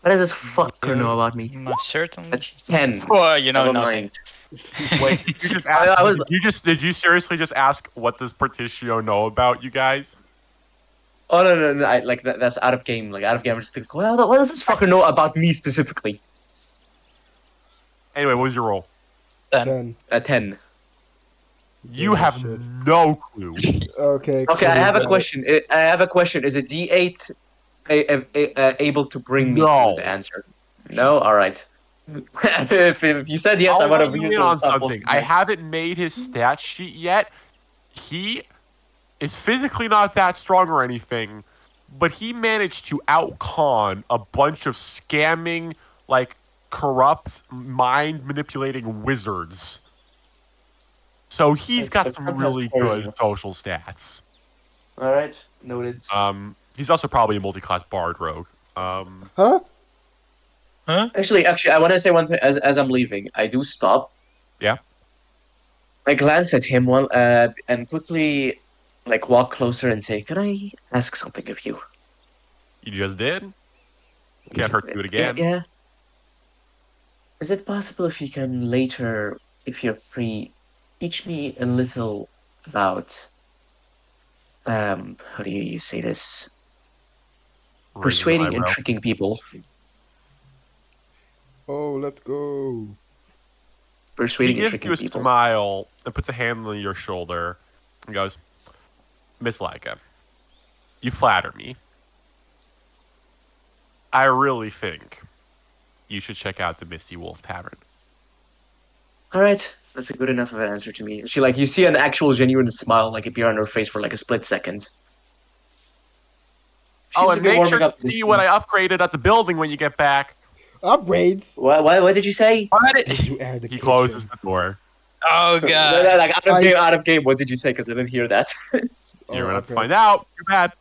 What does this fucker know about me? Most certainly. 10. Well, you know Never nothing. mind. Wait, did you just I ask? was- Did you seriously just ask what does Porticio know about you guys? Oh no! Like that's out of game. Like out of game. I'm just thinking, well, what does this fucker know about me specifically? Anyway, what was your roll? Then 10. 10. You Oh, have shit. no clue. Okay. Okay, I cool, have a got it. question. I have a question. Is a D8 able to bring me No. to the answer? No. All right. if you said yes, I I'll would let have you used in it. on something. I haven't made his stat sheet yet. He is physically not that strong or anything, but he managed to out-con a bunch of scamming, like, corrupt, mind-manipulating wizards. So he's got It's some sometimes really crazy. good social stats. All right, noted. He's also probably a multi-class bard rogue. Huh? Actually, I want to say one thing. As I'm leaving, I do stop. Yeah. I glance at him and quickly like walk closer and say, "Can I ask something of you?" You just did. Can't hurt to do it again. Yeah. Is it possible if you can later, if you're free, teach me a little about how do you say this? Raise an Persuading and eyebrow. tricking people. Oh, let's go. He Persuading and gives tricking you a people. smile and puts a hand on your shoulder and goes, Miss Leica, you flatter me. I really think you should check out the Misty Wolf Tavern. All right, that's a good enough of an answer to me. She like you see an actual genuine smile like appear on her face for like a split second. Oh, Seems and to be make warming sure up to this see what week. I upgraded at the building when you get back. Upgrades. What did you say? What? Did you add the He kitchen? closes the door. Oh No, god. like out of I game, s- out of game. What did you say? Because I didn't hear that. Oh, You're gonna have to okay. find out. Too bad.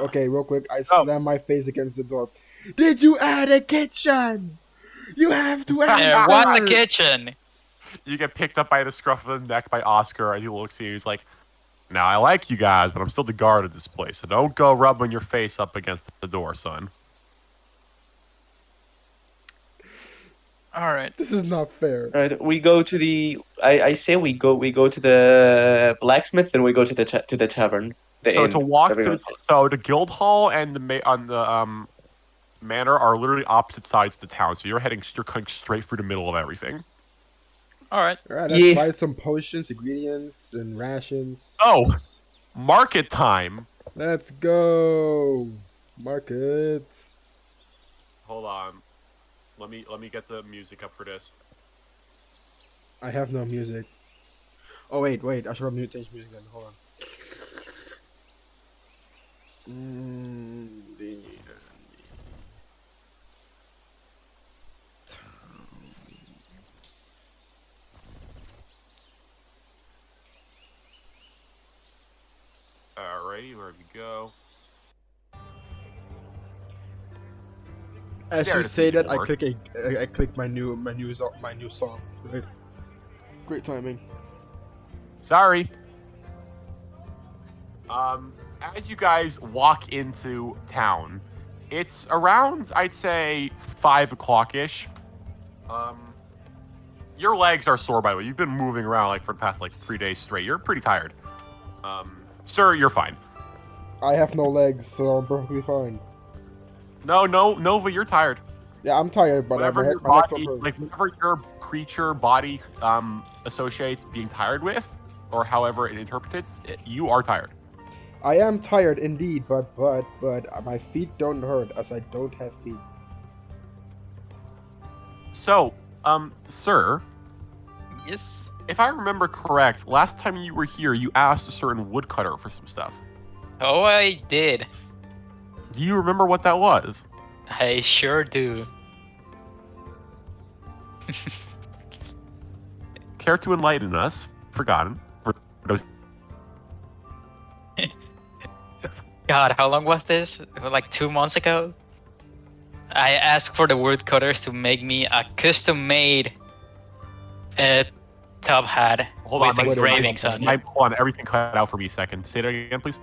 Okay, real quick. I Oh. slam my face against the door. Did you add a kitchen? You have to answer. What the kitchen? You get picked up by the scruff of the neck by Oscar as he looks at you. He's like, now I like you guys, but I'm still the guard of this place, so don't go rubbing your face up against the door, son. All right. This is not fair. Right, we go to the. I say we go to the blacksmith, and we go to the to the tavern. The So inn, to walk whatever you to wanna so the guild hall and the manor are literally opposite sides of the town. So you're coming straight through the middle of everything. All right. All right, let's Yeah. buy some potions, ingredients, and rations. Oh, market time. Let's go. Market. Hold on. Let me get the music up for this. I have no music. Oh wait. I should have change music then. Hold on. Alrighty, where we go. As There you it is, say that, music I click my new song. Right. Great timing. Sorry. As you guys walk into town, it's around, I'd say, 5 o'clock-ish. Your legs are sore, by the way. You've been moving around like for the past 3 days straight. You're pretty tired. Sir, you're fine. I have no legs, so I'm perfectly fine. No, Nova, you're tired. Yeah, I'm tired, but Whatever your my legs body, don't hurt. whatever your creature body associates being tired with, or however it interprets it, you are tired. I am tired indeed, but my feet don't hurt as I don't have feet. So, sir, Yes. if I remember correct, last time you were here, you asked a certain woodcutter for some stuff. Oh, I did. Do you remember what that was? I sure do. Care to enlighten us? Forgotten. God, how long was this? Like 2 months ago? I asked for the woodcutters to make me a custom-made top hat Hold with on, engravings on it. hold on, everything cut out for me a second. Say that again, please.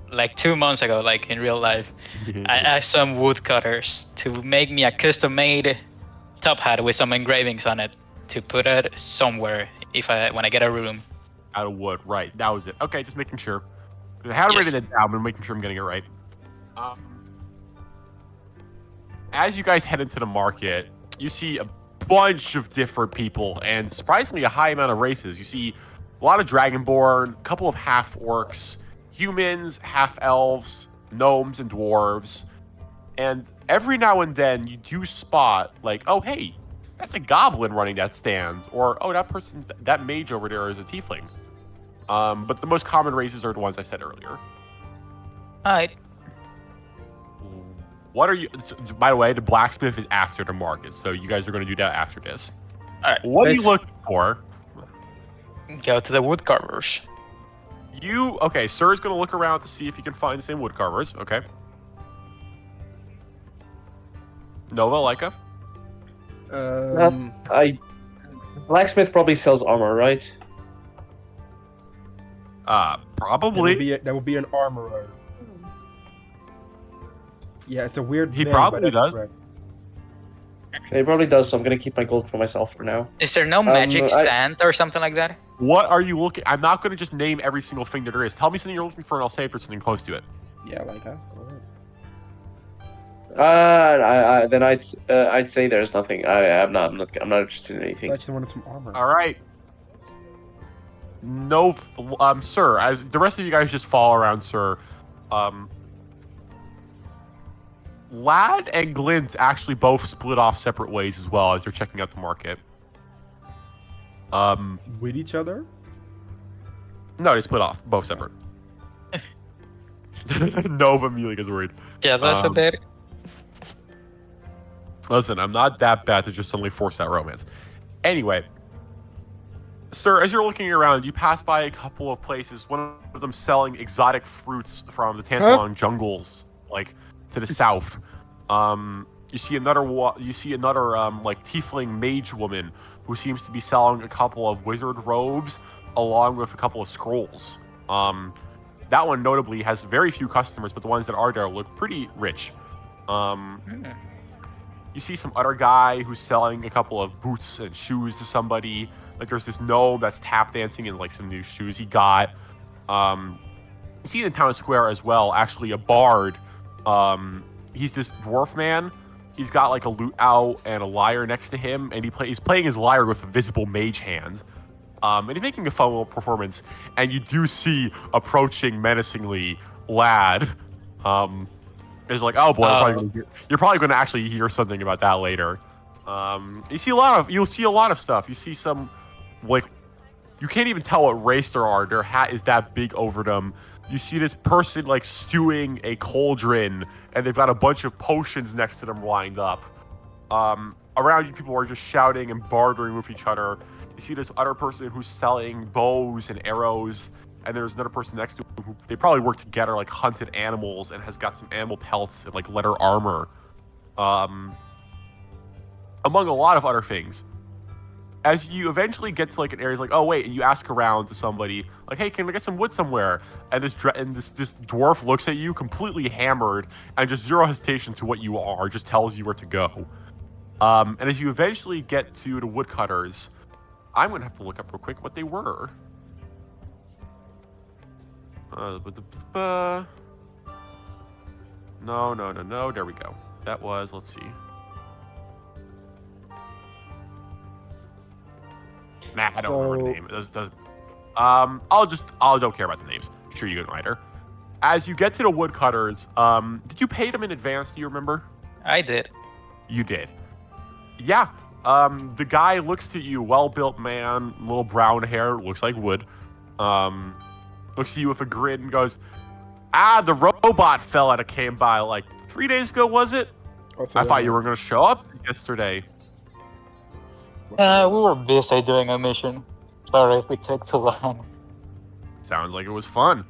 Like 2 months ago, like in real life, I asked some woodcutters to make me a custom-made top hat with some engravings on it to put it somewhere when I get a room. Out of wood, right? That was it. Okay, just making sure. I had Yes. written it down, but I'm making sure I'm getting it right. As you guys head into the market, you see a bunch of different people and surprisingly a high amount of races. You see a lot of Dragonborn, a couple of half orcs, humans, half elves, gnomes, and dwarves. And every now and then you do spot like, oh hey, that's a goblin running that stand, or oh that mage over there is a tiefling. But the most common races are the ones I said earlier. Alright. What are you? By the way, the blacksmith is after the market, so you guys are going to do that after this. Alright. What are you looking for? Go to the woodcarvers. Okay, Sir's going to look around to see if he can find the same woodcarvers. Okay. Nova, Leica? Blacksmith probably sells armor, right? Probably. That would be an armorer. Yeah, it's a weird He name, probably but that's does. correct. He probably does, so I'm gonna keep my gold for myself for now. Is there no magic stand or something like that? What are you looking? I'm not going to just name every single thing that there is. Tell me something you're looking for, and I'll say if there's something close to it. Yeah, like that. Then I'd say there's nothing. I'm not interested in I anything. actually wanted some armor. All right. No, sir. As the rest of you guys just follow around, sir. Lad and Glint actually both split off separate ways as well as they're checking out the market. With each other? No, they split off, both separate. Nova immediately gets worried. Yeah, that's a bit. Listen, I'm not that bad to just suddenly force that romance. Anyway, sir, as you're looking around, you pass by a couple of places. One of them selling exotic fruits from the Tantalon jungles, like to the south. You see another like tiefling mage woman who seems to be selling a couple of wizard robes along with a couple of scrolls. That one notably has very few customers, but the ones that are there look pretty rich. You see some other guy who's selling a couple of boots and shoes to somebody. Like there's this gnome that's tap dancing in like some new shoes he got. You see in the town square as well, actually a bard. He's this dwarf man. He's got like a lute out and a lyre next to him, and he's playing his lyre with a visible mage hand. And he's making a fun little performance. And you do see approaching menacingly Lad. It's like, oh boy, you're probably going to actually hear something about that later. You'll see a lot of stuff. You see some, like, you can't even tell what race they are. Their hat is that big over them. You see this person like stewing a cauldron, and they've got a bunch of potions next to them lined up. Around you, people are just shouting and bartering with each other. You see this other person who's selling bows and arrows, and there's another person next to him who they probably work together, like hunted animals, and has got some animal pelts and like leather armor, among a lot of other things. As you eventually get to like an area, like, oh wait, and you ask around to somebody, like, hey, can we get some wood somewhere? And this dwarf looks at you completely hammered and just zero hesitation to what you are, just tells you where to go. And as you eventually get to the woodcutters, I'm gonna have to look up real quick what they were. No. There we go. That was, let's see. Nah, I don't remember the name. I don't care about the names. I'm sure you can write her. As you get to the woodcutters, did you pay them in advance? Do you remember? I did. You did. Yeah. The guy looks to you, well-built man, little brown hair, looks like wood. Looks at you with a grin and goes, the robot fella that came by like 3 days ago, was it? I thought you were going to show up yesterday. We were busy doing a mission. Sorry if it took too long. Sounds like it was fun.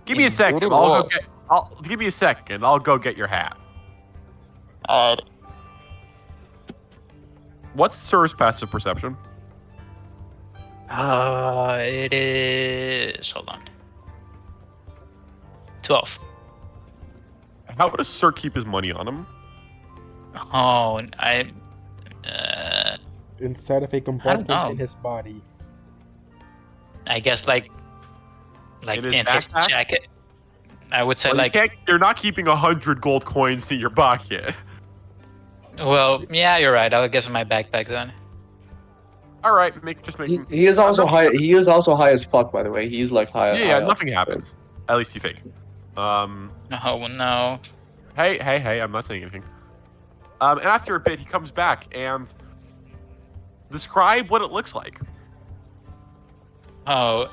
Give me a Indeed second. it I'll was. give me a second. I'll go get your hat. Alright. What's Sir's passive perception? It is. Hold on. 12. How would a Sir keep his money on him? Oh, I. Inside of a know. compartment in his body. I guess like In his in his backpack? jacket. I would say Well, like. you're not keeping 100 gold coins in your pocket. Well, yeah, you're right. I'll guess in my backpack then. All right, just He, make. he is also high. He is also high as fuck, by the way. He's like high. Yeah, high up. nothing happens. At least you think. Oh no. Hey, I'm not saying anything. And after a bit, he comes back and describe what it looks like. Oh,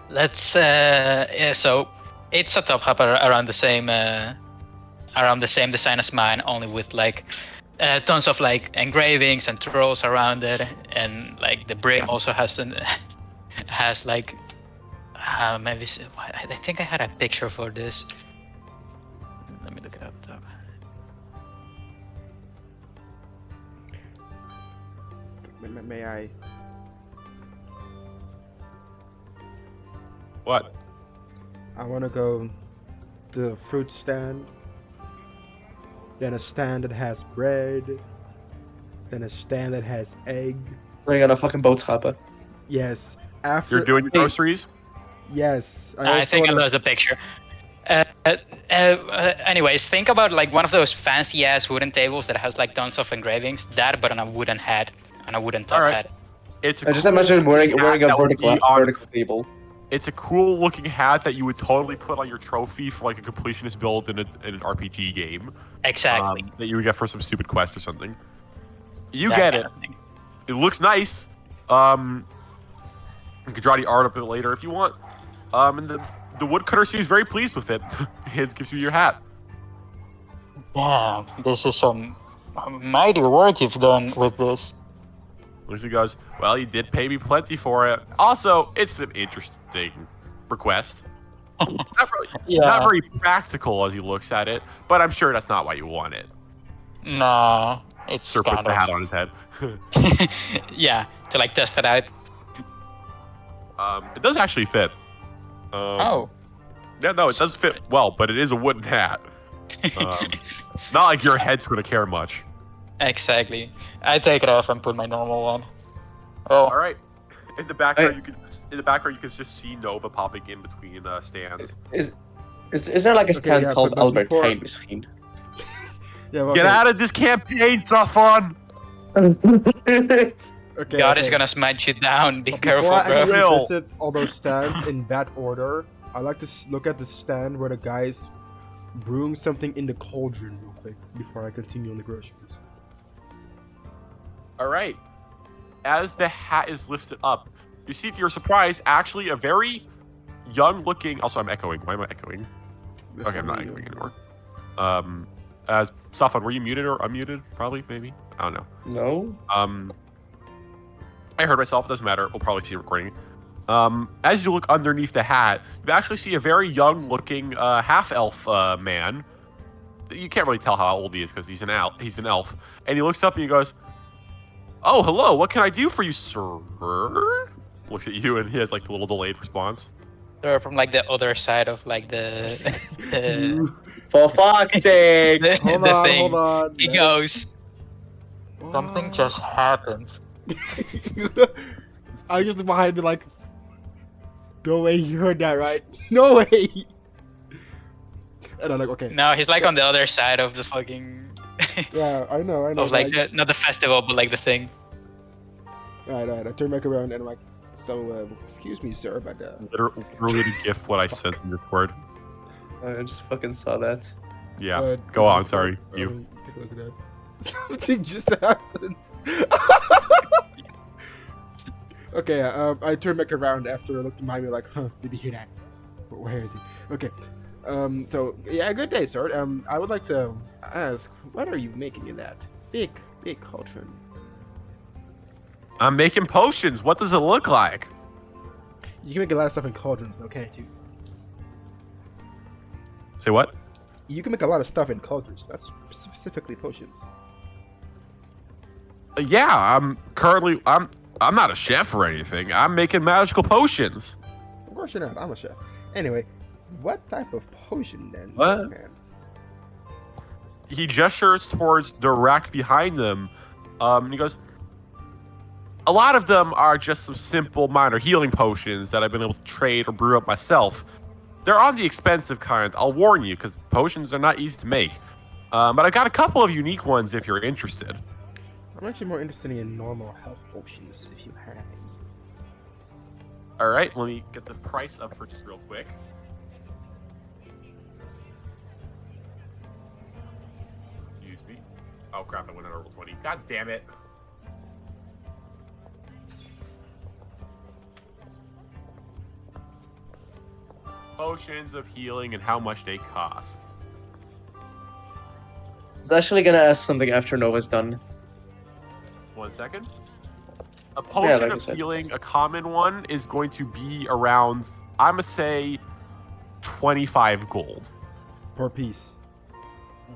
let's yeah. So it's a top hopper around the same design as mine, only with like tons of like engravings and trolls around it, and like the brim also has has like maybe I think I had a picture for this. Let me look it up. Though. May I? What? I want to go to the fruit stand. Then a stand that has bread. Then a stand that has egg. Bring on a fucking boodschappen. Yes. After You're doing your groceries? Yes. I think wanna- there's a picture. Anyways, think about like one of those fancy ass wooden tables that has like tons of engravings. That, but on a wooden hat, on a wooden top Alright. hat. It's I just imagine wearing a that would vertical be on- vertical table. It's a cool looking hat that you would totally put on your trophy for like a completionist build in an RPG game. Exactly. That you would get for some stupid quest or something. You That get kind it. of thing. It looks nice. You could draw the art up it later if you want. And the woodcutter seems very pleased with it. It gives you your hat. Damn, this is some mighty work you've done with this. Lucy goes, well, you did pay me plenty for it. Also, it's an interesting request. Not very practical as he looks at it, but I'm sure that's not why you want it. Nah, it's Sir puts kind the hat of. on his head. Yeah, to like test it out. It does actually fit. Oh. Yeah, no, it does fit well, but it is a wooden hat. Not like your head's going to care much. Exactly. I take it off and put my normal one. Oh. All right. In the background, you can just see Nova popping in between stands. Is there like a stand yeah, called but Albert before- Heijn misschien? Yeah, well, Get out of this campaign, Safon! Okay. God okay. is gonna smite you down. Be But careful, before I bro. actually Will. visit all those stands in that order, I like to look at the stand where the guy's brewing something in the cauldron real quick before I continue on the groceries. All right. As the hat is lifted up, you see to your surprise, actually a very young-looking. Also, I'm echoing. Why am I echoing? That's Okay, I'm not all you echoing know. anymore. As Safon, were you muted or unmuted? Probably, maybe. I don't know. No. I heard myself. Doesn't matter. We'll probably see a recording. As you look underneath the hat, you actually see a very young-looking half-elf man. You can't really tell how old he is because he's an elf. He's an elf, and he looks up and he goes, "Oh, hello. What can I do for you, sir?" Looks at you and he has like the little delayed response. They're from like the other side of like the For fuck's sake! the Hold on, thing. hold on. He goes. Something just happened. I just behind me like, no way you heard that, right? No way. And I'm like, okay. No, he's like on the other side of the fucking. Yeah, I know. Of like not the festival, but like the thing. Alright. I turn back around and I'm like, so, excuse me, sir, but Literally to gif what I sent in Discord. I just fucking saw that. Yeah. Go on. Sorry. You. Take a look at that. Something just happened. Okay, I turn back around after I looked behind me like, huh, did you hear that? Where is he? Okay. So, yeah, good day, sir. I would like to ask, what are you making in that big cauldron? I'm making potions. What does it look like? You can make a lot of stuff in cauldrons, though, can't you? Say what? You can make a lot of stuff in cauldrons, not specifically potions. Yeah. I'm I'm not a chef or anything. I'm making magical potions. Of course you're not. I'm a chef. Anyway, what type of potion then? What? Man? He gestures towards the rack behind them, and he goes, a lot of them are just some simple minor healing potions that I've been able to trade or brew up myself. They're on the expensive kind, I'll warn you, because potions are not easy to make. But I got a couple of unique ones if you're interested. I'm actually more interested in normal health potions, if you have any. All right, let me get the price up for just real quick. Excuse me. Oh crap, I went on level 20. God damn it. Potions of healing and how much they cost. I was actually gonna ask something after Nova's done. 1 second. A potion like I of said. healing, a common one, is going to be around, I'm gonna say, 25 gold. Per piece.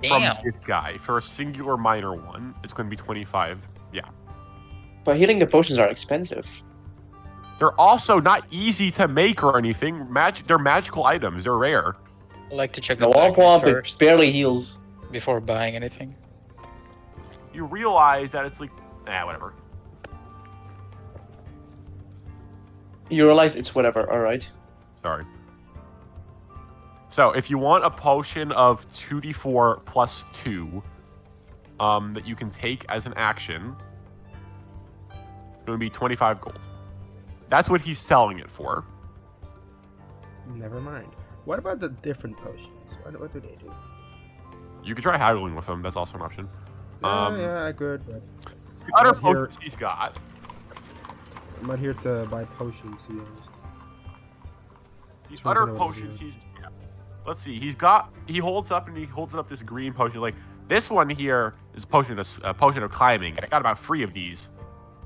Damn. From this guy. For a singular minor one, it's going to be 25. Yeah. But healing the potions are expensive. They're also not easy to make or anything. They're magical items. They're rare. I like to check The the Womp package Womp, it first barely heals. before buying anything. You realize that it's like, whatever. You realize it's whatever, alright. Sorry. So, if you want a potion of 2d4 plus 2 that you can take as an action, it would be 25 gold. That's what he's selling it for. Never mind. What about the different potions? What do they do? You could try haggling with them. That's also an option. Yeah, I could, but The other I'm here- potions he's got. I'm not here to buy potions, to be honest. These Just wanted other to know what potions they he's. Yeah. Let's see. He holds up this green potion. Like this one here is a potion of climbing. I got about 3 of these.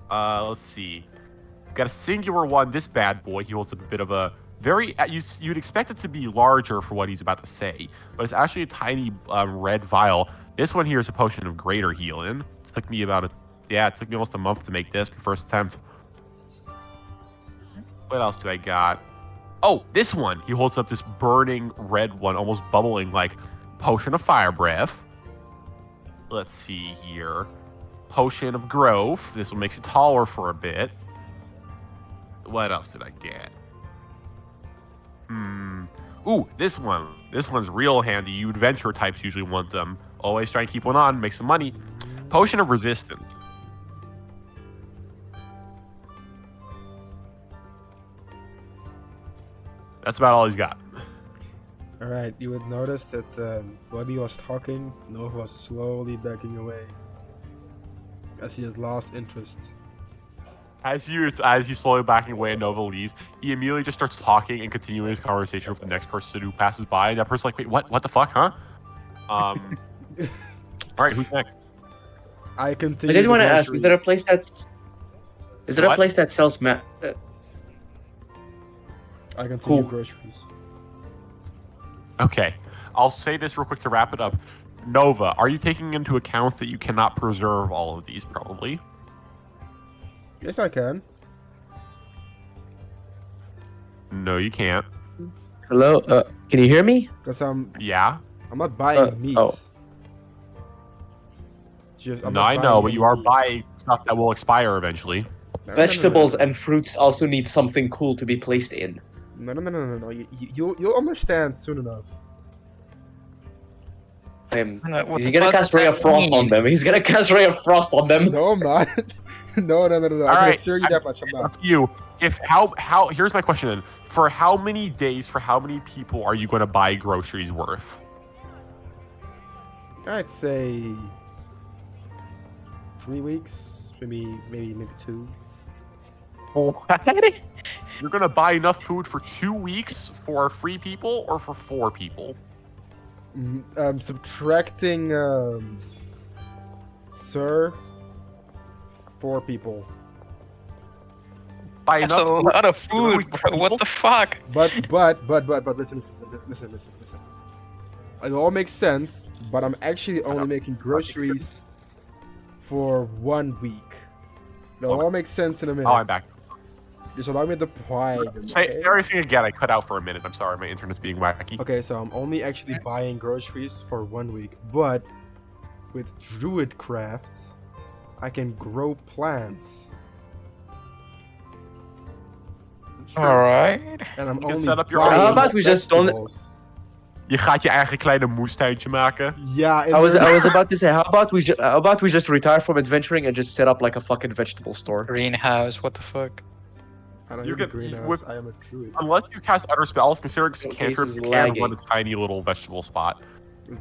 Let's see. Got a singular one. This bad boy. He holds up a bit of a very. You'd expect it to be larger for what he's about to say, but it's actually a tiny red vial. This one here is a potion of greater healing. It took me it took me almost a month to make this, my first attempt. What else do I got? Oh, this one. He holds up this burning red one, almost bubbling like potion of fire breath. Let's see here. Potion of growth. This one makes it taller for a bit. What else did I get? Ooh, this one. This one's real handy. You adventure types usually want them. Always try and keep one on, make some money. Potion of resistance. That's about all he's got. Alright, you would notice that while he was talking, Nova was slowly backing away. As he has lost interest. As you slowly backing away and Nova leaves, he immediately just starts talking and continuing his conversation with the next person who passes by. And that person's like, wait, what the fuck, huh? Alright, who's next? I I continue. did the want to ask, is there a groceries. place that's... Is there a What? place that sells I continue Cool. groceries. Okay, I'll say this real quick to wrap it up. Nova, are you taking into account that you cannot preserve all of these, probably? Yes, I can. No, you can't. Hello? Can you hear me? Because I'm Yeah? not buying meat. oh. I'm No, not I know, buying but any you are meat. buying stuff that will expire eventually. No, Vegetables no, no, and fruits also need something cool to be placed in. no. No. You'll understand soon enough. What He's the gonna fuck cast does Ray that of Frost on mean? them. He's gonna cast Ray of Frost on them. No, I'm not. no. I can Alright, assure you that much. I'm not. Up to you. Here's my question then. For how many days, for how many people are you going to buy groceries worth? I'd say 3 weeks, maybe 2. What? You're going to buy enough food for 2 weeks for 3 people or for 4 people? Subtracting, sir, 4 people. Buy That's enough a food lot of for food, bro. What the fuck? But listen. It all makes sense, but I'm actually only making groceries for 1 week. It'll all make sense in a minute. Oh, I'm back. Just allow me to buy them. Say Okay? everything again. I cut out for a minute. I'm sorry. My internet's being wacky. Okay, so I'm only actually buying groceries for 1 week, but with Druid Crafts, I can grow plants, Alright. and I'm You can only set up your buying own- How about we just don't- vegetables. Je gaat je eigen kleine moestuintje maken. Yeah, I was about to say, how about we just retire from adventuring and just set up like a fucking vegetable store? Greenhouse, what the fuck? I don't You need a get- greenhouse. with- I am a druid. Unless you cast other spells, considering Your case cantrips is can lagging. run a tiny little vegetable spot.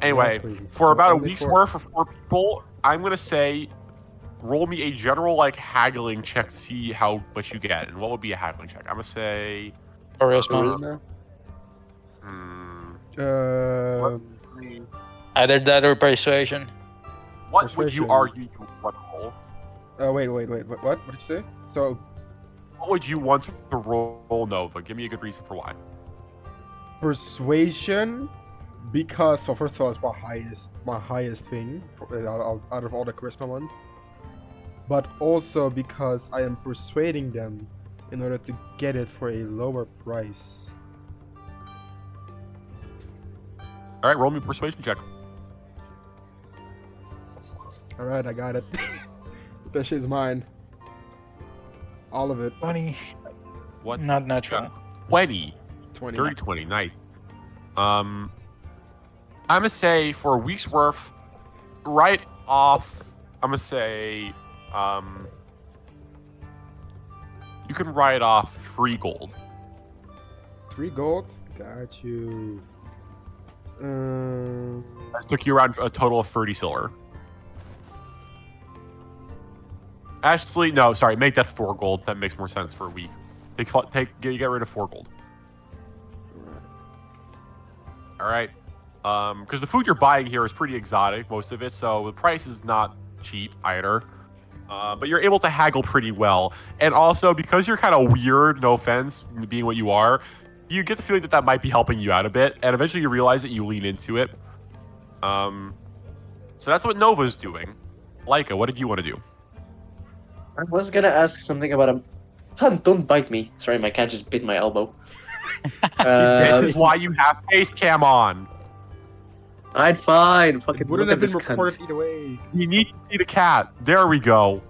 Anyway, Exactly. for So about a only week's for- worth for 4 people, I'm gonna say, roll me a general like haggling check to see how much you get. And what would be a haggling check? I'm gonna say, Charisma. Um, Either that or persuasion. what would Persuasion. you argue you want to roll? wait. What did you say? So What would you want to roll Nova? Give me a good reason for why. persuasion, because well, first of all, it's my highest thing out of all the charisma ones. But also because I am persuading them in order to get it for a lower price. All right, roll me a persuasion check. All right, I got it. That shit's mine. All of it. 20. What? Not natural. 20. 20. Dirty 20, nice. I'm gonna say for a week's worth, right off, I'm gonna say, you can write off 3 gold. 3 gold. Got you. That took you around a total of 30 silver. Actually, no, sorry, make that 4 gold. That makes more sense for a week. You get rid of 4 gold. All right, because the food you're buying here is pretty exotic, most of it, so the price is not cheap either. But you're able to haggle pretty well, and also because you're kind of weird, no offense, being what you are, you get the feeling that that might be helping you out a bit, and eventually you realize that you lean into it. So that's what Nova's doing. Leica, what did you want to do? I was gonna ask something about a. Hun, don't bite me. Sorry, my cat just bit my elbow. This is why you have face cam on. Alright, fine. It Fucking wouldn't look have at been this recorded cunt. either way. You need to see the cat. There we go.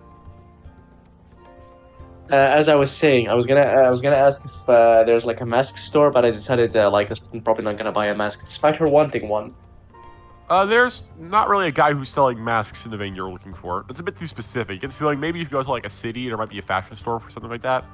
As I was saying, I was gonna ask if there's like a mask store, but I decided like I'm probably not gonna buy a mask, despite her wanting one. There's not really a guy who's selling masks in the vein you're looking for. It's a bit too specific. You get the feeling maybe if you go to like a city, there might be a fashion store for something like that.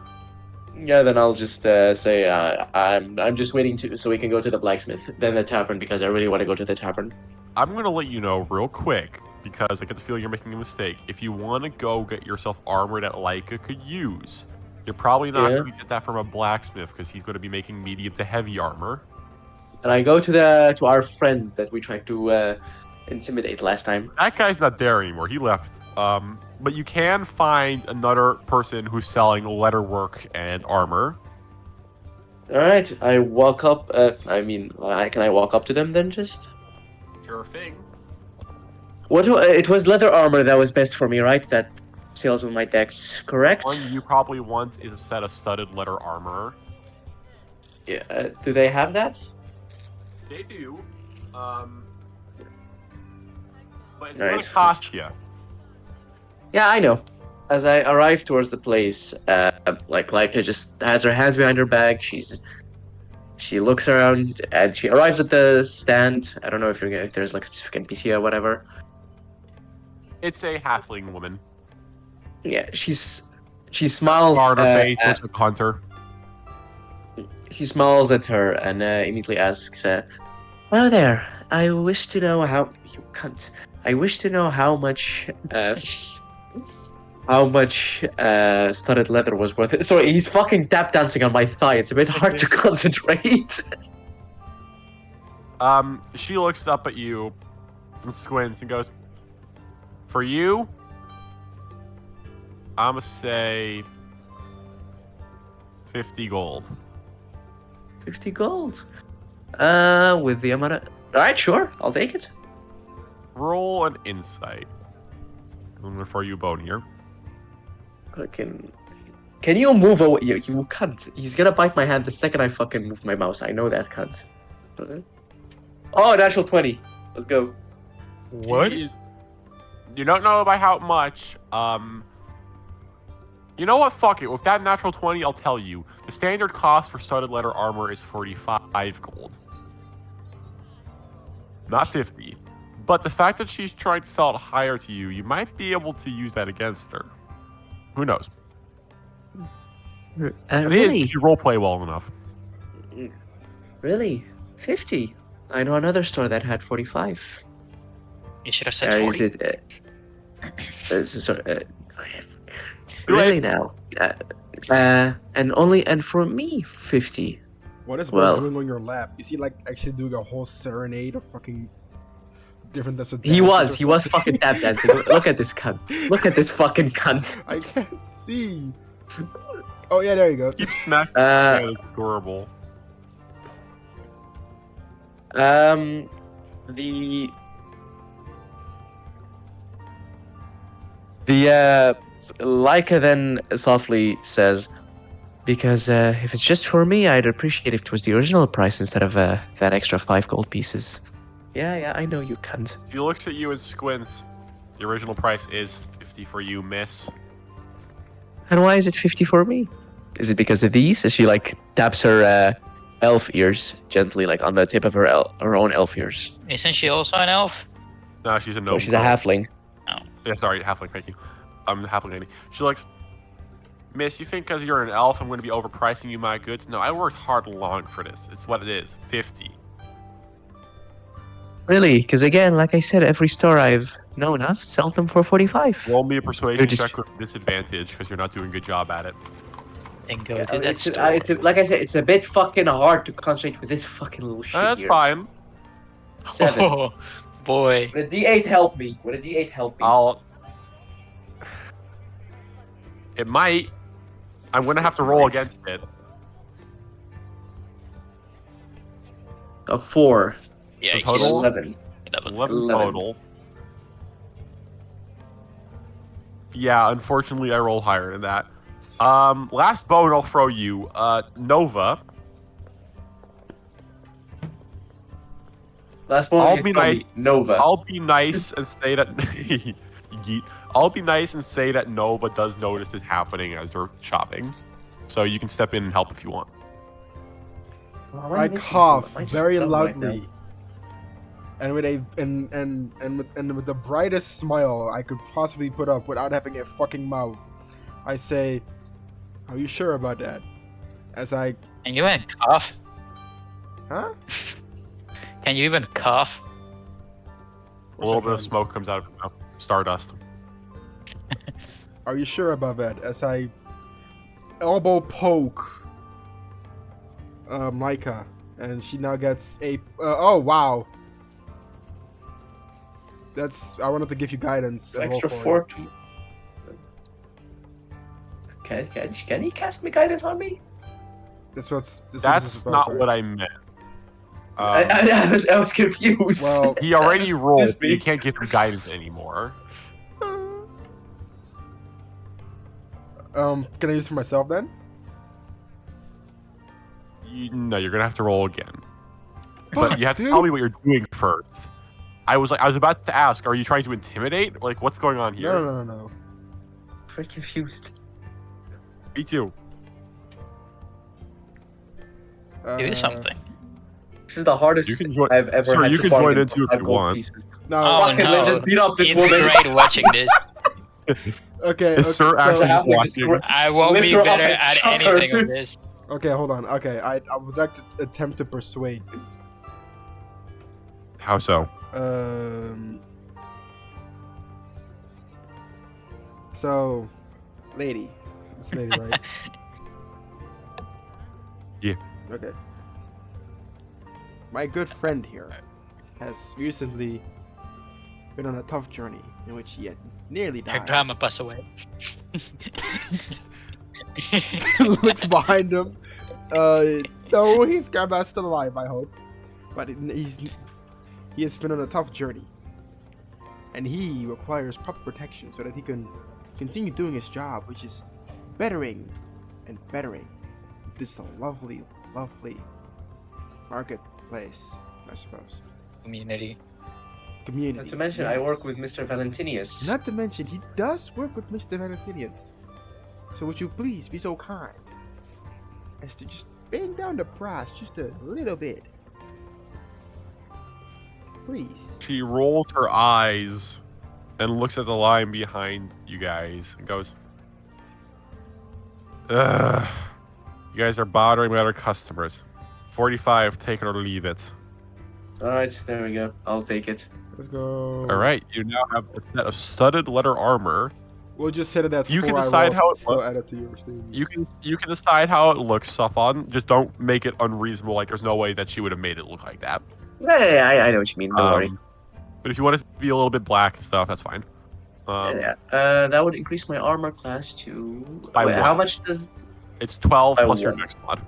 Yeah, then I'll just say I'm just waiting so we can go to the blacksmith, then the tavern, because I really want to go to the tavern. I'm gonna let you know real quick because I get the feeling you're making a mistake. If you want to go get yourself armor that Leica could use, you're probably not Yeah. going to get that from a blacksmith because he's going to be making medium to heavy armor. And I go to our friend that we tried to intimidate last time. That guy's not there anymore. He left. But you can find another person who's selling leatherwork and armor. All right, I walk up. Can I walk up to them then? Just Sure thing. it was leather armor that was best for me, right? That sales with my dex, correct? One you probably want is a set of studded leather armor. Yeah. Do they have that? They do. But it's Right. gonna cost you. Yeah, I know. As I arrive towards the place, Leica just has her hands behind her back. She looks around and she arrives at the stand. I don't know if there's like a specific NPC or whatever. It's a halfling woman. Yeah, she smiles. Guard her face, at- looks like a hunter. He smiles at her and immediately asks, "Hello there. I wish to know how you cunt. I wish to know how much studded leather was worth it." Sorry, he's fucking tap dancing on my thigh. It's a bit hard to concentrate. She looks up at you and squints and goes, "For you, I'ma say 50 gold." 50 gold. With the amount of. Alright, sure. I'll take it. Roll an insight. I'm gonna throw you a bone here. Fucking. Can you move away? You cunt. He's gonna bite my hand the second I fucking move my mouse. I know that cunt. Oh, natural 20. Let's go. What? Jeez. You don't know by how much. You know what? Fuck it. With that natural 20, I'll tell you. The standard cost for studded leather armor is 45 gold. Not 50. But the fact that she's trying to sell it higher to you, you might be able to use that against her. Who knows? It is Really? if you roleplay well enough. Really? 50. I know another store that had 45. You should have said Is 40. it? Too Really late. now? And for me 50. What is Well- Will doing on your lap? Is he like actually doing a whole serenade of fucking different types of He dances or was something? fucking tap dancing. Look at this cunt. Look at this fucking cunt. I can't see. Oh yeah, there you go. Keep smacking. Uh, It's adorable. The Leica then softly says, because if it's just for me, I'd appreciate if it was the original price instead of that extra 5 gold pieces. Yeah, I know you cunt. She looks at you and squints. The original price is 50 for you, miss. And why is it 50 for me? Is it because of these? As she like taps her elf ears gently, like on the tip of her own elf ears. Isn't she also an elf? No, she's a gnome. Oh, she's a halfling. Yeah, sorry, halfling, thank you. Halfling lady. She looks, miss, you think because you're an elf I'm going to be overpricing you my goods? No, I worked hard and long for this. It's what it is, 50. Really? Because again, like I said, every store I've known of sells them for 45. Roll me a persuasion You're just- check with disadvantage because you're not doing a good job at it. Then go Yeah, to that it's, store. like I said, it's a bit fucking hard to concentrate with this fucking little shit That's here. fine. 7. Oh, boy. Would a D8 help me? Would a D8 help me? It might. I'm going to have to roll Might. against it. A 4. Yeah, So it's total? 11. 11. 11 11. total. Yeah, unfortunately, I rolled higher than that. Last bone I'll throw you. Nova. Last one. I'll you be told me, nice. Nova. I'll be nice and say that. Yeet. I'll be nice and say that Nova does notice this happening as they're shopping, so you can step in and help if you want. Oh, am I missing cough something? Am I just very dumb right now? loudly, and with a and with the brightest smile I could possibly put up without having a fucking mouth, I say, "Are you sure about that?" As I, And you even cough? huh? Can you even cough? A little bit of smoke comes out of your mouth. Stardust. Are you sure about that? As I elbow poke Micah, and she now gets a. Oh wow! That's. I wanted to give you guidance. and roll Extra for it. 4. Can he cast me guidance on me? That's what's. That's not what I meant. I was confused. Well, He already Excuse rolled. me. You can't give him guidance anymore. Can I use it for myself then? No, you're gonna have to roll again. But Fuck, you have to dude. tell me what you're doing first. I was about to ask, are you trying to intimidate? Like, what's going on here? No. I'm confused. Me too. Do something. This is the hardest You can join. I've ever Sir, had you to can bargain join in for too if 5 you gold want. pieces. No. Oh, Fuck it, no. let's just beat up this it's woman. great watching this. Okay. Is Sir actually halfling just watching? gra- I won't Lift be her up better and at chuck her. anything on this. Okay, hold on. Okay, I would like to attempt to persuade. How so? So, lady, it's lady, right? Yeah. Okay. My good friend here has recently been on a tough journey in which he had nearly Her died. grandma passed away. Looks behind him. No, his grandma's still alive, I hope. But he has been on a tough journey, and he requires proper protection so that he can continue doing his job, which is bettering and bettering this lovely, lovely marketplace, I suppose. Community. Community. Not to mention, I work yes. with Mr. Valentinius. Not to mention, he does work with Mr. Valentinians. So would you please be so kind as to just bring down the price just a little bit? Please. She rolls her eyes and looks at the line behind you guys and goes, "Ugh, you guys are bothering my other customers. 45, take it or leave it." Alright, there we go. I'll take it. Let's go. All right, you now have a set of studded leather armor. We'll just set it at You 4. can I decide will how it still looks. add it to yours. You can decide how it looks, Safon. Just don't make it unreasonable. Like there's no way that she would have made it look like that. Yeah, I know what you mean. Don't worry. But if you want it to be a little bit black and stuff, that's fine. Yeah, that would increase my armor class to. By Wait, one. how much does? It's 12 By plus your one. next mod.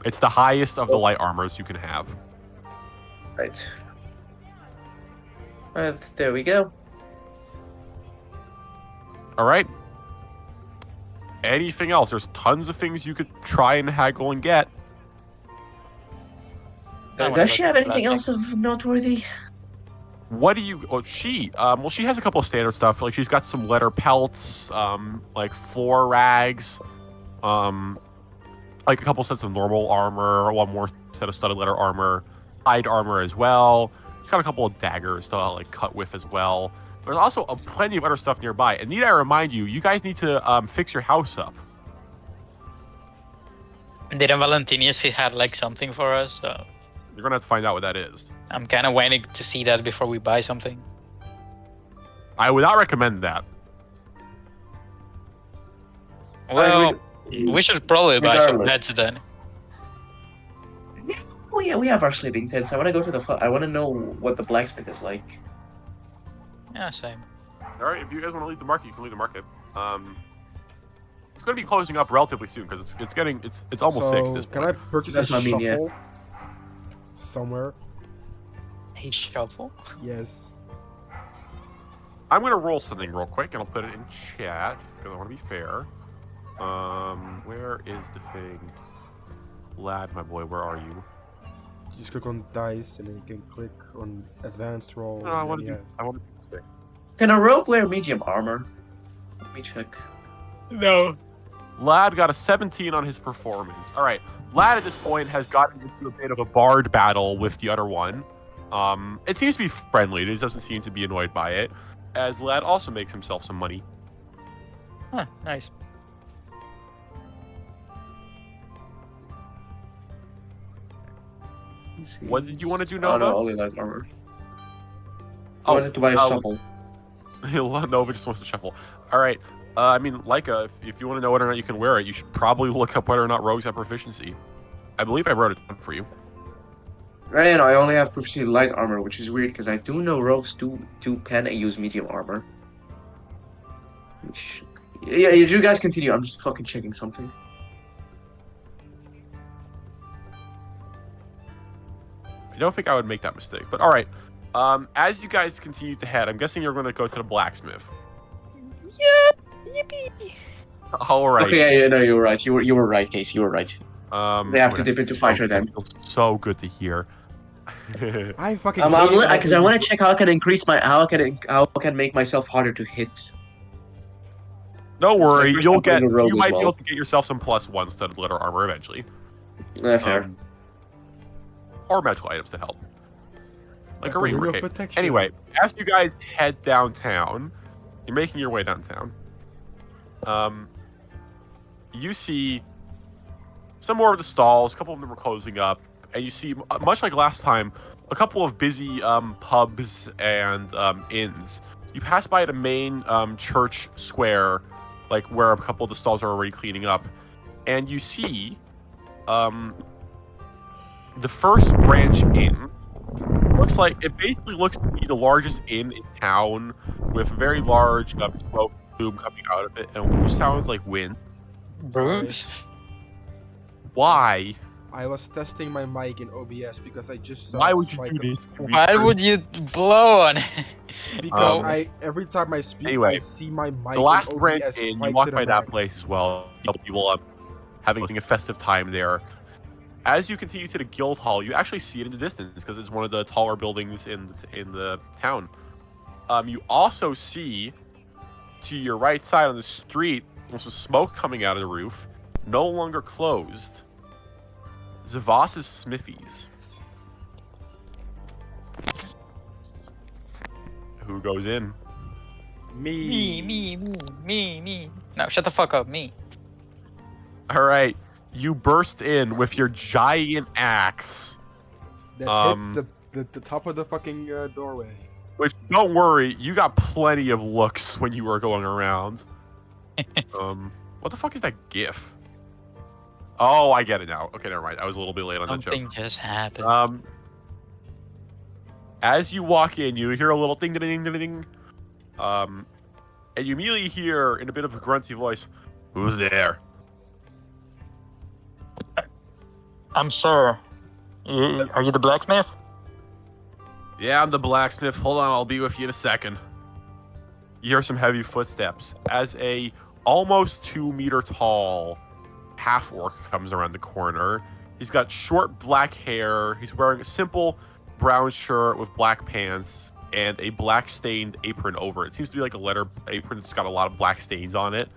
It's the highest of the light armors you can have. Right. There we go. All right. Anything else? There's tons of things you could try and haggle and get. I wanna Does she look have at anything that else of noteworthy? What do you? Oh, she. Well, she has a couple of standard stuff. Like she's got some leather pelts, like floor rags, like a couple sets of normal armor, one more set of studded leather armor, hide armor as well. She's got a couple of daggers to like cut with as well. There's also plenty of other stuff nearby. And need I remind you, you guys need to fix your house up. Didn't Valentinius he had like something for us? So You're gonna have to find out what that is. I'm kind of waiting to see that before we buy something. I would not recommend that. Well, we should probably buy some Regardless. beds then. Oh yeah, we have our sleeping tents. I want to go to the. I want to know what the blacksmith is like. Yeah, same. All right, if you guys want to leave the market, you can leave the market. It's going to be closing up relatively soon because it's almost 6 at this Can I point. purchase That's a what I mean, yeah. shuffle somewhere? A shovel? Yes. I'm going to roll something real quick and I'll put it in chat because I want to be fair. Where is the thing? Lad, my boy, where are you? You just click on dice and then you can click on advanced roll. No, I and want then to you do. I want to do this thing. Can a rogue wear medium armor? Let me check. No. Lad got a 17 on his performance. All right, Lad at this point has gotten into a bit of a bard battle with the other one. It seems to be friendly. It doesn't seem to be annoyed by it. As Lad also makes himself some money. Huh, nice. What did you want to do, Oh Nova? no, only light armor. I Oh, wanted to buy a shovel. Nova just wants to shuffle. All right. I mean, Leica, if you want to know whether or not you can wear it, you should probably look up whether or not rogues have proficiency. I believe I wrote it down for you. Right, I only have proficiency light armor, which is weird because I do know rogues do can use medium armor. Which, yeah, you guys continue. I'm just fucking checking something. I don't think I would make that mistake, but all right. As you guys continue to head, I'm guessing you're going to go to the blacksmith. Yeah, yippee. All right. Okay, yeah, no, you were right. You were right, Case. You were right. They have to dip into fighter then. Feels so good to hear. I fucking. Because I want to check how I can increase my how I can make myself harder to hit. Don't This is my worry, first you'll time playing get. a rogue You as might be well. able to get yourself some +1 studded leather armor eventually. Fair. Or magical items to help. Like a ring Ring of cape. protection. Anyway, as you guys head downtown, you're making your way downtown. You see some more of the stalls. A couple of them are closing up, and you see, much like last time, a couple of busy pubs and inns. You pass by the main church square, like where a couple of the stalls are already cleaning up, and you see the First Branch Inn. It basically looks to be the largest inn in town, with very large smoke plume coming out of it, and it sounds like wind. Bruce? Why? I was testing my mic in OBS because I just saw. Why it would you spike do up. this? Why would you blow on it? Because Um, every time I speak, anyway, I see my mic The last and branch OBS in, you spike walk to the by that max. place as well. People having a festive time there. As you continue to the guild hall, you actually see it in the distance because it's one of the taller buildings in the town. You also see to your right side on the street, there's some smoke coming out of the roof, no longer closed. Zavos's Smithies. Who goes in? Me. No, shut the fuck up, me. All right, you burst in with your giant axe. That hit the top of the fucking doorway. Which, don't worry, you got plenty of looks when you were going around. What the fuck is that gif? Oh, I get it now. Okay, never mind. I was a little bit late on that joke. Something just happened. As you walk in, you hear a little ding ding ding ding ding. And you immediately hear in a bit of a grunty voice, "Who's there?" I'm sir. Are you the blacksmith? Yeah, I'm the blacksmith. Hold on, I'll be with you in a second. You hear some heavy footsteps as a almost 2-meter tall half orc comes around the corner. He's got short black hair. He's wearing a simple brown shirt with black pants and a black stained apron over it. Seems to be like a leather apron that's got a lot of black stains on it.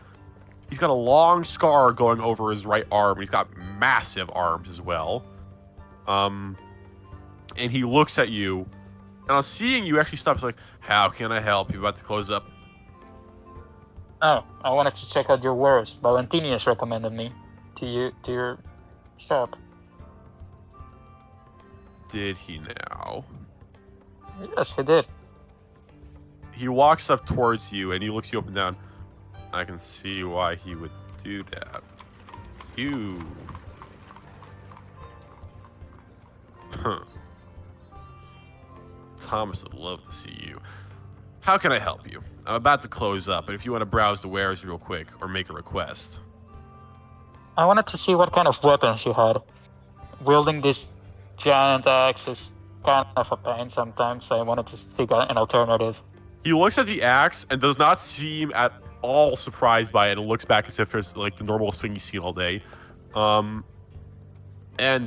He's got a long scar going over his right arm. He's got massive arms as well. And he looks at you. And on seeing you, actually stops like, "How can I help you?" About to close up. Oh, I wanted to check out your wares. Valentinius recommended me to your shop. Did he now? Yes, he did. He walks up towards you and he looks you up and down. I can see why he would do that. You. Huh. Thomas would love to see you. How can I help you? I'm about to close up, but if you want to browse the wares real quick or make a request. I wanted to see what kind of weapons you had. Wielding this giant axe is kind of a pain sometimes, so I wanted to figure out an alternative. He looks at the axe and does not seem at all surprised by it and looks back as if it's like the normal thing you see all day. And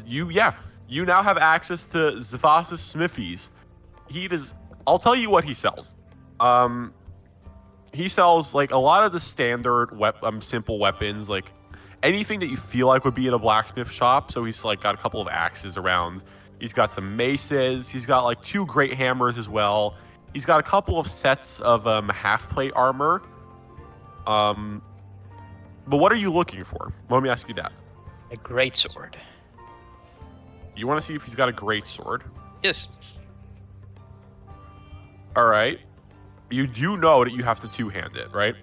you now have access to Zavos's Smithies. I'll tell you what he sells. He sells like a lot of the standard simple weapons, like anything that you feel like would be in a blacksmith shop. So he's like got a couple of axes around. He's got some maces. He's got like 2 great hammers as well. He's got a couple of sets of half plate armor. But what are you looking for? Let me ask you that. A great sword. You want to see if he's got a great sword? Yes. All right. You do know that you have to two-hand it, right?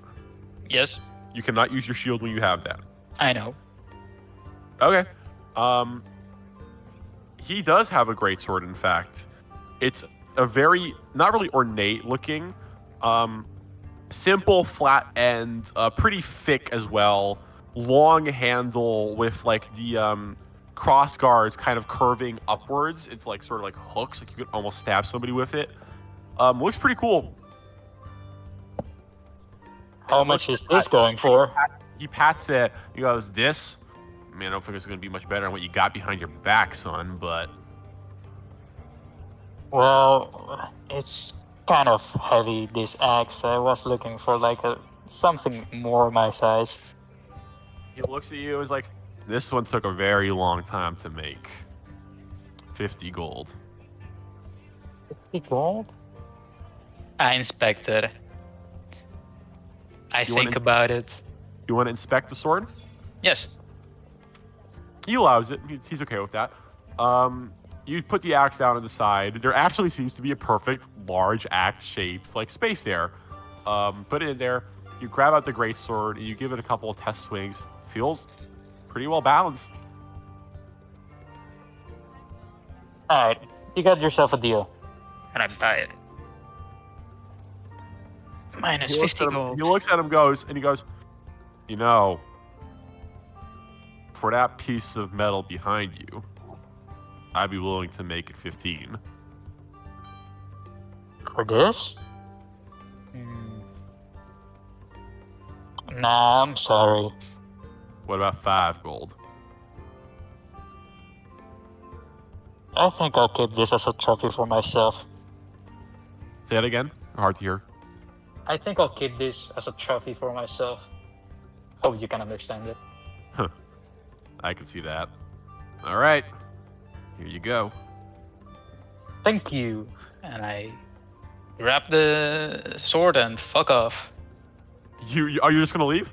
Yes. You cannot use your shield when you have that. I know. Okay. He does have a great sword, in fact. It's a very, not really ornate looking, simple flat end, pretty thick as well, long handle with like the cross guards kind of curving upwards. It's like sort of like hooks, like you could almost stab somebody with it. Looks pretty cool. How much is this going for? He pats it. He goes, "This, man, I don't think it's going to be much better than what you got behind your back, son, but..." Well, it's kind of heavy, this axe. I was looking for like something more my size. He looks at you and is like, "This one took a very long time to make. 50 gold. 50 gold? I inspected. I think about it. You want to inspect the sword?" Yes. He allows it. He's okay with that. You put the axe down on the side. There actually seems to be a perfect large axe shaped like space there. Put it in there. You grab out the great sword and you give it a couple of test swings. Feels pretty well balanced. Alright, you got yourself a deal. And I buy it. Minus 50 gold. He looks at him, and he goes, "You know, for that piece of metal behind you, I'd be willing to make it 15. For this? Nah, I'm sorry. What about 5 gold? I think I'll keep this as a trophy for myself. Say that again. Hard to hear. I think I'll keep this as a trophy for myself. Hope you can understand it. I can see that. All right. Here you go. Thank you. And I grab the sword and fuck off. Are you just gonna leave?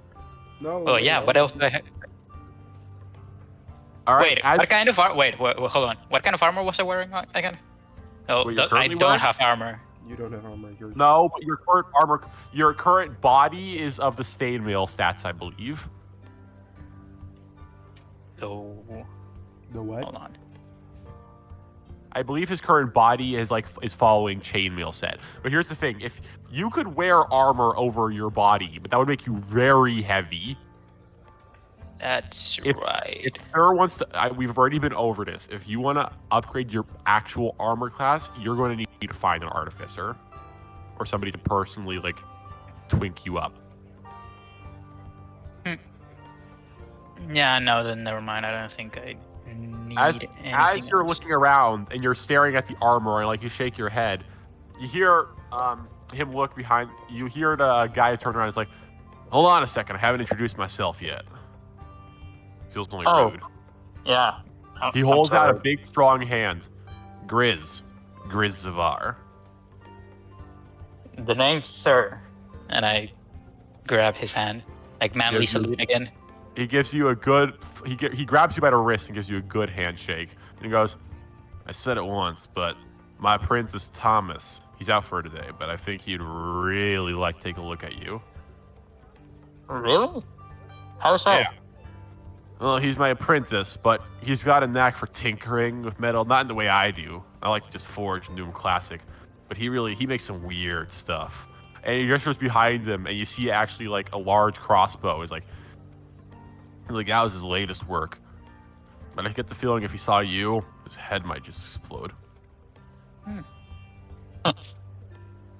No. Oh yeah, what else do I have? All right. Wait, what kind of armor? Wait, hold on. What kind of armor was I wearing again? Oh, What you're I currently don't wearing? have armor. You don't have armor. You're... No, but your current armor, your current body is of the Stainmail stats, I believe. So, The what? hold on. I believe his current body is following chainmail set. But here's the thing: if you could wear armor over your body, but that would make you very heavy. That's If- right. If Sir wants to, we've already been over this. If you want to upgrade your actual armor class, you're going to need to find an artificer or somebody to personally twink you up. Yeah, no, then never mind. I don't think I need As anything you're else. looking around and you're staring at the armor and you shake your head, you hear him look behind. You hear the guy turn around. And is like, "Hold on a second. I haven't introduced myself yet." Feels only Oh. rude. Yeah. He holds out a big, strong hand. Grizz Zavar. The name, sir. And I grab his hand, like manly Gives you- salute again. He gives you a good. He grabs you by the wrist and gives you a good handshake. And he goes, "I said it once, but my prince is Thomas. He's out for today, but I think he'd really like to take a look at you." Really? How so? Yeah. Well, he's my apprentice, but he's got a knack for tinkering with metal. Not in the way I do. I like to just forge and do him classic. But he makes some weird stuff. And he gestures behind him, and you see actually a large crossbow. He's like, that was his latest work. But I get the feeling if he saw you, his head might just explode.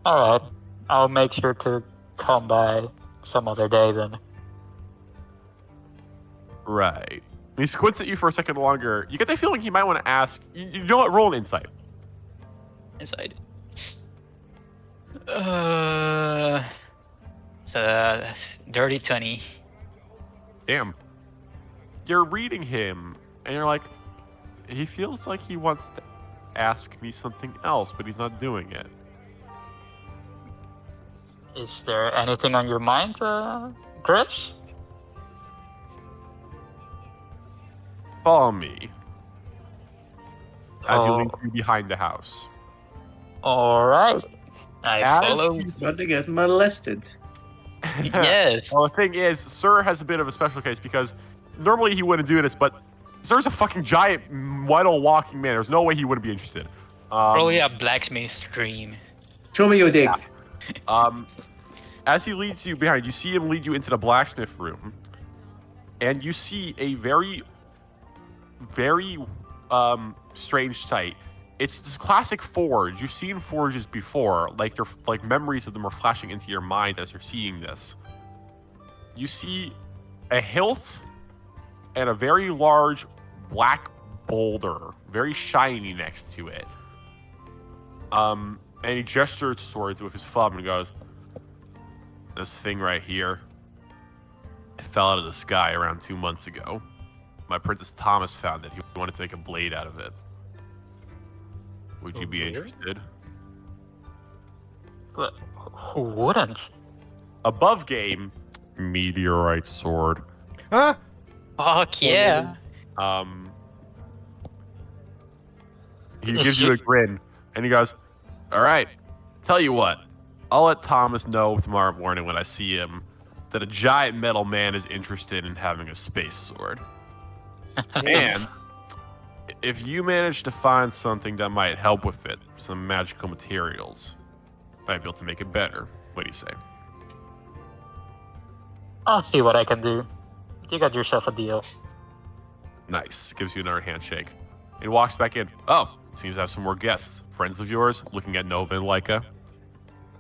Alright. I'll make sure to come by some other day then. Right. He squints at you for a second longer. You get the feeling he might want to ask. You know what? Roll an insight. Inside. Dirty 20. Damn. You're reading him, and you're like, he feels like he wants to ask me something else, but he's not doing it. Is there anything on your mind, Chris? Follow me. As you Oh. lead you behind the house. Alright. I As follow. you- About to get molested. Yes. Well, the thing is, Sir has a bit of a special case because normally he wouldn't do this, but Sir's a fucking giant metal walking man. There's no way he wouldn't be interested. Probably a blacksmith's dream. Show me your dick. As he leads you behind, you see him lead you into the blacksmith room, and you see a very, very strange sight. It's this classic forge. You've seen forges before, they're memories of them are flashing into your mind as you're seeing this. You see a hilt and a very large black boulder, very shiny next to it. And he gestures towards it with his thumb and goes, "This thing right here, it fell out of the sky around 2 months ago. My Princess Thomas found it. He wanted to make a blade out of it. Would you be Okay. interested?" But who wouldn't? Above game, meteorite sword. Huh? Fuck yeah. He Is gives you a it- grin, and he goes, "All right, tell you what, I'll let Thomas know tomorrow morning when I see him that a giant metal man is interested in having a space sword. And if you manage to find something that might help with it, some magical materials, might be able to make it better. What do you say?" I'll see what I can do. You got yourself a deal. Nice. Gives you another handshake. He walks back in. Oh, seems to have some more guests. Friends of yours looking at Nova and Leica.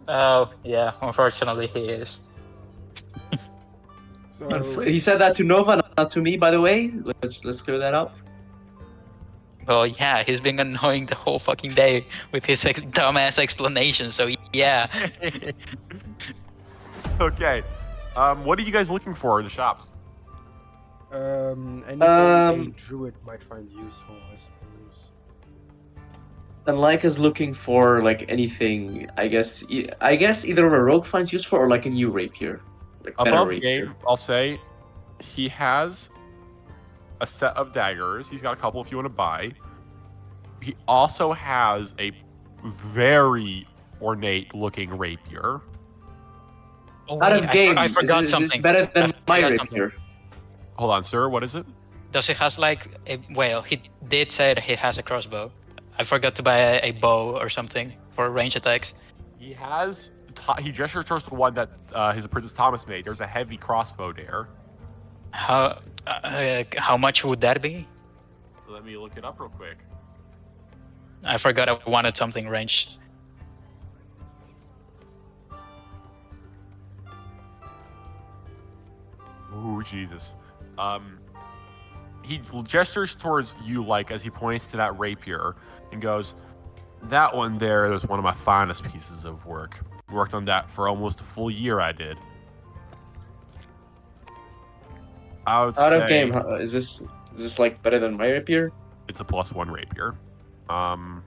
Oh, yeah, unfortunately he is. So He said that to Nova, not to me, by the way. Let's clear that up. Well, yeah, he's been annoying the whole fucking day with his dumbass explanation. So yeah. Okay. What are you guys looking for in the shop? anything a druid might find useful, I suppose. And Laika's looking for like anything. I guess either a rogue finds useful or like a new rapier, like better Above rapier. game, I'll say he has a set of daggers. He's got a couple if you want to buy. He also has a very ornate looking rapier. Oh, Out wait, of game, I forgot is something. better than I my forgot something. rapier. Hold on, sir. What is it? Does he has like a well? He did say that he has a crossbow. I forgot to buy a bow or something for range attacks. He has. He gestures towards the one that his apprentice Thomas made. There's a heavy crossbow there. How much would that be? Let me look it up real quick. I forgot I wanted something ranged. Ooh, Jesus. He gestures towards you, like, as he points to that rapier, and goes, "That one there is one of my finest pieces of work. Worked on that for almost a full year. I did." I would Out say of game, is this like better than my rapier? it's a +1 rapier. Hmm.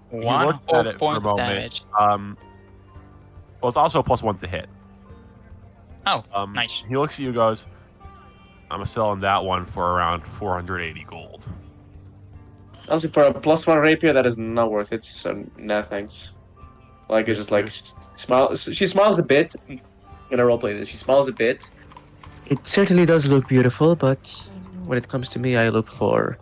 He One looked whole at it for a point moment. damage. Well, it's also a +1 to hit. Oh, nice. He looks at you and goes, "I'm selling that one for around 480 gold." Honestly, for a +1 rapier, that is not worth it. So nah, thanks. Like it's just like smile. She smiles a bit. I'm gonna roleplay this. She smiles a bit. It certainly does look beautiful, but when it comes to me, I look for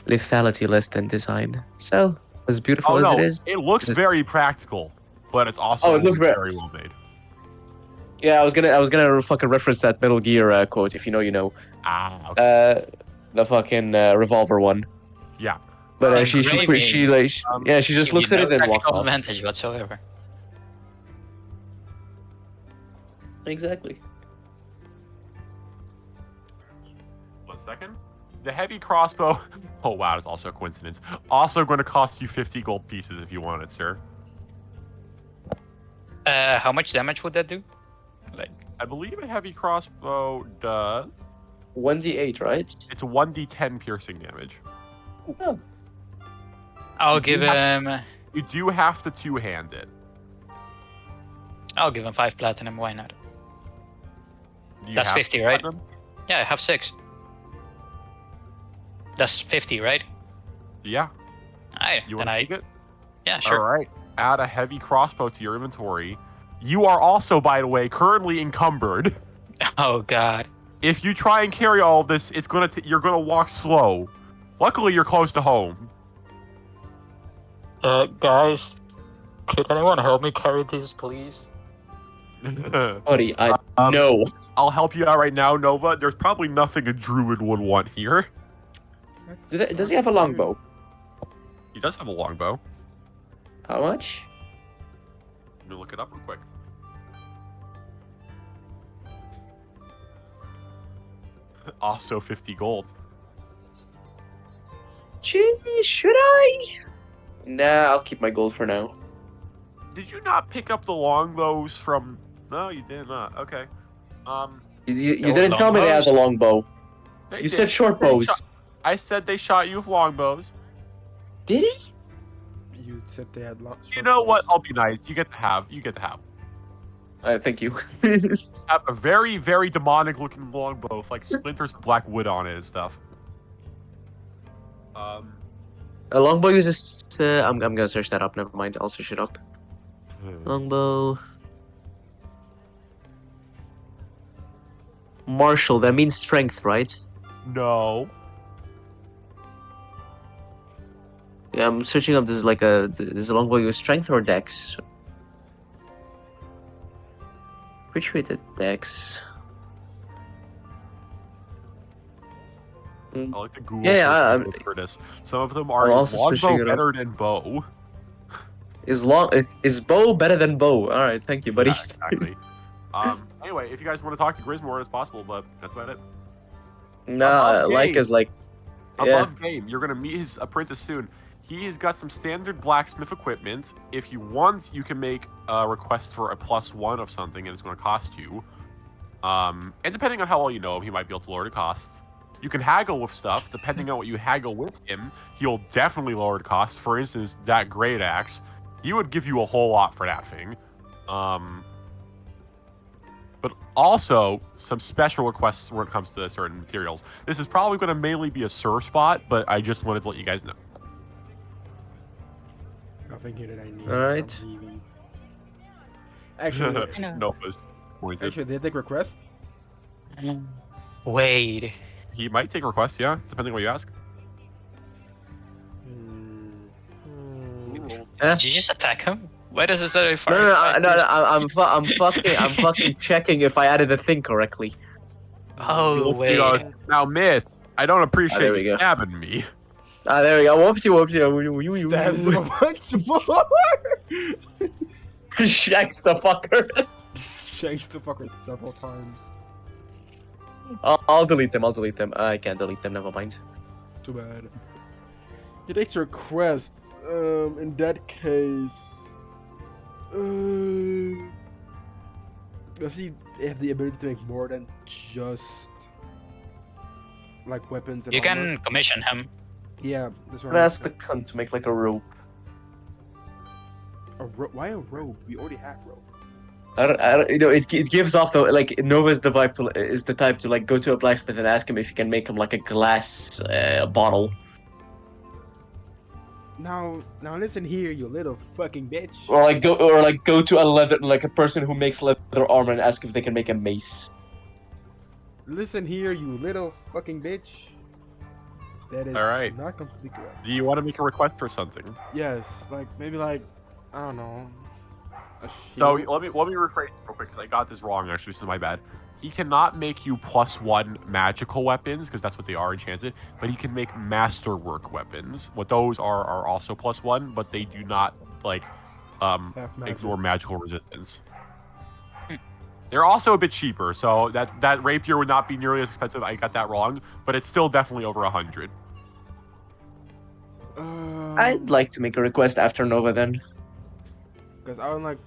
lethality less than design. So as beautiful Oh as no, it is, it looks just- very practical, but it's also it looks very well made. Yeah, I was gonna fucking reference that Metal Gear quote. If you know, you know. Ah, okay. The fucking revolver one. Yeah. But she just Give looks you at no it and walks tactical off. advantage whatsoever. Exactly. 1 second. The heavy crossbow. Oh wow, that's also a coincidence. Also going to cost you 50 gold pieces if you want it, sir. How much damage would that do? Like, I believe a heavy crossbow does. 1d8, right? It's a 1d10 piercing damage. Oh. I'll You give do him. You do have to two-hand it. I'll give him 5 platinum. Why not? Do you That's have 50, right? platinum? Yeah, I have 6. That's 50, right? Yeah. Aye, You then want to take it? yeah, sure. All right. Add a heavy crossbow to your inventory. You are also, by the way, currently encumbered. Oh god. If you try and carry all of this, it's you're gonna walk slow. Luckily, you're close to home. Guys, could anyone help me carry these, please? Buddy, I Um, know. I'll help you out right now, Nova. There's probably nothing a druid would want here. Does he have a longbow? He does have a longbow. How much? Let me look it up real quick. Also 50 gold. Gee, should I? Nah, I'll keep my gold for now. Did you not pick up the longbows from? No, you did not. Okay. You No didn't tell me they had the longbow. They You did. said short They bows. I said they shot you with longbows. Did he? You said they had lots. You know what? I'll be nice. You get to have. Thank you. Have a very, very demonic-looking longbow with like splinters of black wood on it and stuff. A longbow uses. I'm gonna search that up. Never mind. I'll search it up. Longbow. Martial. That means strength, right? No. Yeah, I'm searching up. This is like a. Does a longbow use strength or dex? Which rated dex? I like the Google Yeah, for this. Some of them are I'm is also searching longbow it up. better than bow. Is bow better than bow? All right, thank you, buddy. Yeah, exactly. Anyway, if you guys want to talk to Grizz more, it's possible, but that's about it. Nah, Above like game. is like. Yeah. Above game, you're gonna meet his apprentice soon. He's got some standard blacksmith equipment. If you want, you can make a request for a +1 of something, and it's going to cost you. And depending on how well you know him, he might be able to lower the costs. You can haggle with stuff. Depending on what you haggle with him, he'll definitely lower the cost. For instance, that great axe, he would give you a whole lot for that thing. But also some special requests when it comes to certain materials. This is probably going to mainly be a Sir spot, but I just wanted to let you guys know. Nothing here that I need. Alright. I'm leaving. Actually, No, it was pointed. actually, did they take requests? Wait. He might take requests, yeah, depending on what you ask. Eh? Did you just attack him? Why does it say fire? I'm fucking checking if I added the thing correctly. Oh, wait. Now, miss, I don't appreciate there we you go. stabbing me. Ah, there we go. Whoopsie. Stabs him a bunch more! Shacks the fucker. Shanks the fucker several times. I'll delete them. I can't delete them. Never mind. Too bad. He takes requests. In that case, does he have the ability to make more than just like weapons and You armor? can commission him. Yeah, that's I'm right. gonna ask the cunt to make like a rope. Why a robe? We already have robe. I don't, it gives off the like Nova's the vibe to is the type to like go to a blacksmith and ask him if he can make him like a glass bottle. Now listen here, you little fucking bitch. Or go to a a person who makes leather armor and ask if they can make a mace. Listen here, you little fucking bitch. That is Alright. not completely correct. Do you want to make a request for something? Yes, maybe I don't know. A So shield? let me rephrase real quick because I got this wrong. Actually, so my bad. He cannot make you +1 magical weapons because that's what they are enchanted. But he can make masterwork weapons. What those are also +1, but they do not like Half magic. ignore magical resistance. They're also a bit cheaper, so that rapier would not be nearly as expensive. I got that wrong, but it's still definitely over 100. I'd like to make a request after Nova then. Because I would like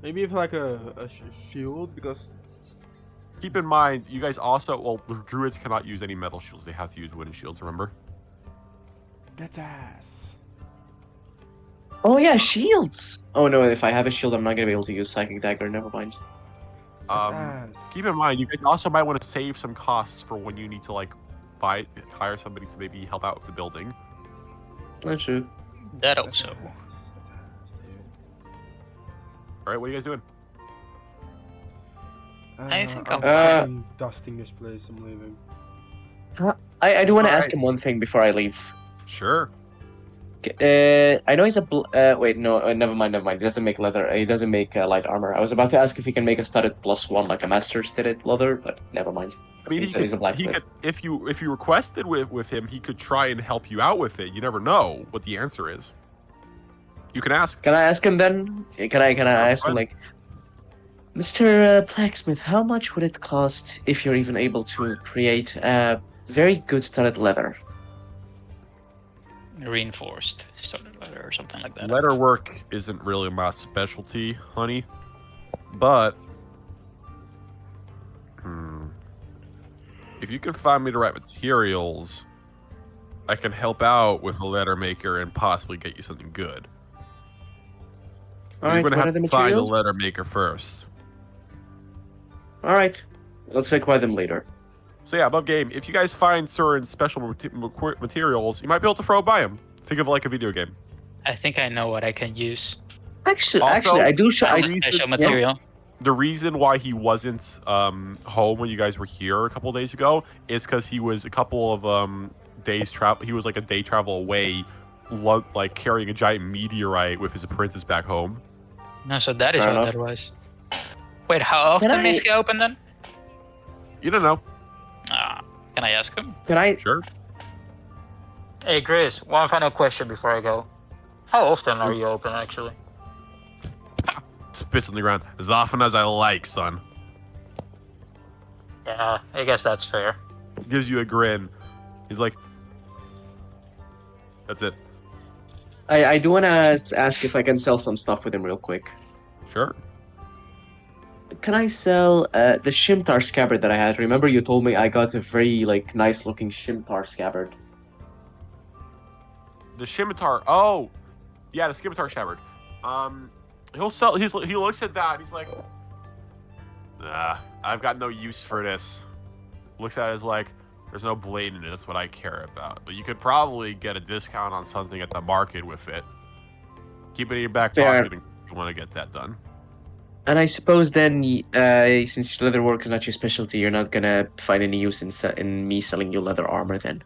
maybe if like a shield because Keep in mind, you guys also the druids cannot use any metal shields. They have to use wooden shields. Remember? that's ass. Oh yeah, shields. Oh no, if I have a shield, I'm not gonna be able to use psychic dagger. Never mind. That's ass. Keep in mind, you guys also might want to save some costs for when you need to like hire somebody to maybe help out with the building. Not true. That That's also. ass. That's ass, dude. All right, what are you guys doing? I think I'm I'm fucking dusting this place. I'm leaving. I do want to ask Alright. him one thing before I leave. Sure. I know he's a wait, no, never mind. He doesn't make leather. He doesn't make light armor. I was about to ask if he can make a studded +1 like a master studded leather, but never mind. I mean, He said he's a blacksmith. he could if you requested with him, he could try and help you out with it. You never know what the answer is. You can ask. Can I ask him then? Can I ask him fine. like, Mr. Blacksmith, how much would it cost if you're even able to create very good studded leather? Reinforced started leather or something like that. Letter work isn't really my specialty, honey. But if you can find me the right materials, I can help out with a letter maker and possibly get you something good. All You're right, gonna what have are the to find a materials? letter maker first. All right, let's acquire them later. So yeah, above game. If you guys find certain special materials, you might be able to throw it by him. Think of it like a video game. I think I know what I can use. Actually, Also, I do. As a reason- special yeah. material. The reason why he wasn't home when you guys were here a couple days ago is because he was a couple of days travel. He was like a day travel away, like carrying a giant meteorite with his apprentice back home. No, so that is Fair what enough. that was. Wait, how often Can is he open then? You don't know. Can I ask him? Can I? Sure. Hey, Chris, one final question before I go. How often are you open, actually? spits on the ground as often as I like, son. Yeah, I guess that's fair. Gives you a grin. He's like, that's it. I do want to ask if I can sell some stuff with him real quick. Sure. Can I sell the Shimtar scabbard that I had? Remember you told me I got a very like nice looking Shimtar scabbard. The scimitar. Oh, yeah, the scimitar scabbard. He'll sell. He looks at that. And he's like, nah, I've got no use for this. Looks at it as like, there's no blade in it. That's what I care about. But you could probably get a discount on something at the market with it. Keep it in your back Fair. pocket if you want to get that done. And I suppose then, since leather work is not your specialty, you're not gonna find any use in me selling you leather armor then.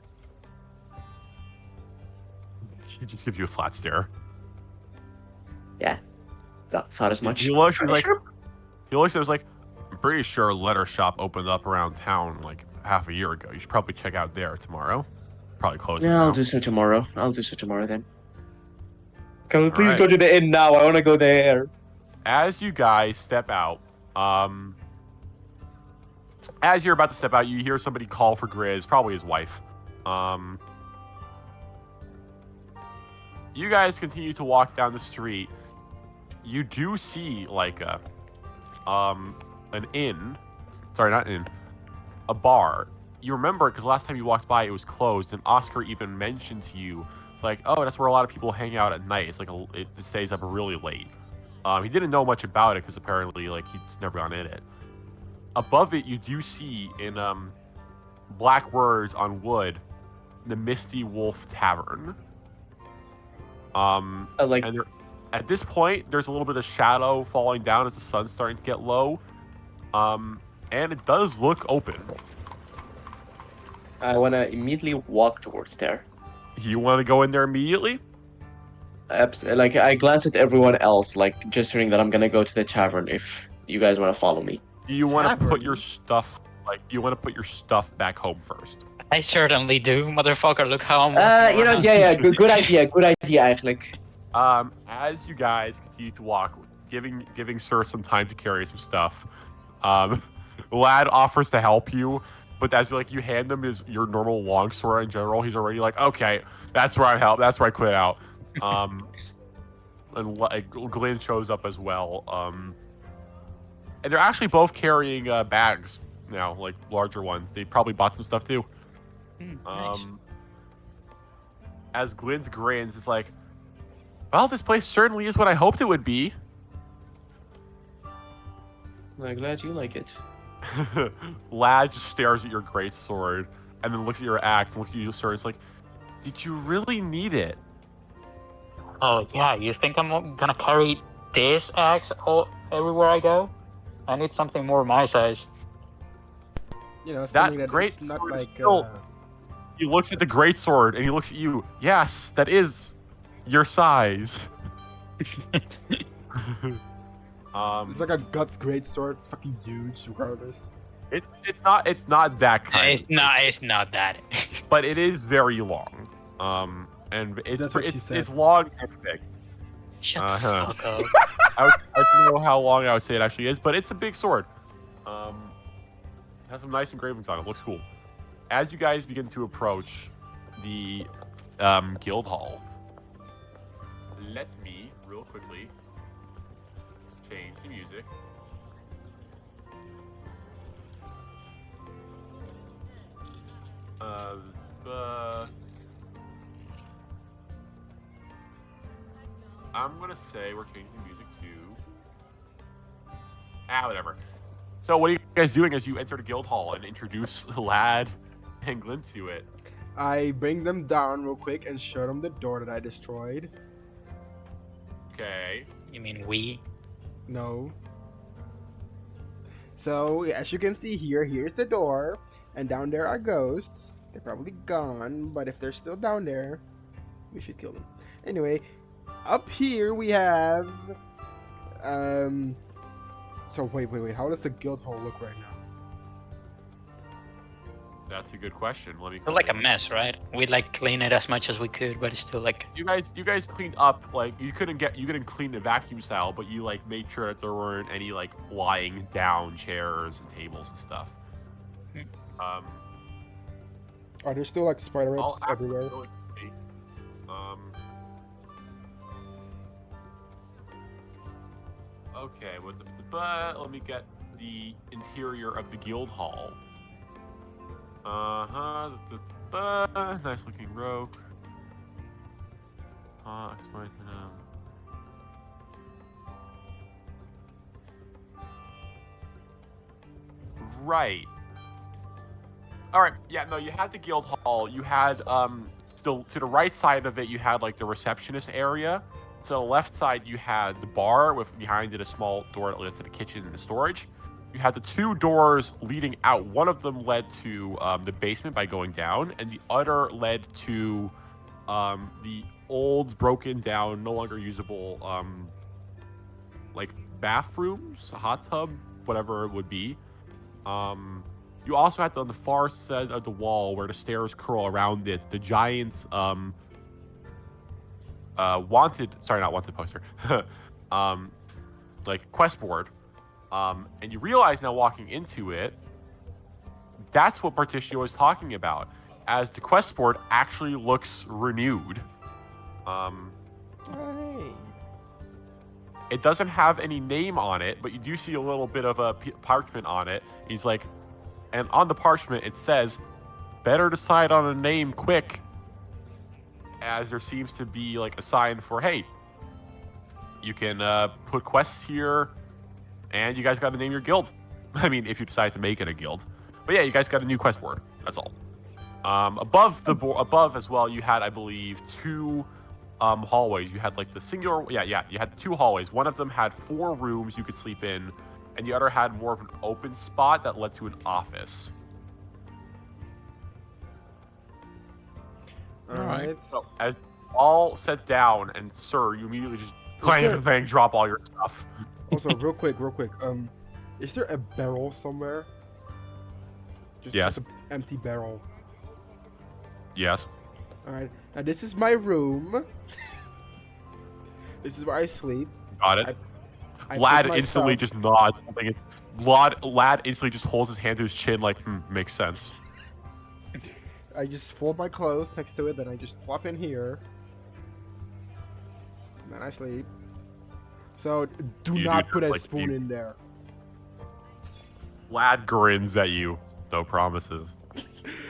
He just gives you a flat stare. Thought as much. He looks he's Pretty like, sure- he looks at it, was like, I'm pretty sure a letter shop opened up around town like half a year ago. You should probably check out there tomorrow. Probably closed. Yeah, now. I'll do so tomorrow. then. Can we please Alright. go to the inn now? I want to go there. As you guys step out, as you're about to step out, you hear somebody call for Grizz, probably his wife. You guys continue to walk down the street. You do see like an inn. Sorry, not an inn. A bar. You remember because last time you walked by, it was closed, and Oscar even mentioned to you, it's like, oh, that's where a lot of people hang out at night. It's like it stays up really late. He didn't know much about it because apparently, like, he's never gone in it. Above it, you do see in black words on wood, the Misty Wolf Tavern. Like, And at this point, there's a little bit of shadow falling down as the sun's starting to get low. And it does look open. I want to immediately walk towards there. You want to go in there immediately? Like, I glance at everyone else, like, gesturing that I'm gonna go to the tavern if you guys want to follow me. Do you want to put Tavern? your stuff, like, do you want to put your stuff back home first? I certainly do, motherfucker. Look how I'm. walking You know, around. yeah, good idea, eigenlijk. As you guys continue to walk, giving Sir some time to carry some stuff, Lad offers to help you, but as you hand him your normal longsword in general, he's already like, okay, that's where I help. That's where I quit out. And Glenn shows up as well. And they're actually both carrying bags now, like larger ones. They probably bought some stuff too. Nice. As Glenn's grins, it's like, well, this place certainly is what I hoped it would be. I'm glad you like it. Lad just stares at your great sword and then looks at your axe and looks at your sword. It's like, did you really need it? Oh yeah, you think I'm gonna carry this axe everywhere I go? I need something more my size. You know, something that great is not sword is like. still- He looks at the great sword and he looks at you. Yes, that is your size. It's like a guts great sword. It's fucking huge, regardless. It's not that kind, It's not that. but it is very long. And That's what she said. it's long and big. Shut Uh-huh. the fuck up. I don't know how long I would say it actually is, but it's a big sword. It has some nice engravings on it. Looks cool. As you guys begin to approach the guild hall, let me real quickly change the music. I'm gonna say we're changing the music to whatever. So what are you guys doing as you enter the guild hall and introduce Lad and Glenn to it? I bring them down real quick and show them the door that I destroyed. Okay. You mean we? No. So, as you can see here, here's the door, and down there are ghosts. They're probably gone, but if they're still down there, we should kill them. Anyway, up here we have... So, wait. How does the guild hall look right now? That's a good question. Let me. Still like a mess, right? We like clean it as much as we could, but it's still like You guys cleaned up, like you couldn't clean it vacuum style, but you like made sure that there weren't any like lying down chairs and tables and stuff. Are there still like spider I'll webs everywhere? Okay, but let me get the interior of the guild hall. Nice looking rogue. Right. All right. Yeah. No. You had the guild hall. You had to the right side of it. You had like the receptionist area. To the left side, you had the bar with behind it a small door that led to the kitchen and the storage. You had the two doors leading out. One of them led to the basement by going down, and the other led to the old, broken down, no longer usable like bathrooms, a hot tub, whatever it would be. You also had on the far side of the wall where the stairs curl around it, the giant not wanted poster, like quest board. And you realize now walking into it, that's what Particio was talking about, as the quest board actually looks renewed. Hey. It doesn't have any name on it, but you do see a little bit of a parchment on it. He's like, and on the parchment it says, "Better decide on a name quick," as there seems to be like a sign for, hey, you can put quests here, and you guys got to name your guild. I mean, if you decide to make it a guild. But yeah, you guys got a new quest board. That's all. Above as well, you had, I believe, two hallways. You had like the singular, you had two hallways. One of them had 4 rooms you could sleep in, and the other had more of an open spot that led to an office. Alright. So as all set down, and sir, you immediately just bang, drop all your stuff. Also, real quick, is there a barrel somewhere? Yes. Just an empty barrel. Yes. Alright, now this is my room. This is where I sleep. Got it. I Lad put instantly myself- just nods. Lad instantly just holds his hand to his chin like, makes sense. I just fold my clothes next to it, then I just plop in here. And then I sleep. So, do You not do put a like spoon you- in there. Lad grins at you. No promises.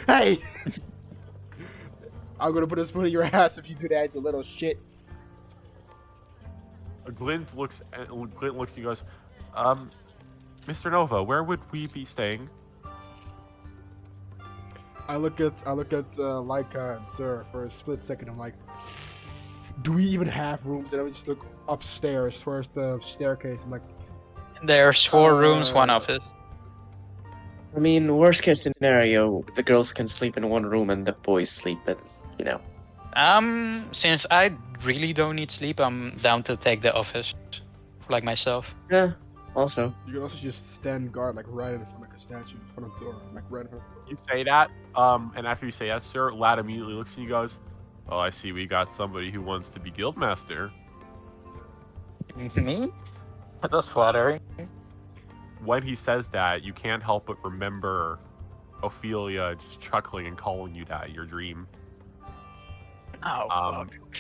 Hey! I'm gonna put a spoon in your ass if you do that, you little shit. Glint looks and he goes, Mr. Nova, where would we be staying? I look at Laika and Sir for a split second. I'm like, do we even have rooms? And I would just look upstairs towards the staircase. I'm like, there's 4 rooms, 1 office. I mean, worst case scenario, the girls can sleep in one room and the boys sleep in, you know. Since I really don't need sleep, I'm down to take the office, like myself. Yeah, also. you can also just stand guard like right in front of like a statue in front of the door, like right in front. You say that, and after you say yes, sir, Lad immediately looks at you and goes, "Oh, I see. We got somebody who wants to be guildmaster." Me? That's flattering. When he says that, you can't help but remember Ophelia just chuckling and calling you that in your dream. Oh, Um, fuck.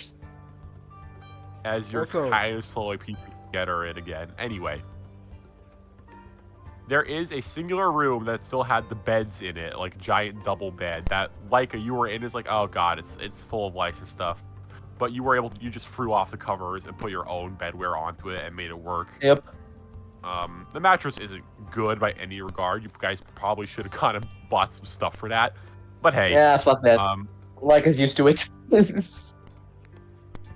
As you're Also- kind of slowly peeping at her in again. Anyway, there is a singular room that still had the beds in it, like giant double bed. That Leica you were in is like, oh god, it's full of lice and stuff. But you were able to, you just threw off the covers and put your own bedwear onto it and made it work. Yep. The mattress isn't good by any regard. You guys probably should have kind of bought some stuff for that. But hey, Yeah, fuck that. Like us used to it.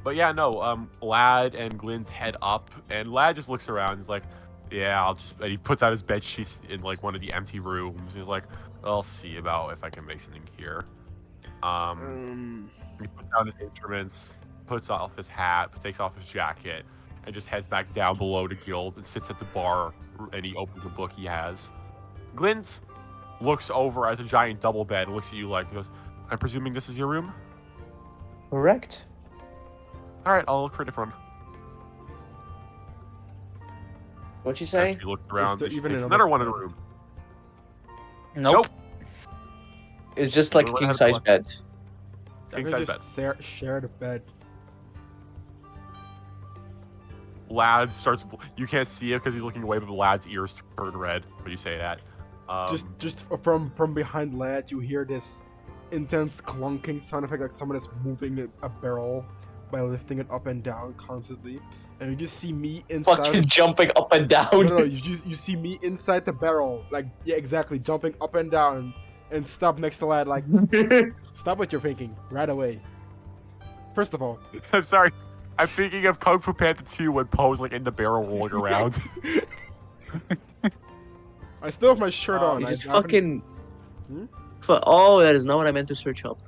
But yeah, no, Lad and Glyn's head up, and Lad just looks around. He's like, yeah, and he puts out his bed sheets in like one of the empty rooms. He's like, I'll see about if I can make something here. He puts down his instruments, puts off his hat, takes off his jacket, and just heads back down below the guild and sits at the bar, and he opens the book he has. Glint, looks over at the giant double bed, looks at you like, goes, I'm presuming this is your room? Correct. Alright, I'll look for a different one. What'd you say? She looks around, there and she even takes another another one in the bed? room. Nope. It's just like a We're king gonna size have bed. King I size could just share the bed. Lad starts. You can't see it because he's looking away, but Lad's ears turn red when you say that. Just from behind Lad, you hear this intense clunking sound effect, like someone is moving a barrel by lifting it up and down constantly, and you just see me inside. Fucking jumping up and down. No, you see me inside the barrel, like yeah, exactly, jumping up and down, and stop next to Lad, like stop what you're thinking right away. First of all, I'm sorry. I'm thinking of Kung Fu Panda 2 when Poe's like in the barrel rolling around. I still have my shirt on. You just I haven't- fucking. Hmm? Oh, that is not what I meant to search up.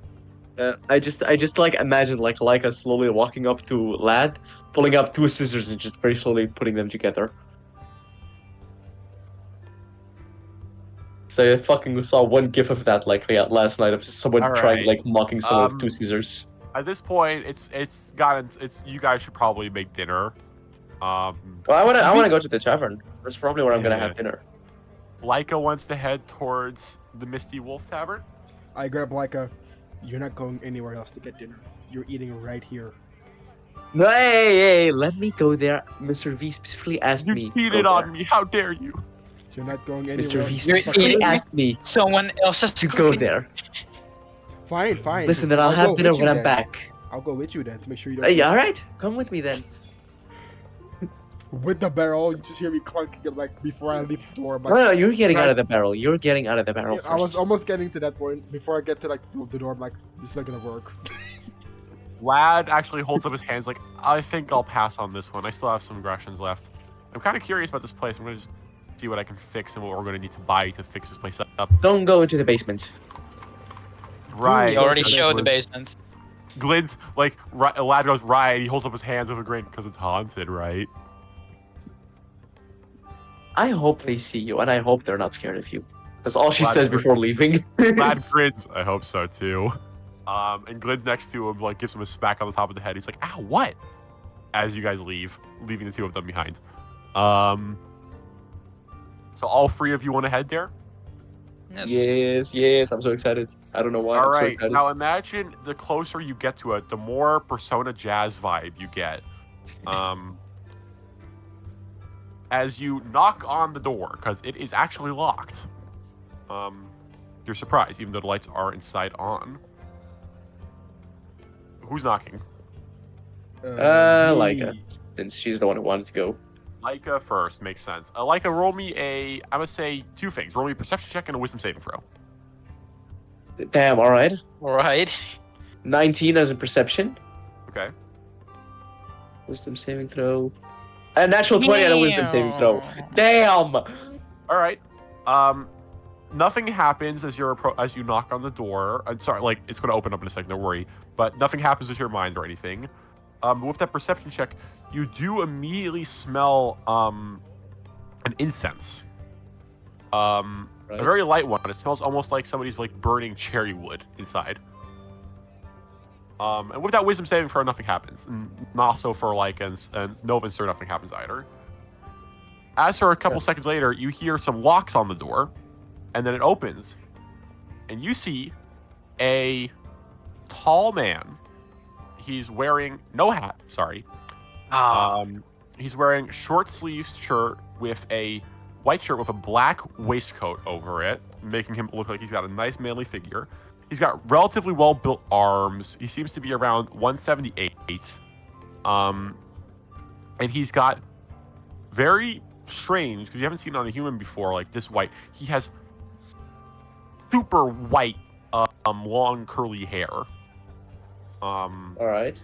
I just like imagine like Leica slowly walking up to Lad, pulling up two scissors and just very slowly putting them together. So I fucking saw one gif of that like last night of someone All trying right. like mocking someone with Um, two scissors. At this point, it's gotten. It's you guys should probably make dinner. Well, I wanna Sweet. go to the tavern. That's probably where I'm gonna Yeah. have dinner. Leica wants to head towards the Misty Wolf Tavern. I grab Leica. You're not going anywhere else to get dinner. You're eating right here. No, hey, let me go there. Mr. V specifically asked You me. to cheated go on there. me. How dare you? You're not going anywhere. Mr. V else. You're specifically eating- asked me Someone else's to go there. Fine, fine. Listen, then I'll go have with dinner you when I'm then. back. I'll go with you then to make sure you don't. Hey, all right, come with me then. With the barrel, you just hear me clunking it like before I leave the door. I'm No, like, no, you're getting Right. out of the barrel. You're getting out of the barrel I was first. almost getting to that point before I get to like the door. I'm like, this is not gonna work. Lad actually holds up his hands like, I think I'll pass on this one. I still have some aggressions left. I'm kind of curious about this place. I'm gonna just see what I can fix and what we're gonna need to buy to fix this place up. Don't go into the basement. Right. You already because showed the Glyn- basement. Glenn's like, Lad goes right. He holds up his hands with a grin because it's haunted, right? I hope they see you, and I hope they're not scared of you. That's all she Glad says we're- before leaving. Lad grins. I hope so too. And Glenn's next to him, like, gives him a smack on the top of the head. He's like, "Ow, what?" As you guys leave, leaving the two of them behind. So all three of you want to head there? Yes, I'm so excited. I don't know why. All I'm so right. excited. Now imagine the closer you get to it, the more Persona Jazz vibe you get. As you knock on the door, because it is actually locked. You're surprised, even though the lights are inside on. Who's knocking? Me. Leica, since she's the one who wanted to go. Leica first, makes sense. Leica, roll me I'm gonna say two things. Roll me a perception check and a wisdom saving throw. Damn, all right. Right. 19 as a perception. Okay. Wisdom saving throw. A natural 20 and a wisdom saving throw. Damn. All right. Nothing happens as as you knock on the door. I'm sorry, like it's gonna open up in a second. Don't worry. But nothing happens with your mind or anything. With that perception check, you do immediately smell an incense. A very light one. It smells almost like somebody's like burning cherry wood inside. And with that wisdom saving throw, nothing happens. And also for like and Nova and Sir, nothing happens either. As for a couple seconds later, you hear some locks on the door, and then it opens, and you see a tall man. He's wearing no hat. Sorry. He's wearing short sleeve shirt with a white shirt with a black waistcoat over it, making him look like he's got a nice manly figure. He's got relatively well built arms. He seems to be around 178. And he's got very strange, because you haven't seen it on a human before, like this white. He has super white, long curly hair. All right.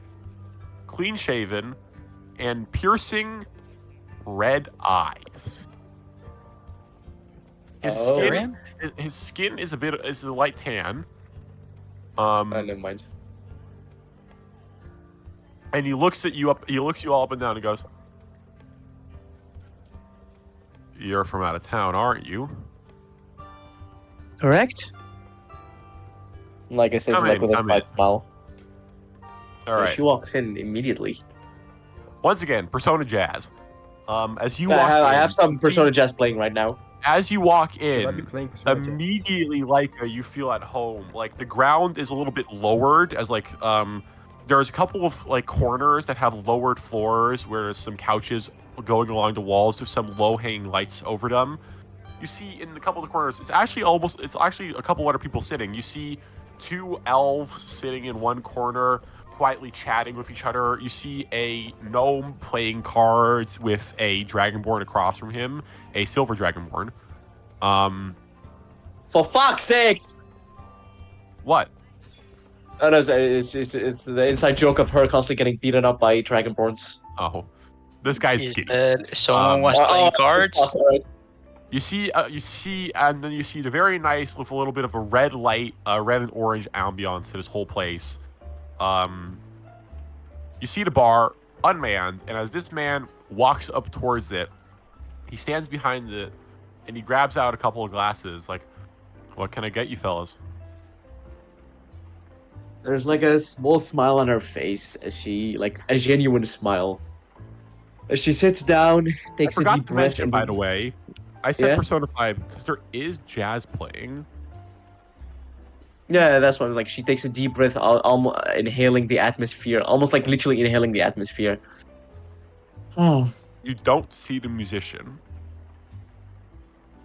Clean shaven, and piercing red eyes. His Oh. skin, his skin is a light tan. Never mind. And he looks at you up. He looks you all up and down and goes, "You're from out of town, aren't you?" Correct? Like I said, Come like in, with a come slight in. smile. All Yeah, right. she walks in immediately. Once again, Persona Jazz. As you I walk have, in, I have some you see- Persona Jazz playing right now. as you walk Should I be in, playing Persona Jazz? immediately you feel at home. Like the ground is a little bit lowered, as there's a couple of like corners that have lowered floors where there's some couches going along the walls with some low-hanging lights over them. You see in a couple of the corners, it's actually a couple other people sitting. You see two elves sitting in one corner, quietly chatting with each other. You see a gnome playing cards with a dragonborn across from him, a silver dragonborn. For fuck's sakes! What? Oh, no, it's the inside joke of her constantly getting beaten up by dragonborns. Oh, this guy's Is giddy. that someone was Oh, playing cards? fuck, alright. You see, and then you see the very nice with a little bit of a red light, red and orange ambiance to this whole place. You see the bar unmanned, and as this man walks up towards it, he stands behind it, and he grabs out a couple of glasses. Like, what can I get you, fellas? There's like a small smile on her face as she, like, a genuine smile. As she sits down, I takes a forgot deep to breath, mention, and by the way, I said Yeah? Persona 5 because there is jazz playing. yeah, that's why. Like, she takes a deep breath, almost inhaling the atmosphere, almost like literally inhaling the atmosphere. Oh, You don't see the musician.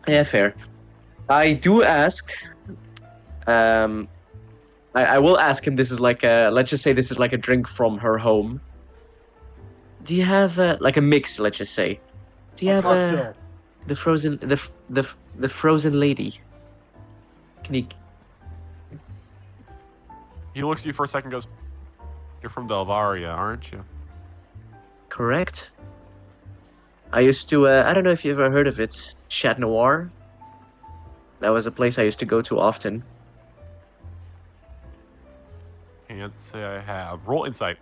yeah, fair. I do ask. I will ask him. This is like a. Let's just say this is like a drink from her home. Do you have like a mix? Let's just say. Do you A have cocktail. the frozen the frozen lady? Can you? He looks at you for a second and goes, "You're from Delvaria, aren't you?" Correct. I used to. I don't know if you ever heard of it. Chat Noir. That was a place I used to go to often. Can't say I have. Roll insight.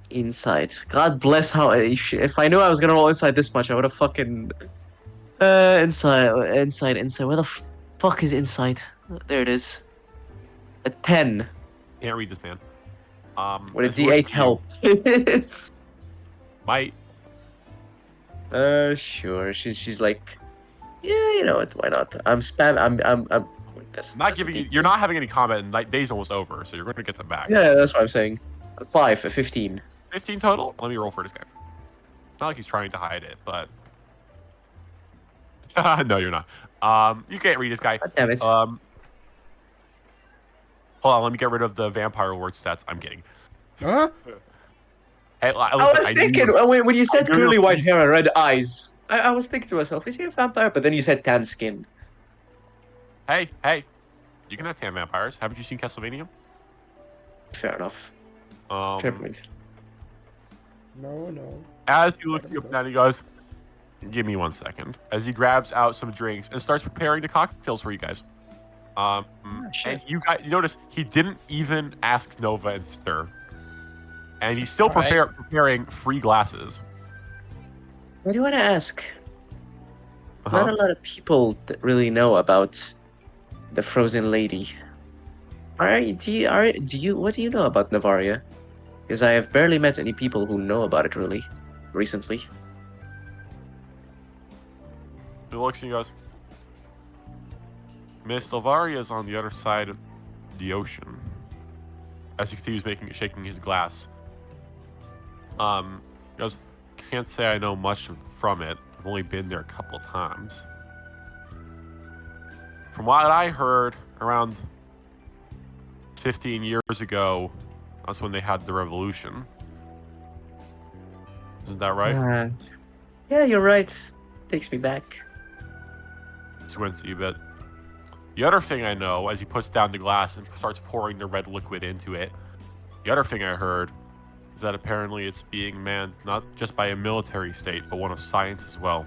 Insight. God bless how. If I knew I was gonna roll insight this much, I would have fucking. Insight. Where the fuck is insight? There it is. A 10 Can't read this, man. with a as he looks D8 at you, help. Might. Sure. She's like, yeah, you know what? Why not? I'm spam. I'm. Wait, Not that's a giving D- you. You're not having any combat, and like day's almost over, so you're going to get them back. Yeah, that's what I'm saying. A 5, a 15. 15 total. Let me roll for this guy. Not like he's trying to hide it, but no, you're not. You can't read this guy. God damn it. Hold on. Let me get rid of the vampire word stats. I'm kidding. Huh? Hey, I was thinking when you said I knew- curly white hair and red eyes. I was thinking to myself, is he a vampire? But then you said tan skin. Hey, you can have tan vampires. Haven't you seen Castlevania? Fair enough. Fair point. No. As he looks you up and down, he goes, "Give me 1 second." As he grabs out some drinks and starts preparing the cocktails for you guys. shit. And you notice he didn't even ask Nova and Sir, and he's still Alright. preparing free glasses. I do want to ask. Uh-huh. Not a lot of people that really know about the Frozen Lady. What do you know about Navaria? Because I have barely met any people who know about it really recently. He looks and he goes, "Miss Silvaria is on the other side of the ocean." As he continues shaking his glass. He goes, "Can't say I know much from it. I've only been there a couple times. From what I heard, around 15 years ago, that's when they had the revolution. Isn't that right?" Yeah, you're right. Takes me back. Squints at you a bit. The other thing I know, as he puts down the glass and starts pouring the red liquid into it, the other thing I heard is that apparently it's being manned not just by a military state, but one of science as well.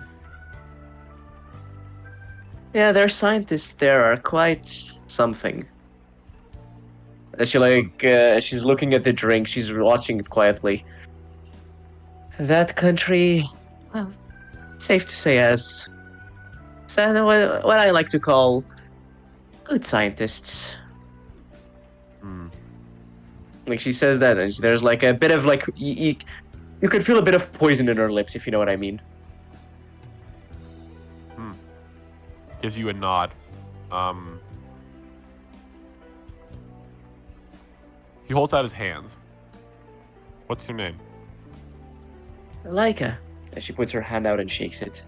Yeah, their scientists there are quite something. As she's looking at the drink, she's watching it quietly. That country, well, safe to say, has So what I like to call good scientists. Hmm. Like she says that, and there's like a bit of like you could feel a bit of poison in her lips, if you know what I mean. Gives you a nod. He holds out his hands. What's your name? Leica. And she puts her hand out and shakes it.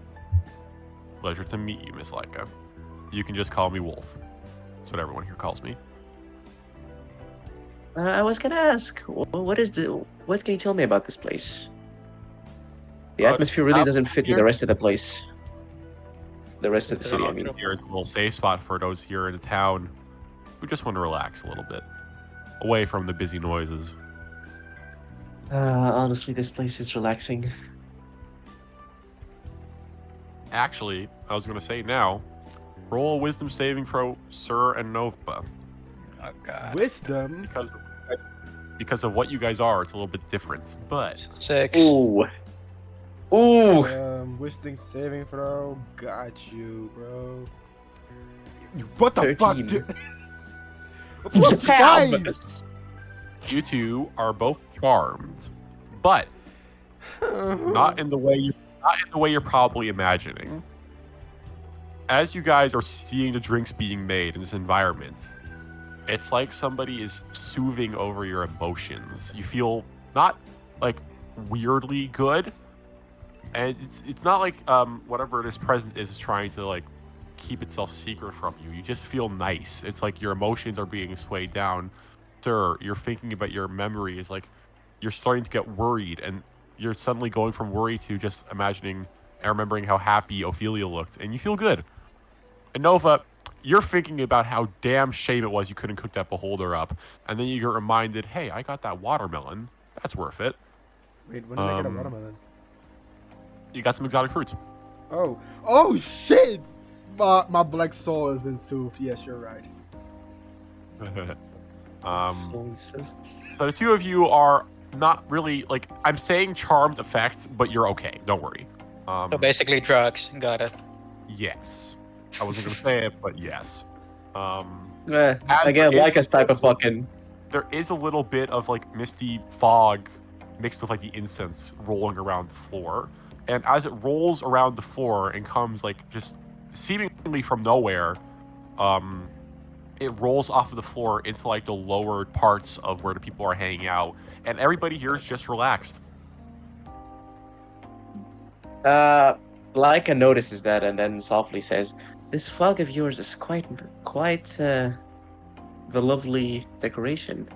Pleasure to meet you, Miss Leica. You can just call me Wolf. That's what everyone here calls me. I was gonna ask, what can you tell me about this place? The atmosphere really doesn't fit with the rest of the place. The rest of the city, I mean. Here is a little safe spot for those here in the town who just want to relax a little bit, away from the busy noises. Honestly, this place is relaxing. Actually, I was going to say now, roll a wisdom saving throw, Sir and Nova, Oh god. Wisdom. because of what you guys are. It's a little bit different, but 6. Ooh. Ooh. Wisdom saving throw. Got you, bro. What the 13. fuck? Dude? Plus Damn. 5. you two are both charmed, but not in the way you're probably imagining. As you guys are seeing the drinks being made in this environment, it's like somebody is soothing over your emotions. You feel not like weirdly good, and it's not like whatever this present is trying to like keep itself secret from you. You just feel nice. It's like your emotions are being swayed down. Sir, you're thinking about your memory is like you're starting to get worried, and you're suddenly going from worry to just imagining and remembering how happy Ophelia looked, and you feel good. And Nova, you're thinking about how damn shame it was you couldn't cook that beholder up, and then you get reminded, hey, I got that watermelon. That's worth it. Wait, when did I get a watermelon? You got some exotic fruits. Oh shit! My black soul has been soothed. Yes, you're right. So the two of you are not really like I'm saying charmed effects, but you're okay. Don't worry. So basically drugs. Got it. Yes. I wasn't gonna say it, but yes. Again, it- like us type of fucking. There is a little bit of like misty fog mixed with like the incense rolling around the floor. And as it rolls around the floor and comes like just seemingly from nowhere, it rolls off of the floor into like the lower parts of where the people are hanging out. And everybody here is just relaxed. Leica notices that and then softly says, "This fog of yours is quite the lovely decoration.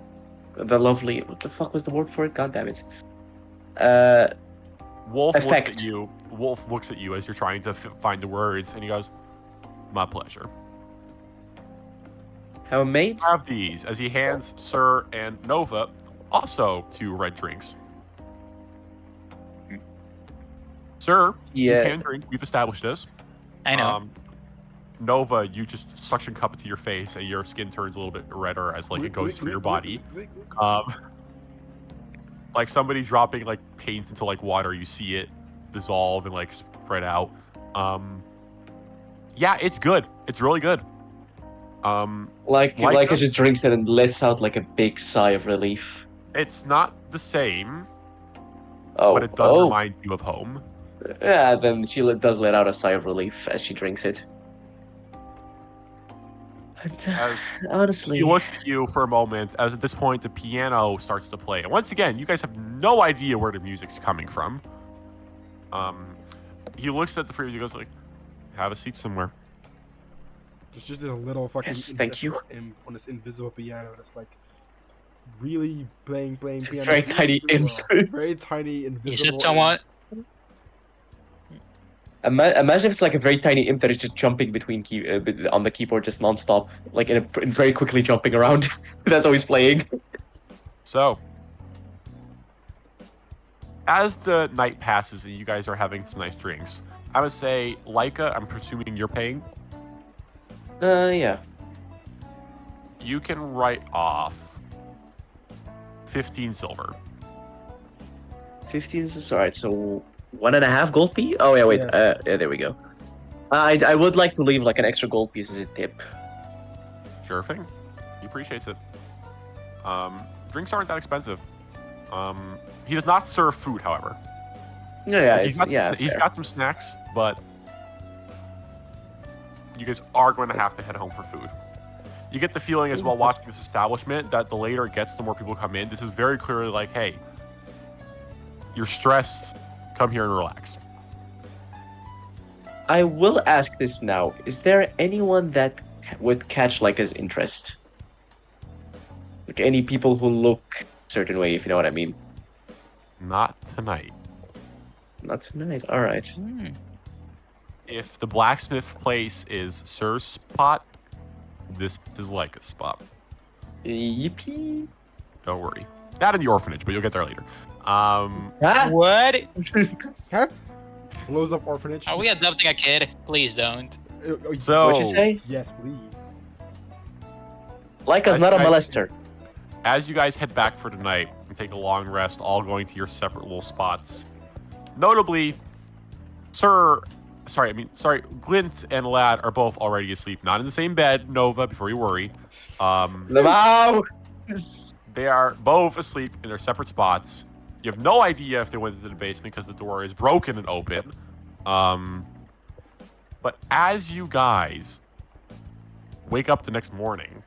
The lovely. What the fuck was the word for it? God damn it. Wolf Effect. looks at you. Wolf looks at you as you're trying to find the words, and he goes, "My pleasure." How mate? Have these as he hands Sir and Nova also 2 red drinks. Sir, Yeah. you can drink. We've established this. I know. Nova, you just suction cup it to your face, and your skin turns a little bit redder as like it goes through your body. Like somebody dropping like paint into like water, you see it dissolve and like spread out. Yeah, it's good. It's really good. Leica just drinks it and lets out like a big sigh of relief. It's not the same, Oh, but it does remind you of home. Yeah, then she does let out a sigh of relief as she drinks it. But, As honestly, he looks at you for a moment, as at this point the piano starts to play. And once again, you guys have no idea where the music's coming from. He looks at the three of you, goes like, "Have a seat somewhere." There's just a little fucking. Yes, thank you. On this invisible piano that's like really playing It's piano. very tiny really imp. well. Very tiny, invisible. You should someone. imagine if it's like a very tiny imp that is just jumping between on the keyboard just non-stop, like in very quickly jumping around. That's always playing. So, as the night passes and you guys are having some nice drinks, I would say, Leica, I'm presuming you're paying. Yeah. You can write off 15 silver. 15 is alright. So 1.5 gold P. Oh yeah, wait. Yes. Yeah, there we go. I would like to leave like an extra gold piece as a tip. Sure thing. He appreciates it. Drinks aren't that expensive. He does not serve food, however. Yeah, He's fair. got some snacks, but you guys are going to have to head home for food. You get the feeling as well watching this establishment that the later it gets, the more people come in. This is very clearly like, hey, you're stressed, come here and relax. I will ask this now. Is there anyone that would catch like his interest? Like any people who look a certain way, if you know what I mean. Not tonight. Not tonight. All right. Hmm. If the blacksmith place is Sir's spot, this is like a spot. Yippee. Don't worry. Not in the orphanage, but you'll get there later. Huh? What? Huh? Blows up orphanage. Are we adopting a kid? Please don't. So, What'd you say? Yes, please. Like us, not a I- molester. as you guys head back for tonight and take a long rest, all going to your separate little spots, notably, Glint and Lad are both already asleep. Not in the same bed, Nova, before you worry. Wow. They are both asleep in their separate spots. You have no idea if they went into the basement because the door is broken and open. But as you guys wake up the next morning,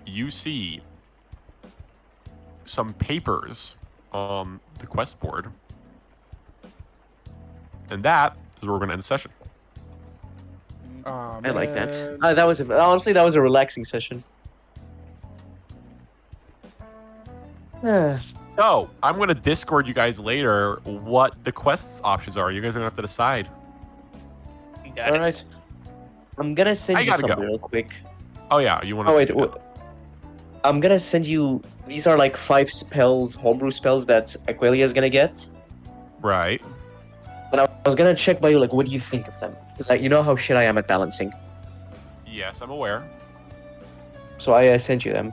you see some papers on the quest board. And that is where we're going to end the session. I like that. Honestly, that was a relaxing session. So, I'm going to Discord you guys later what the quests options are. You guys are going to have to decide. Got All it. right. I'm gonna send I you gotta something go. real quick. Oh, yeah, you want to... Oh wait, I'm gonna send you. These are like 5 spells, homebrew spells that Aquilia's gonna get. Right. But I was gonna check by you, like, what do you think of them? Because you know how shit I am at balancing. Yes, I'm aware. So I sent you them.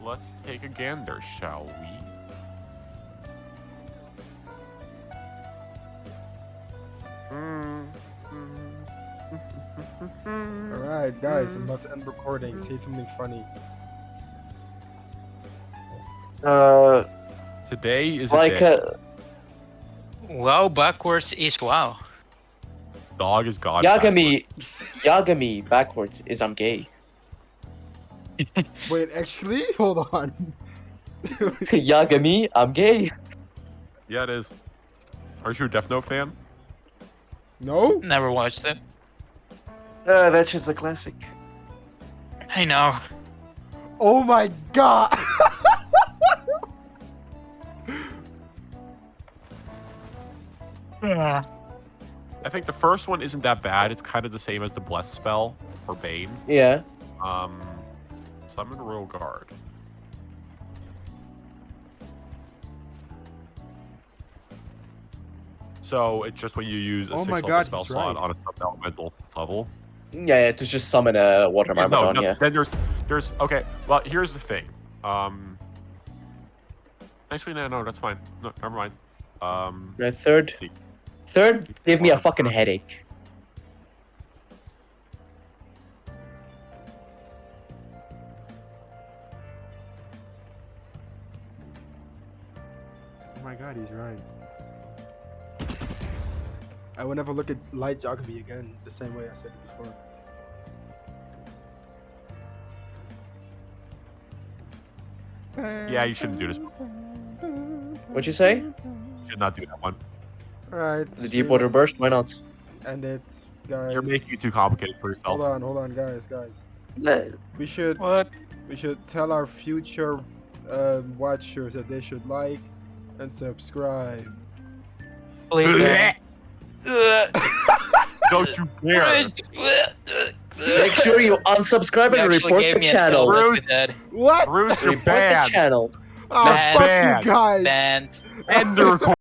Let's take a gander, shall we? Alright, guys, I'm about to end recording. Say something funny. Today is Like, a day. Wow, backwards is wow. Dog is God. Yagami backwards is I'm gay. Wait, actually? Hold on. Yagami, I'm gay. Yeah, it is. Are you a Death Note fan? No? Never watched it. That shit's a classic. I know. Oh my god! I think the first one isn't that bad. It's kind of the same as the Bless spell for Bane. Yeah. Summon Royal Guard. So it's just when you use a Oh my 6th level God, spell he's slot right. on a sub-elemental level. Yeah, to just summon a water Yeah, Myrmidon, yeah. Then there's okay. Well, here's the thing. Actually, no, that's fine. No, never mind. Right, third. Let's see. Third gave me a fucking headache. Oh my god, he's right. I will never look at Light Yagami again the same way I said it before. Yeah, you shouldn't do this. What'd you say? You should not do that one. Alright. The Deepwater Burst? Why not? End it, guys. You're making it too complicated for yourself. Hold on, guys. Nah. We should What? tell our future watchers that they should like and subscribe. Please. Don't you dare! Make sure you unsubscribe and report the channel. Bruce. What? Bruce, you're Report the banned. channel. Oh, Bad. fuck Bad. you guys. Banned. End the recording.